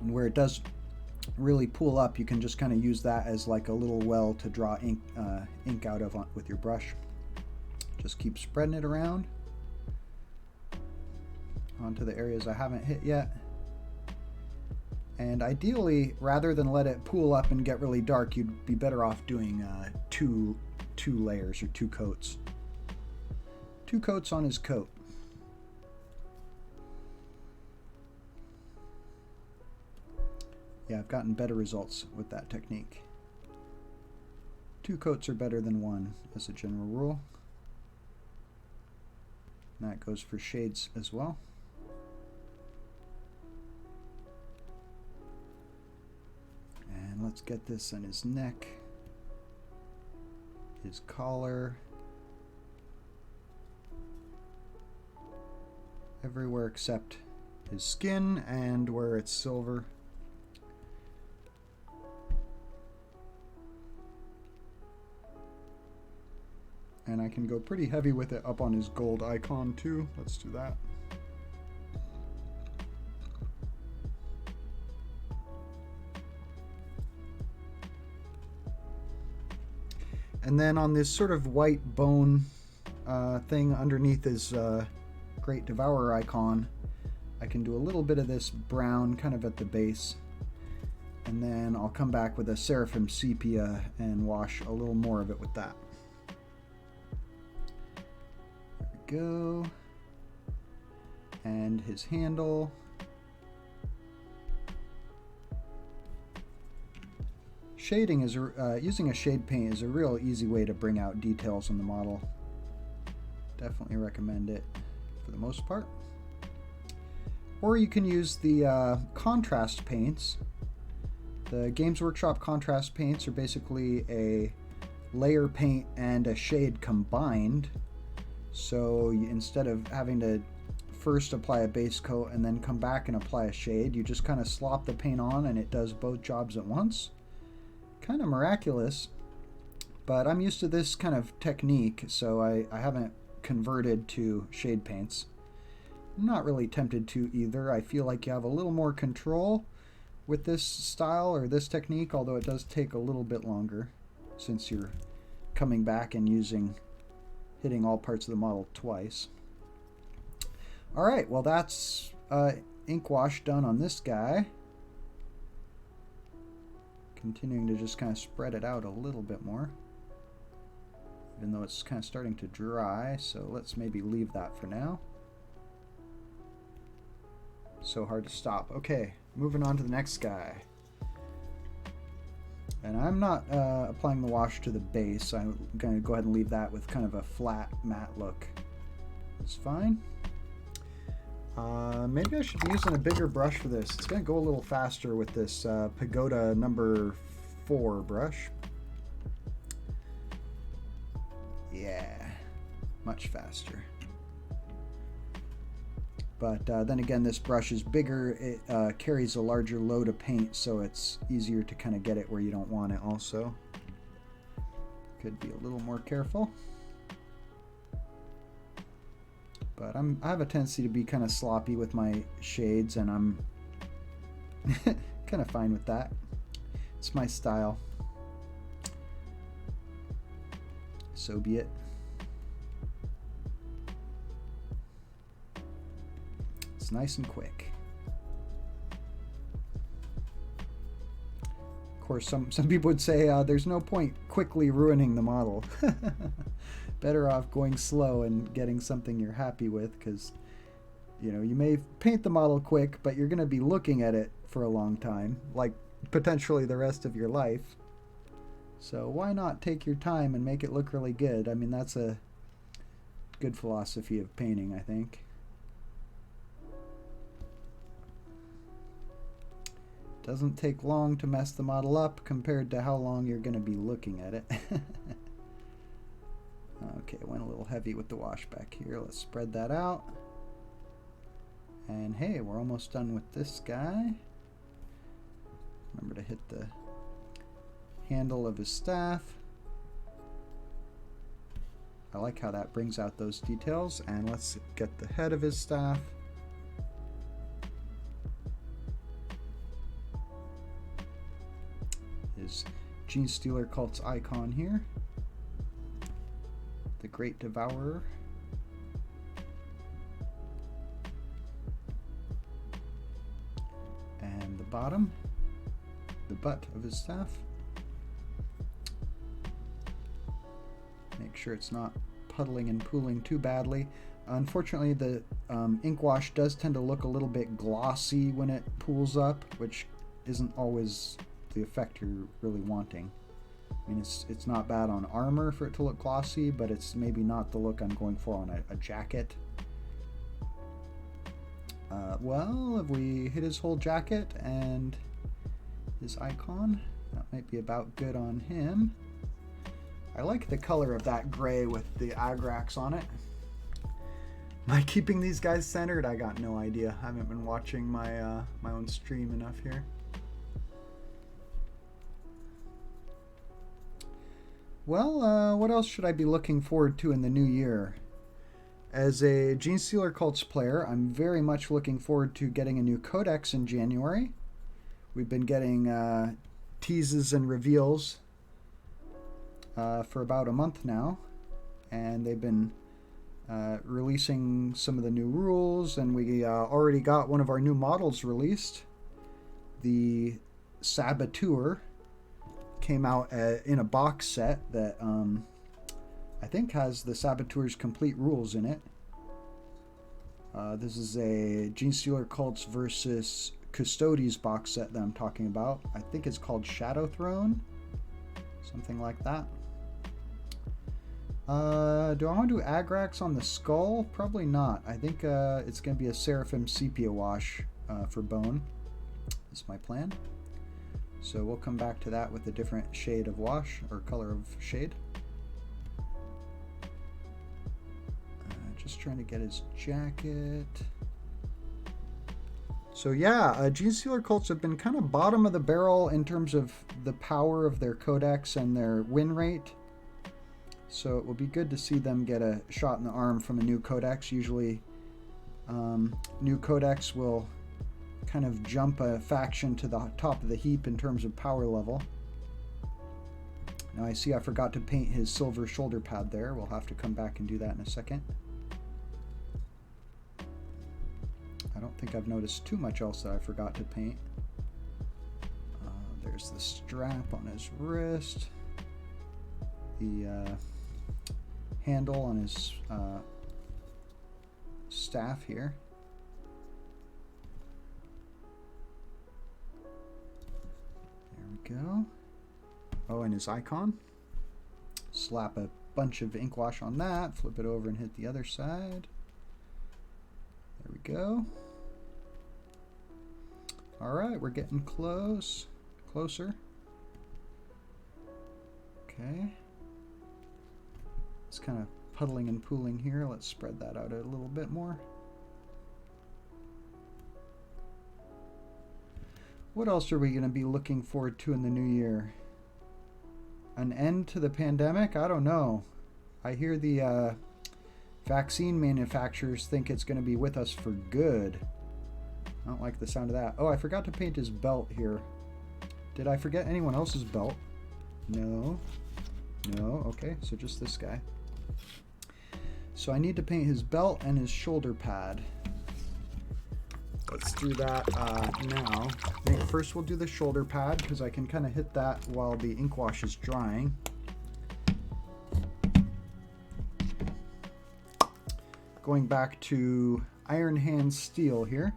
And where it does really pool up, you can just kind of use that as like a little well to draw ink out of with your brush. Just keep spreading it around onto the areas I haven't hit yet. And ideally, rather than let it pool up and get really dark, you'd be better off doing two layers or two coats. Two coats on his coat. Yeah, I've gotten better results with that technique. 2 coats are better than 1 as a general rule. And that goes for shades as well. And let's get this on his neck, his collar, everywhere except his skin and where it's silver. And I can go pretty heavy with it up on his gold icon too. Let's do that. And then on this sort of white bone thing underneath his Great Devourer icon, I can do a little bit of this brown kind of at the base. And then I'll come back with a Seraphim Sepia and wash a little more of it with that. There we go. And his handle. Shading is using a shade paint is a real easy way to bring out details on the model. Definitely recommend it for the most part. Or you can use the contrast paints. The Games Workshop contrast paints are basically a layer paint and a shade combined. So instead of having to first apply a base coat and then come back and apply a shade, you just kind of slop the paint on and it does both jobs at once. Kind of miraculous, but I'm used to this kind of technique, so I haven't converted to shade paints. I'm not really tempted to either. I feel like you have a little more control with this style or this technique, although it does take a little bit longer since you're coming back and hitting all parts of the model twice. Alright, well that's ink wash done on this guy. Continuing to just kind of spread it out a little bit more, even though it's kind of starting to dry, so let's maybe leave that for now. So hard to stop. Okay, moving on to the next guy. And I'm not applying the wash to the base. I'm going to go ahead and leave that with kind of a flat matte look. It's fine. Maybe I should be using a bigger brush for this. It's going to go a little faster with this Pagoda number 4 brush. Yeah, much faster. But then again, this brush is bigger. It carries a larger load of paint, so it's easier to kind of get it where you don't want it also. Could be a little more careful. But I have a tendency to be kind of sloppy with my shades, and I'm kind of fine with that. It's my style. So be it. It's nice and quick. Of course, some people would say there's no point quickly ruining the model. Better off going slow and getting something you're happy with, because you know, you may paint the model quick, but you're going to be looking at it for a long time, like potentially the rest of your life. So why not take your time and make it look really good? I mean, that's a good philosophy of painting, I think. Doesn't take long to mess the model up compared to how long you're going to be looking at it. Okay, went a little heavy with the wash back here. Let's spread that out. And hey, we're almost done with this guy. Remember to hit the handle of his staff. I like how that brings out those details. And let's get the head of his staff. His Genestealer Cult's icon here. The Great Devourer. And the bottom, the butt of his staff. Make sure it's not puddling and pooling too badly. Unfortunately, the ink wash does tend to look a little bit glossy when it pools up, which isn't always the effect you're really wanting. I mean, it's not bad on armor for it to look glossy, but it's maybe not the look I'm going for on a jacket. Well, if we hit his whole jacket and his icon, that might be about good on him. I like the color of that gray with the Agrax on it. Am I keeping these guys centered? I got no idea. I haven't been watching my my own stream enough here. Well, what else should I be looking forward to in the new year? As a Genestealer Cults player, I'm very much looking forward to getting a new codex in January. We've been getting teases and reveals for about a month now, and they've been releasing some of the new rules, and we already got one of our new models released. The Saboteur came out in a box set that I think has the Saboteur's complete rules in it. This is a Genestealer Cults versus Custodes box set that I'm talking about. I think it's called Shadow Throne, something like that. Do I want to do Agrax on the skull? Probably not. I think it's going to be a Seraphim Sepia wash for bone. That's my plan. So we'll come back to that with a different shade of wash, or color of shade. Just trying to get his jacket. So yeah, Genestealer Cults have been kind of bottom of the barrel in terms of the power of their codex and their win rate. So it will be good to see them get a shot in the arm from a new codex. Usually new codex will kind of jump a faction to the top of the heap in terms of power level. Now I see I forgot to paint his silver shoulder pad there. We'll have to come back and do that in a second. I don't think I've noticed too much else that I forgot to paint. There's the strap on his wrist. The handle on his staff here. There we go. Oh, and his icon. Slap a bunch of ink wash on that, flip it over and hit the other side. There we go. All right, we're getting closer. Okay. It's kind of puddling and pooling here. Let's spread that out a little bit more. What else are we going to be looking forward to in the new year? An end to the pandemic? I don't know. I hear the vaccine manufacturers think it's going to be with us for good. I don't like the sound of that. Oh, I forgot to paint his belt here. Did I forget anyone else's belt? No. No, okay, so just this guy. So I need to paint his belt and his shoulder pad. Let's do that now. I think first we'll do the shoulder pad because I can kind of hit that while the ink wash is drying. Going back to Iron Hand Steel here.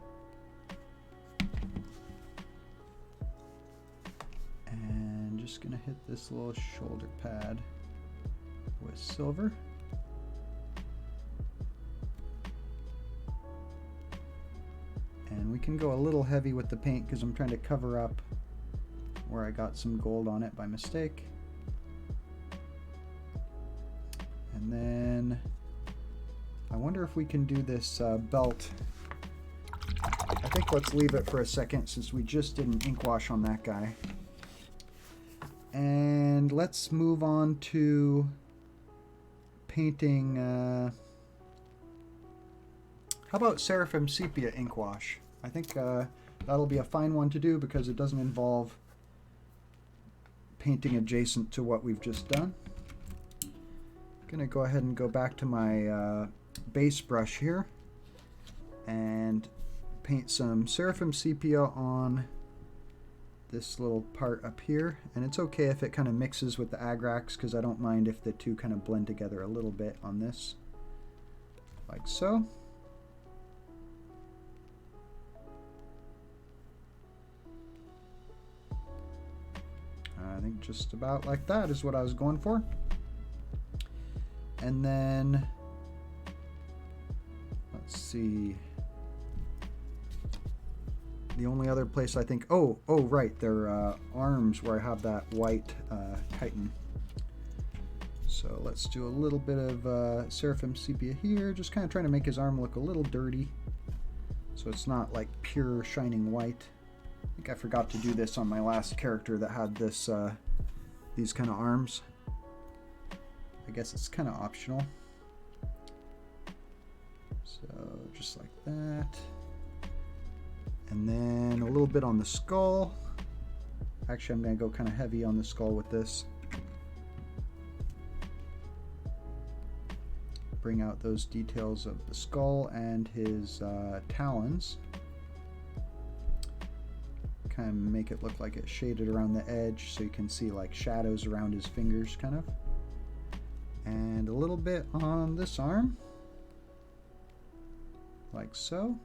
And just gonna hit this little shoulder pad with silver. And we can go a little heavy with the paint because I'm trying to cover up where I got some gold on it by mistake. And then I wonder if we can do this belt. I think let's leave it for a second since we just did an ink wash on that guy. And let's move on to painting. How about Seraphim Sepia ink wash? I think that'll be a fine one to do because it doesn't involve painting adjacent to what we've just done. I'm gonna go ahead and go back to my base brush here and paint some Seraphim Sepia on this little part up here. And it's okay if it kind of mixes with the Agrax because I don't mind if the two kind of blend together a little bit on this, like so. I think Just about like that is what I was going for. And then, let's see. The only other place I think, oh right, their arms where I have that white chitin. So let's do a little bit of Seraphim Sepia here, just kind of trying to make his arm look a little dirty, so it's not like pure shining white. I think I forgot to do this on my last character that had this these kind of arms. I guess it's kind of optional. So just like that. And then a little bit on the skull. Actually, I'm going to go kind of heavy on the skull with this. Bring out those details of the skull and his talons. Kind of make it look like it's shaded around the edge so you can see like shadows around his fingers kind of. And a little bit on this arm. Like so.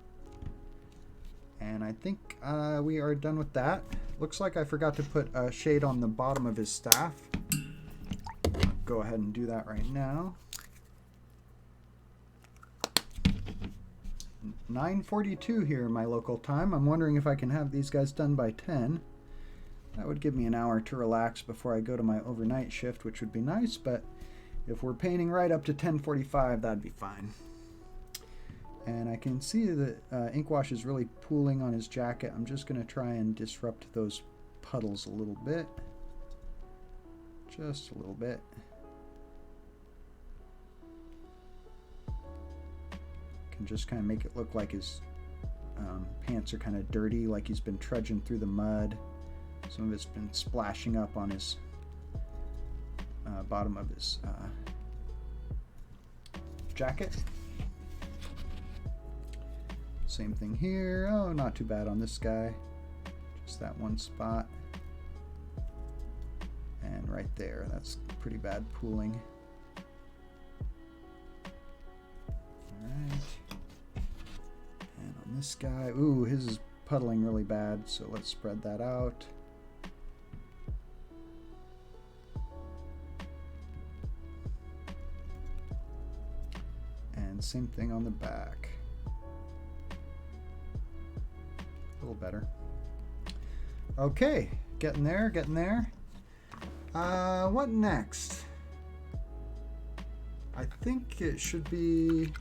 And I think we are done with that. Looks like I forgot to put a shade on the bottom of his staff. Go ahead and do that right now. 9:42 here in my local time. I'm wondering if I can have these guys done by 10. That would give me an hour to relax before I go to my overnight shift, which would be nice, but if we're painting right up to 10:45, that'd be fine. And I can see that ink wash is really pooling on his jacket. I'm just going to try and disrupt those puddles a little bit. Just a little bit. Can just kind of make it look like his pants are kind of dirty, like he's been trudging through the mud. Some of it's been splashing up on his bottom of his jacket. Same thing here. Oh, not too bad on this guy. Just that one spot. And right there, that's pretty bad pooling. Alright. And on this guy, ooh, his is puddling really bad, so let's spread that out. And same thing on the back. A little better. Okay, getting there, getting there. What next? I think it should be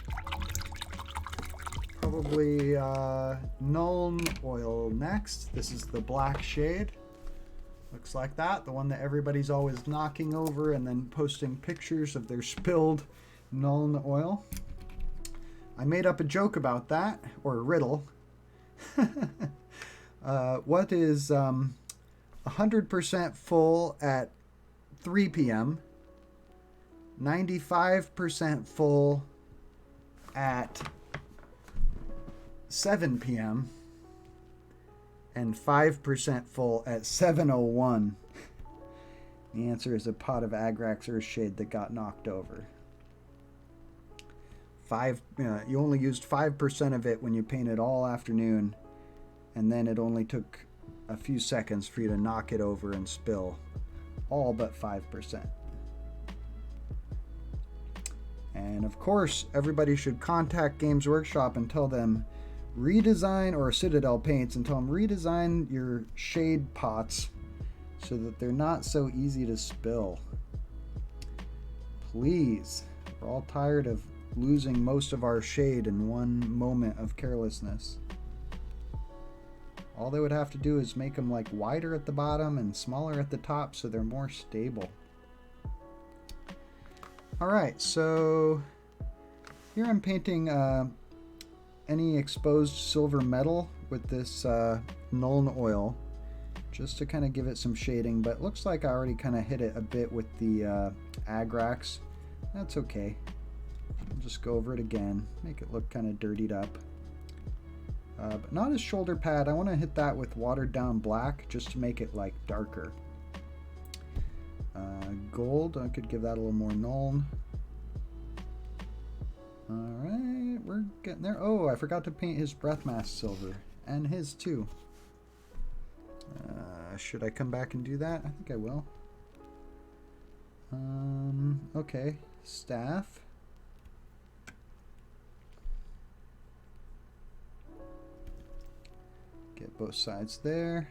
probably Nuln Oil next. This is the black shade. Looks like that, the one that everybody's always knocking over and then posting pictures of their spilled Nuln Oil. I made up a joke about that, or a riddle. What is 100% full at 3 p.m., 95% full at 7 p.m., and 5% full at 7:01? The answer is a pot of Agrax Earthshade that got knocked over. You only used 5% of it when you painted all afternoon, and then it only took a few seconds for you to knock it over and spill all but 5%. And of course, everybody should contact Games Workshop and tell them redesign, or Citadel Paints, and tell them redesign your shade pots so that they're not so easy to spill. Please. We're all tired of losing most of our shade in one moment of carelessness. All they would have to do is make them like wider at the bottom and smaller at the top so they're more stable. Alright, so here I'm painting any exposed silver metal with this Nuln Oil, just to kind of give it some shading, but it looks like I already kind of hit it a bit with the Agrax. That's okay. I'll just go over it again, make it look kind of dirtied up. But not his shoulder pad. I want to hit that with watered down black just to make it like darker. Gold, I could give that a little more Nuln. Alright, we're getting there. Oh, I forgot to paint his breath mask silver. And his too. Should I come back and do that? I think I will. Okay, staff. Get both sides there.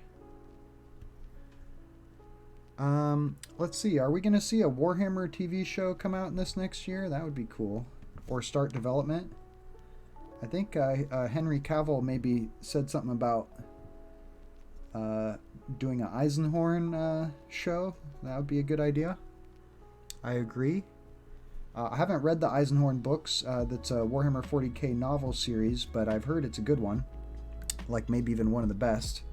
Let's see. Are we going to see a Warhammer TV show come out in this next year? That would be cool. Or start development. I think Henry Cavill maybe said something about doing an Eisenhorn show. That would be a good idea. I agree. I haven't read the Eisenhorn books. That's a Warhammer 40k novel series, but I've heard it's a good one. Like maybe even one of the best.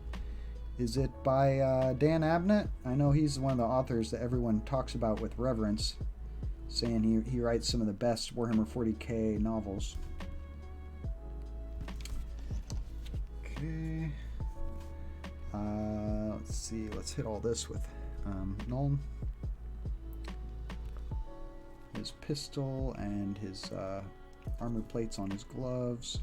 Is it by Dan Abnett? I know he's one of the authors that everyone talks about with reverence, saying he writes some of the best Warhammer 40k novels. Okay. Let's see. Let's hit all this with Nuln. His pistol and his armor plates on his gloves.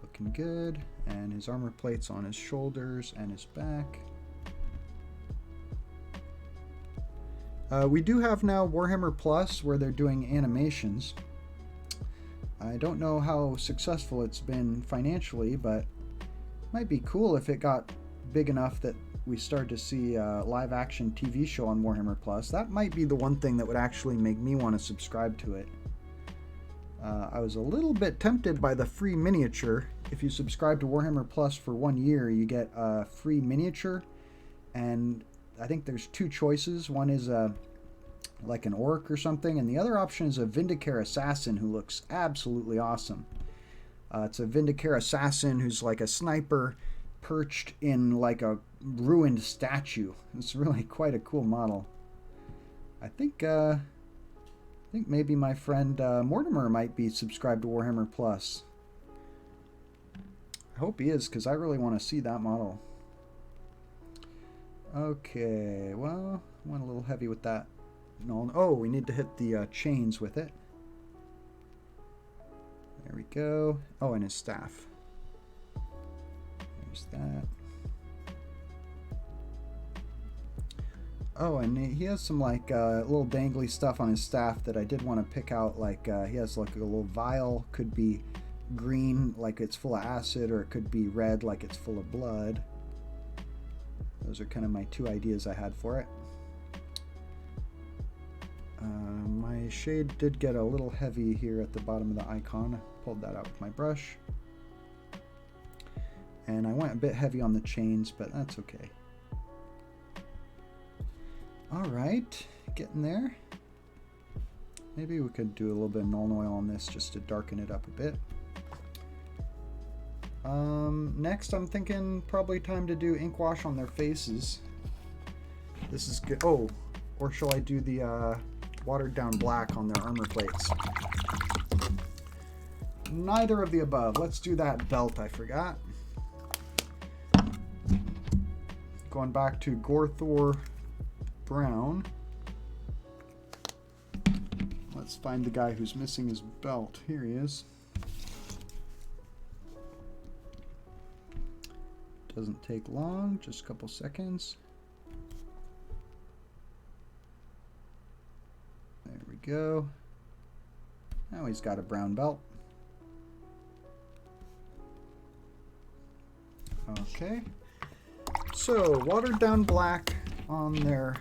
Looking good. And his armor plates on his shoulders and his back. We do have now Warhammer Plus where they're doing animations. I don't know how successful it's been financially, but it might be cool if it got big enough that we start to see a live action TV show on Warhammer Plus. That might be the one thing that would actually make me want to subscribe to it. I was a little bit tempted by the free miniature. If you subscribe to Warhammer Plus for 1 year, you get a free miniature, and I think there's two choices. One is like an orc or something, and the other option is a Vindicare assassin who looks absolutely awesome. It's a Vindicare assassin who's like a sniper perched in like a ruined statue. It's really quite a cool model. I think maybe my friend Mortimer might be subscribed to Warhammer Plus. I hope he is, because I really want to see that model. Okay, well, I went a little heavy with that. No, oh, we need to hit the chains with it. There we go. Oh, and his staff. There's that. Oh, and he has some like little dangly stuff on his staff that I did want to pick out. Like he has like a little vial, could be green like it's full of acid, or it could be red like it's full of blood. Those are kind of my two ideas I had for it. My shade did get a little heavy here at the bottom of the icon. I pulled that out with my brush. And I went a bit heavy on the chains, but that's okay. Alright, getting there. Maybe we could do a little bit of Nuln Oil on this just to darken it up a bit. Next I'm thinking probably time to do ink wash on their faces. This is good. Oh, or shall I do the watered down black on their armor plates? Neither of the above. Let's do that belt I forgot. Going back to Gorthor Brown. Let's find the guy who's missing his belt. Here he is. Doesn't take long, just a couple seconds. There we go. Now he's got a brown belt. Okay. So, watered down black on their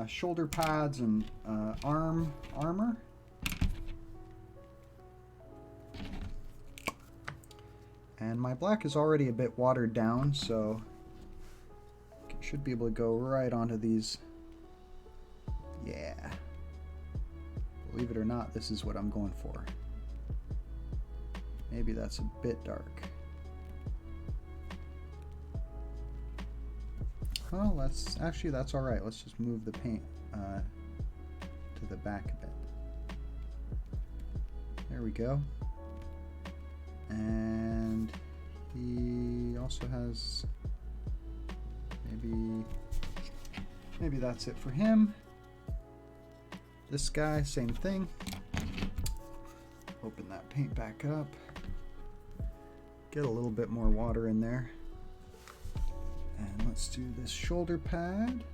shoulder pads and armor. And my black is already a bit watered down, so should be able to go right onto these. Yeah. Believe it or not, this is what I'm going for. Maybe that's a bit dark. Well, that's all right. Let's just move the paint to the back a bit. There we go. And he also has maybe that's it for him. This guy, same thing. Open that paint back up. Get a little bit more water in there. And let's Let's do this shoulder pad.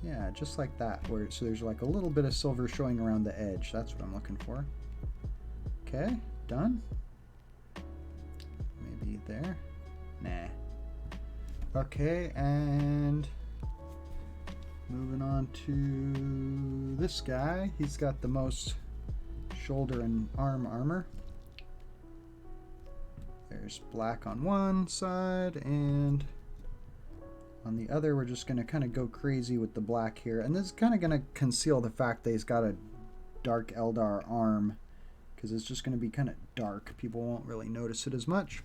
Yeah, just like that, where so there's like a little bit of silver showing around the edge. That's what I'm looking for. Okay, done. Maybe there. Nah. Okay, and moving on to this guy. He's got the most shoulder and arm armor. There's black on one side, and on the other we're just going to kind of go crazy with the black here. And this is kind of going to conceal the fact that he's got a dark Eldar arm, because it's just going to be kind of dark. People won't really notice it as much.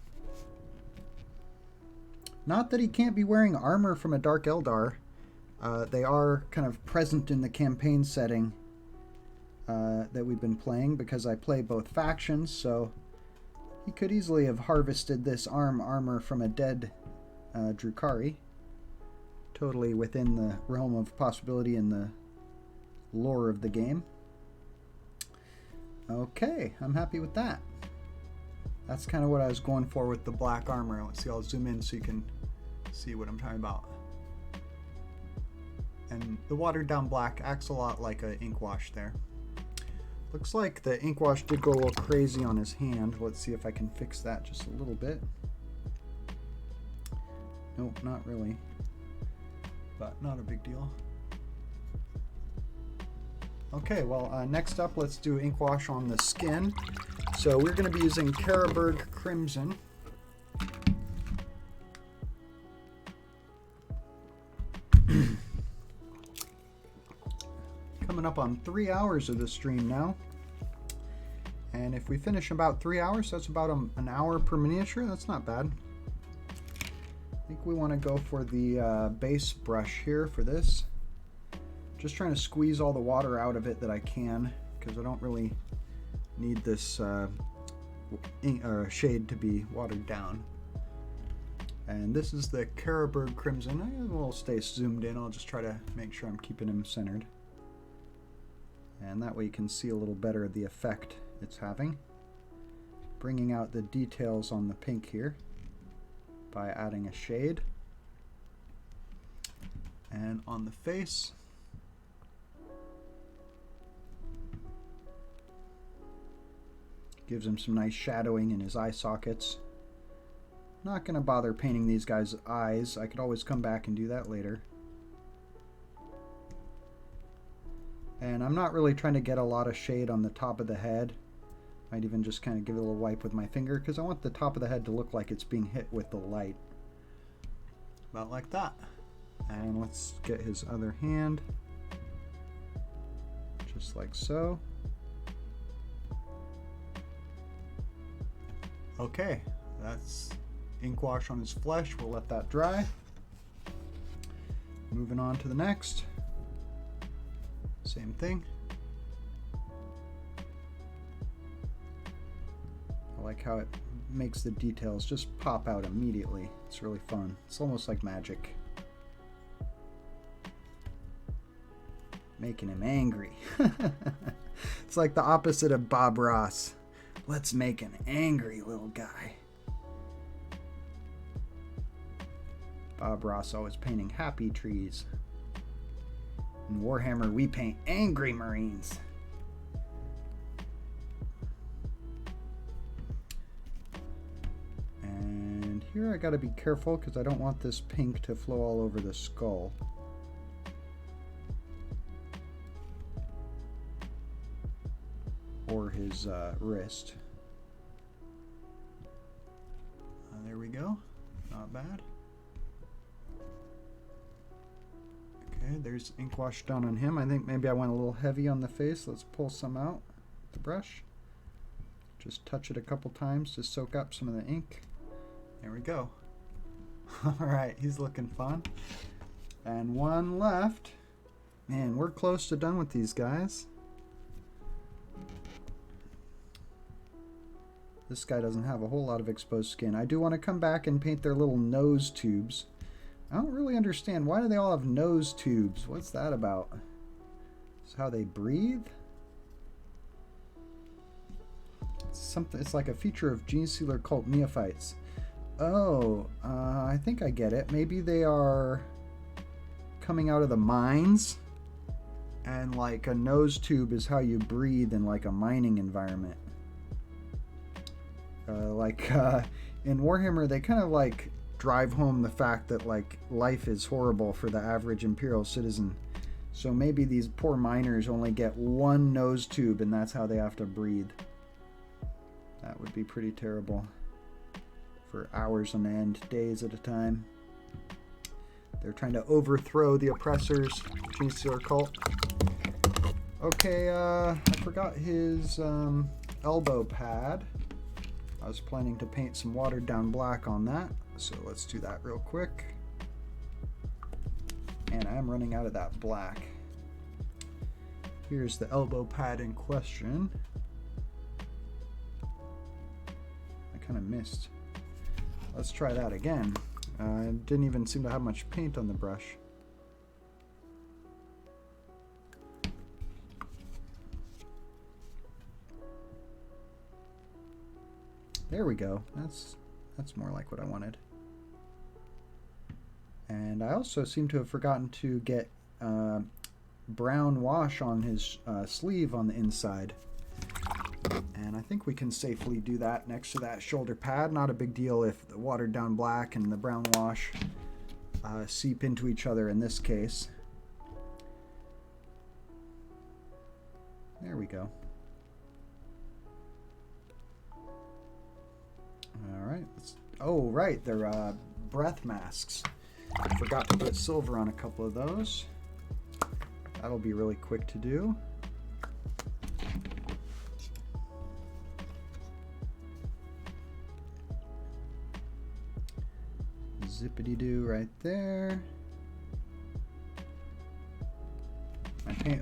Not that he can't be wearing armor from a dark Eldar. They are kind of present in the campaign setting that we've been playing, because I play both factions, so he could easily have harvested this armor from a dead Drukhari. Totally within the realm of possibility in the lore of the game. Okay, I'm happy with that. That's kind of what I was going for with the black armor. Let's see, I'll zoom in so you can see what I'm talking about. And the watered down black acts a lot like an ink wash there. Looks like the ink wash did go a little crazy on his hand. Let's see if I can fix that just a little bit. Nope, not really. But not a big deal. Okay, well, next up, let's do ink wash on the skin. So we're going to be using Carroburg Crimson. Coming up on 3 hours of the stream now. And if we finish about 3 hours, that's about an hour per miniature. That's not bad. I think we want to go for the base brush here for this. Just trying to squeeze all the water out of it that I can, because I don't really need this shade to be watered down. And this is the Carroburg Crimson. I will stay zoomed in. I'll just try to make sure I'm keeping him centered. And that way you can see a little better the effect it's having. Bringing out the details on the pink here by adding a shade. And on the face, gives him some nice shadowing in his eye sockets. Not going to bother painting these guys' eyes. I could always come back and do that later. And I'm not really trying to get a lot of shade on the top of the head. Might even just kind of give it a little wipe with my finger, because I want the top of the head to look like it's being hit with the light. About like that. And let's get his other hand. Just like so. Okay, that's ink wash on his flesh. We'll let that dry. Moving on to the next. Same thing. I like how it makes the details just pop out immediately. It's really fun. It's almost like magic. Making him angry. It's like the opposite of Bob Ross. Let's make an angry little guy. Bob Ross always painting happy trees. In Warhammer, we paint angry Marines. And here I gotta be careful because I don't want this pink to flow all over the skull. Or his wrist. There we go. Not bad. Okay, there's ink wash down on him. I think maybe I went a little heavy on the face. Let's pull some out with the brush. Just touch it a couple times to soak up some of the ink. There we go. Alright, he's looking fun. And one left. Man, we're close to done with these guys. This guy doesn't have a whole lot of exposed skin. I do want to come back and paint their little nose tubes. I don't really understand. Why do they all have nose tubes? What's that about? Is how they breathe? It's something. It's like a feature of Gene Sealer cult neophytes. Oh, I think I get it. Maybe they are coming out of the mines, and like a nose tube is how you breathe in like a mining environment. In Warhammer, they kind of like drive home the fact that like life is horrible for the average Imperial citizen. So maybe these poor miners only get one nose tube, and that's how they have to breathe. That would be pretty terrible for hours on end, days at a time. They're trying to overthrow the oppressors, which means their cult. Okay, I forgot his elbow pad. I was planning to paint some watered down black on that, so let's do that real quick. And I'm running out of that black. Here's the elbow pad in question. I kind of missed. Let's try that again. I didn't even seem to have much paint on the brush. There we go. That's more like what I wanted. And I also seem to have forgotten to get brown wash on his sleeve on the inside. And I think we can safely do that next to that shoulder pad. Not a big deal if the watered down black and the brown wash seep into each other in this case. There we go. Alright. Oh, right. They're breath masks. I forgot to put silver on a couple of those. That'll be really quick to do. Zippity-doo right there.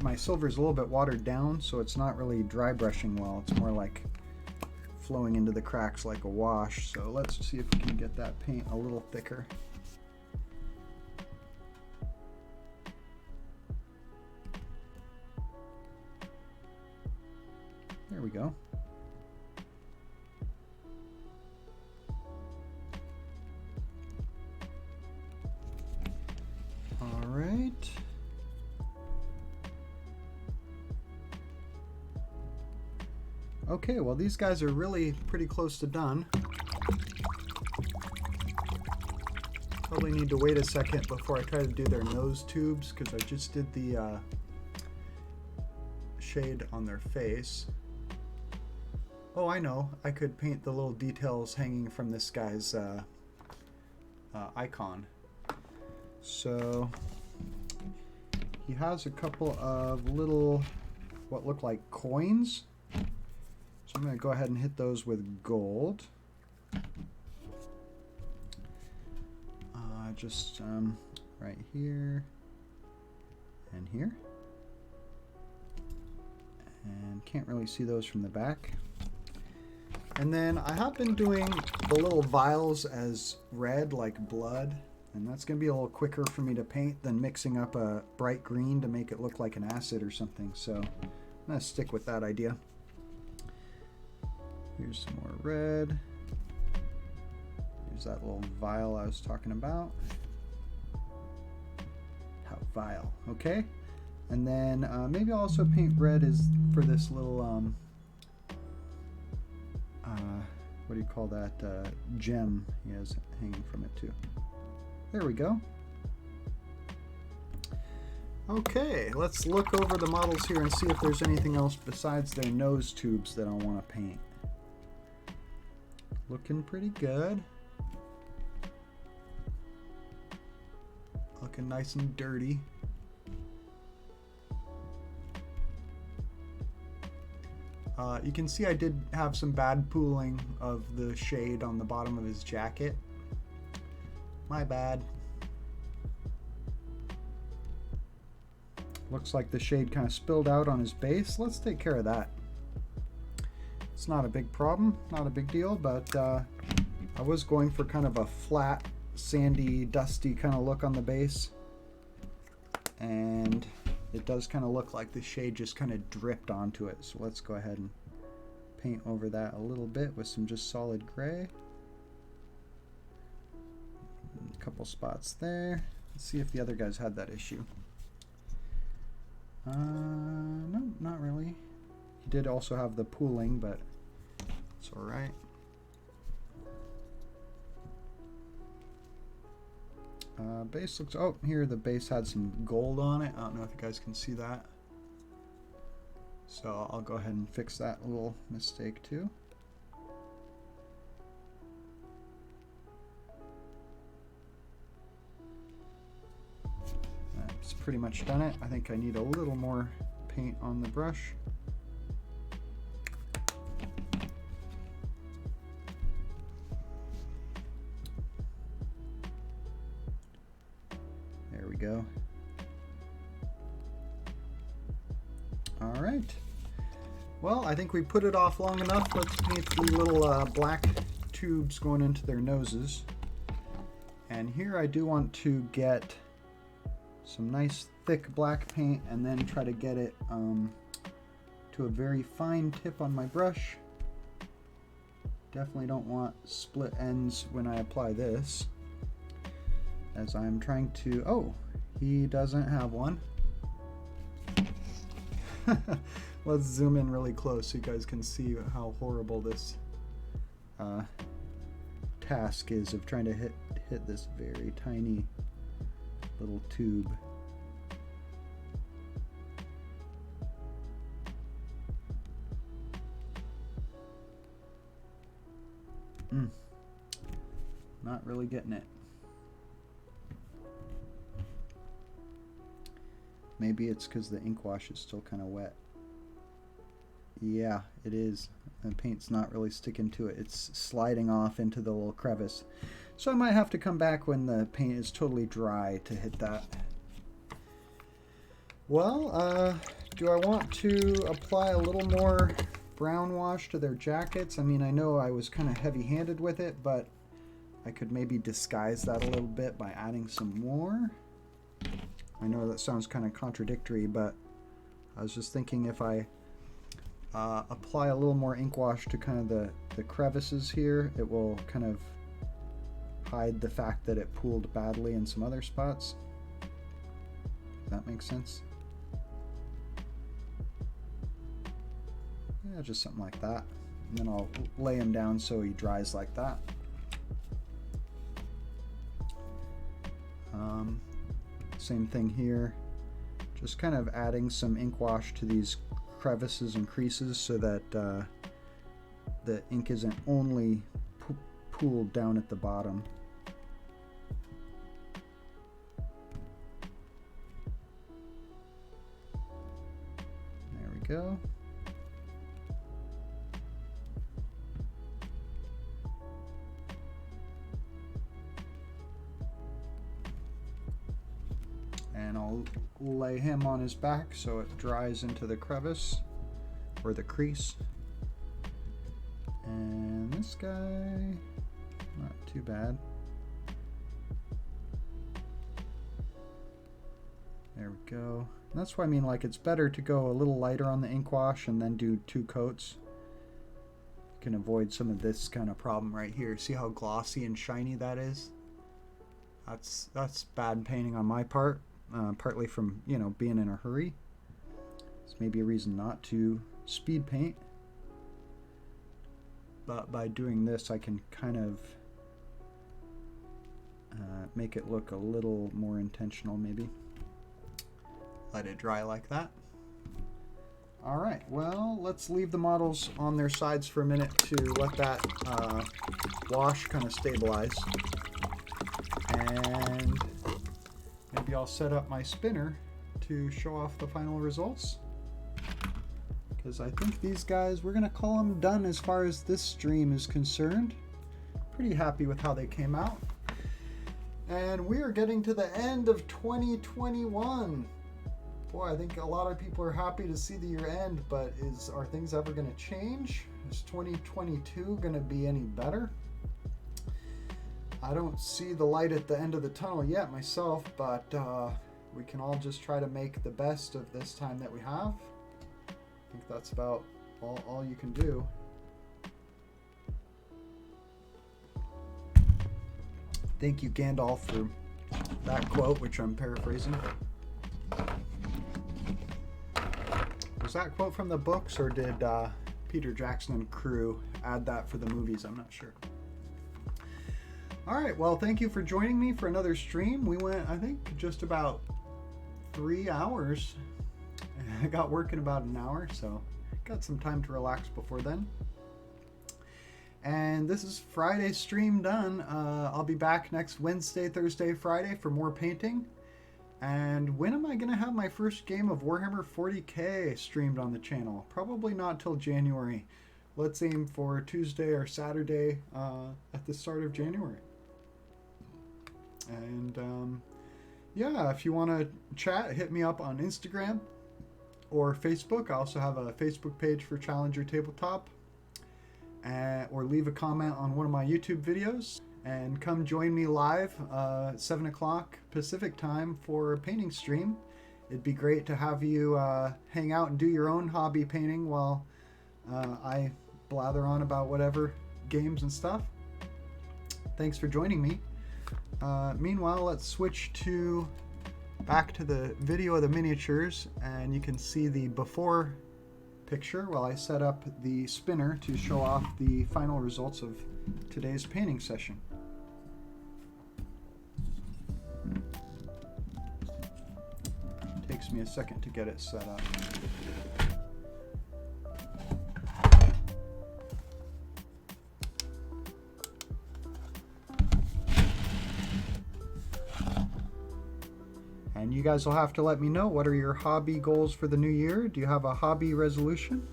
My silver's a little bit watered down, so it's not really dry brushing well. It's more like flowing into the cracks like a wash. So let's see if we can get that paint a little thicker. There we go. All right. Okay, well these guys are really pretty close to done. Probably need to wait a second before I try to do their nose tubes, because I just did the shade on their face. Oh, I know. I could paint the little details hanging from this guy's icon. So he has a couple of little, what look like coins. So I'm going to go ahead and hit those with gold. Just right here and here. And can't really see those from the back. And then I have been doing the little vials as red, like blood. And that's going to be a little quicker for me to paint than mixing up a bright green to make it look like an acid or something. So I'm going to stick with that idea. Here's some more red. Here's that little vial I was talking about. How vial, okay? And then maybe I'll also paint red is for this little, what do you call that, gem he has hanging from it too. There we go. Okay, let's look over the models here and see if there's anything else besides their nose tubes that I want to paint. Looking pretty good. Looking nice and dirty. You can see I did have some bad pooling of the shade on the bottom of his jacket. My bad. Looks like the shade kind of spilled out on his base. Let's take care of that. It's not a big problem, not a big deal, but I was going for kind of a flat, sandy, dusty kind of look on the base. And it does kind of look like the shade just kind of dripped onto it. So let's go ahead and paint over that a little bit with some just solid gray. couple spots there. Let's see if the other guys had that issue. No, not really. He did also have the pooling, but it's all right. Base looks, oh, here the base had some gold on it. I don't know if you guys can see that. So I'll go ahead and fix that little mistake too. That's pretty much done it. I think I need a little more paint on the brush. There we go. All right. Well, I think we put it off long enough. Let's paint the little black tubes going into their noses. And here I do want to get some nice thick black paint and then try to get it to a very fine tip on my brush. Definitely don't want split ends when I apply this, as I'm trying to, oh, he doesn't have one. Let's zoom in really close so you guys can see how horrible this task is of trying to hit this very tiny little tube. Not really getting it. Maybe it's because the ink wash is still kind of wet. Yeah, it is. The paint's not really sticking to it. It's sliding off into the little crevice. So I might have to come back when the paint is totally dry to hit that. Well, do I want to apply a little more brown wash to their jackets? I mean, I know I was kind of heavy-handed with it, but I could maybe disguise that a little bit by adding some more. I know that sounds kind of contradictory, but I was just thinking if I apply a little more ink wash to kind of the crevices here, it will kind of hide the fact that it pooled badly in some other spots. Does that make sense? Yeah, just something like that. And then I'll lay him down so he dries like that. Same thing here. Just kind of adding some ink wash to these crevices and creases so that the ink isn't only pooled down at the bottom. There we go. And I'll lay him on his back so it dries into the crevice or the crease. And this guy, not too bad. There we go. And that's why I mean, like, it's better to go a little lighter on the ink wash and then do 2 coats. You can avoid some of this kind of problem right here. See how glossy and shiny that is? That's bad painting on my part. Partly from, you know, being in a hurry. It's maybe a reason not to speed paint. But by doing this, I can kind of make it look a little more intentional, maybe. Let it dry like that. All right, well, let's leave the models on their sides for a minute to let that wash kind of stabilize. And maybe I'll set up my spinner to show off the final results. Because I think these guys, we're going to call them done as far as this stream is concerned. Pretty happy with how they came out. And we are getting to the end of 2021. Boy, I think a lot of people are happy to see the year end, but are things ever going to change? Is 2022 going to be any better? I don't see the light at the end of the tunnel yet myself, but we can all just try to make the best of this time that we have. I think that's about all you can do. Thank you, Gandalf, for that quote, which I'm paraphrasing. Was that quote from the books, or did Peter Jackson and crew add that for the movies? I'm not sure. All right, well, thank you for joining me for another stream. We went, I think, just about 3 hours. I got work in about an hour, so got some time to relax before then. And this is Friday's stream done. I'll be back next Wednesday, Thursday, Friday for more painting. And when am I going to have my first game of Warhammer 40k streamed on the channel? Probably not till January. Let's aim for Tuesday or Saturday at the start of January. And yeah, if you want to chat, hit me up on Instagram or Facebook. I also have a Facebook page for Challenger Tabletop. Or leave a comment on one of my YouTube videos. And come join me live 7 o'clock Pacific time for a painting stream. It'd be great to have you hang out and do your own hobby painting while I blather on about whatever games and stuff. Thanks for joining me. Meanwhile, let's switch back to the video of the miniatures, and you can see the before picture while I set up the spinner to show off the final results of today's painting session. Takes me a second to get it set up. And you guys will have to let me know, what are your hobby goals for the new year? Do you have a hobby resolution?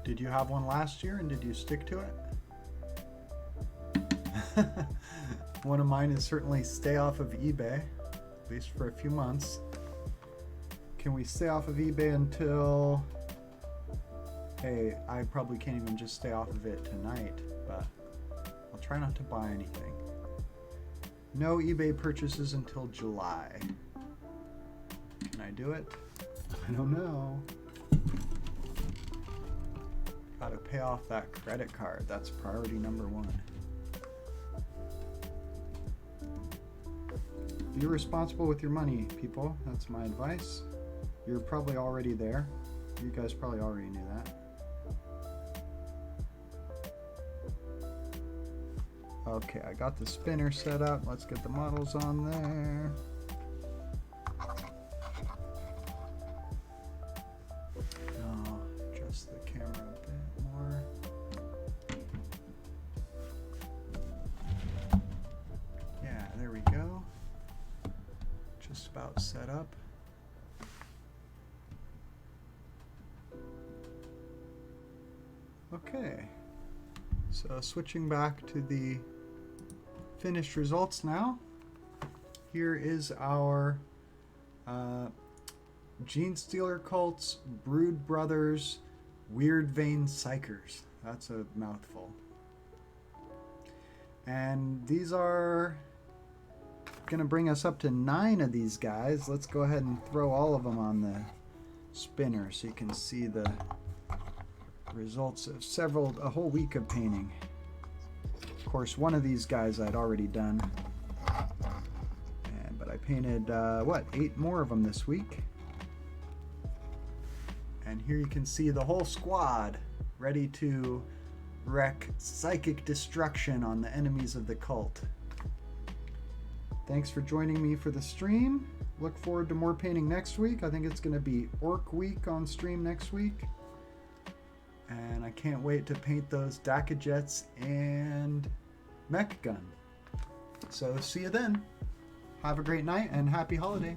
Did you have one last year and did you stick to it? One of mine is certainly stay off of eBay, at least for a few months. Can we stay off of eBay until... Hey, I probably can't even just stay off of it tonight, but I'll try not to buy anything. No eBay purchases until July. Can I do it? I don't know. Gotta pay off that credit card. That's priority number one. Be responsible with your money, people. That's my advice. You're probably already there. You guys probably already knew that. Okay, I got the spinner set up. Let's get the models on there. I'll adjust the camera a bit more. Yeah, there we go. Just about set up. Okay, so switching back to the finished results now. Here is our Genestealer Cults, Brood Brothers, Weirdvane Psykers. That's a mouthful. And these are gonna bring us up to 9 of these guys. Let's go ahead and throw all of them on the spinner so you can see the results of a whole week of painting. Of course, one of these guys I'd already done, but I painted 8 more of them this week. And here you can see the whole squad ready to wreak psychic destruction on the enemies of the cult. Thanks for joining me for the stream. Look forward to more painting next week. I think it's going to be Orc Week on stream next week. And I can't wait to paint those Daka Jets and Mech Gun. So see you then. Have a great night and happy holiday.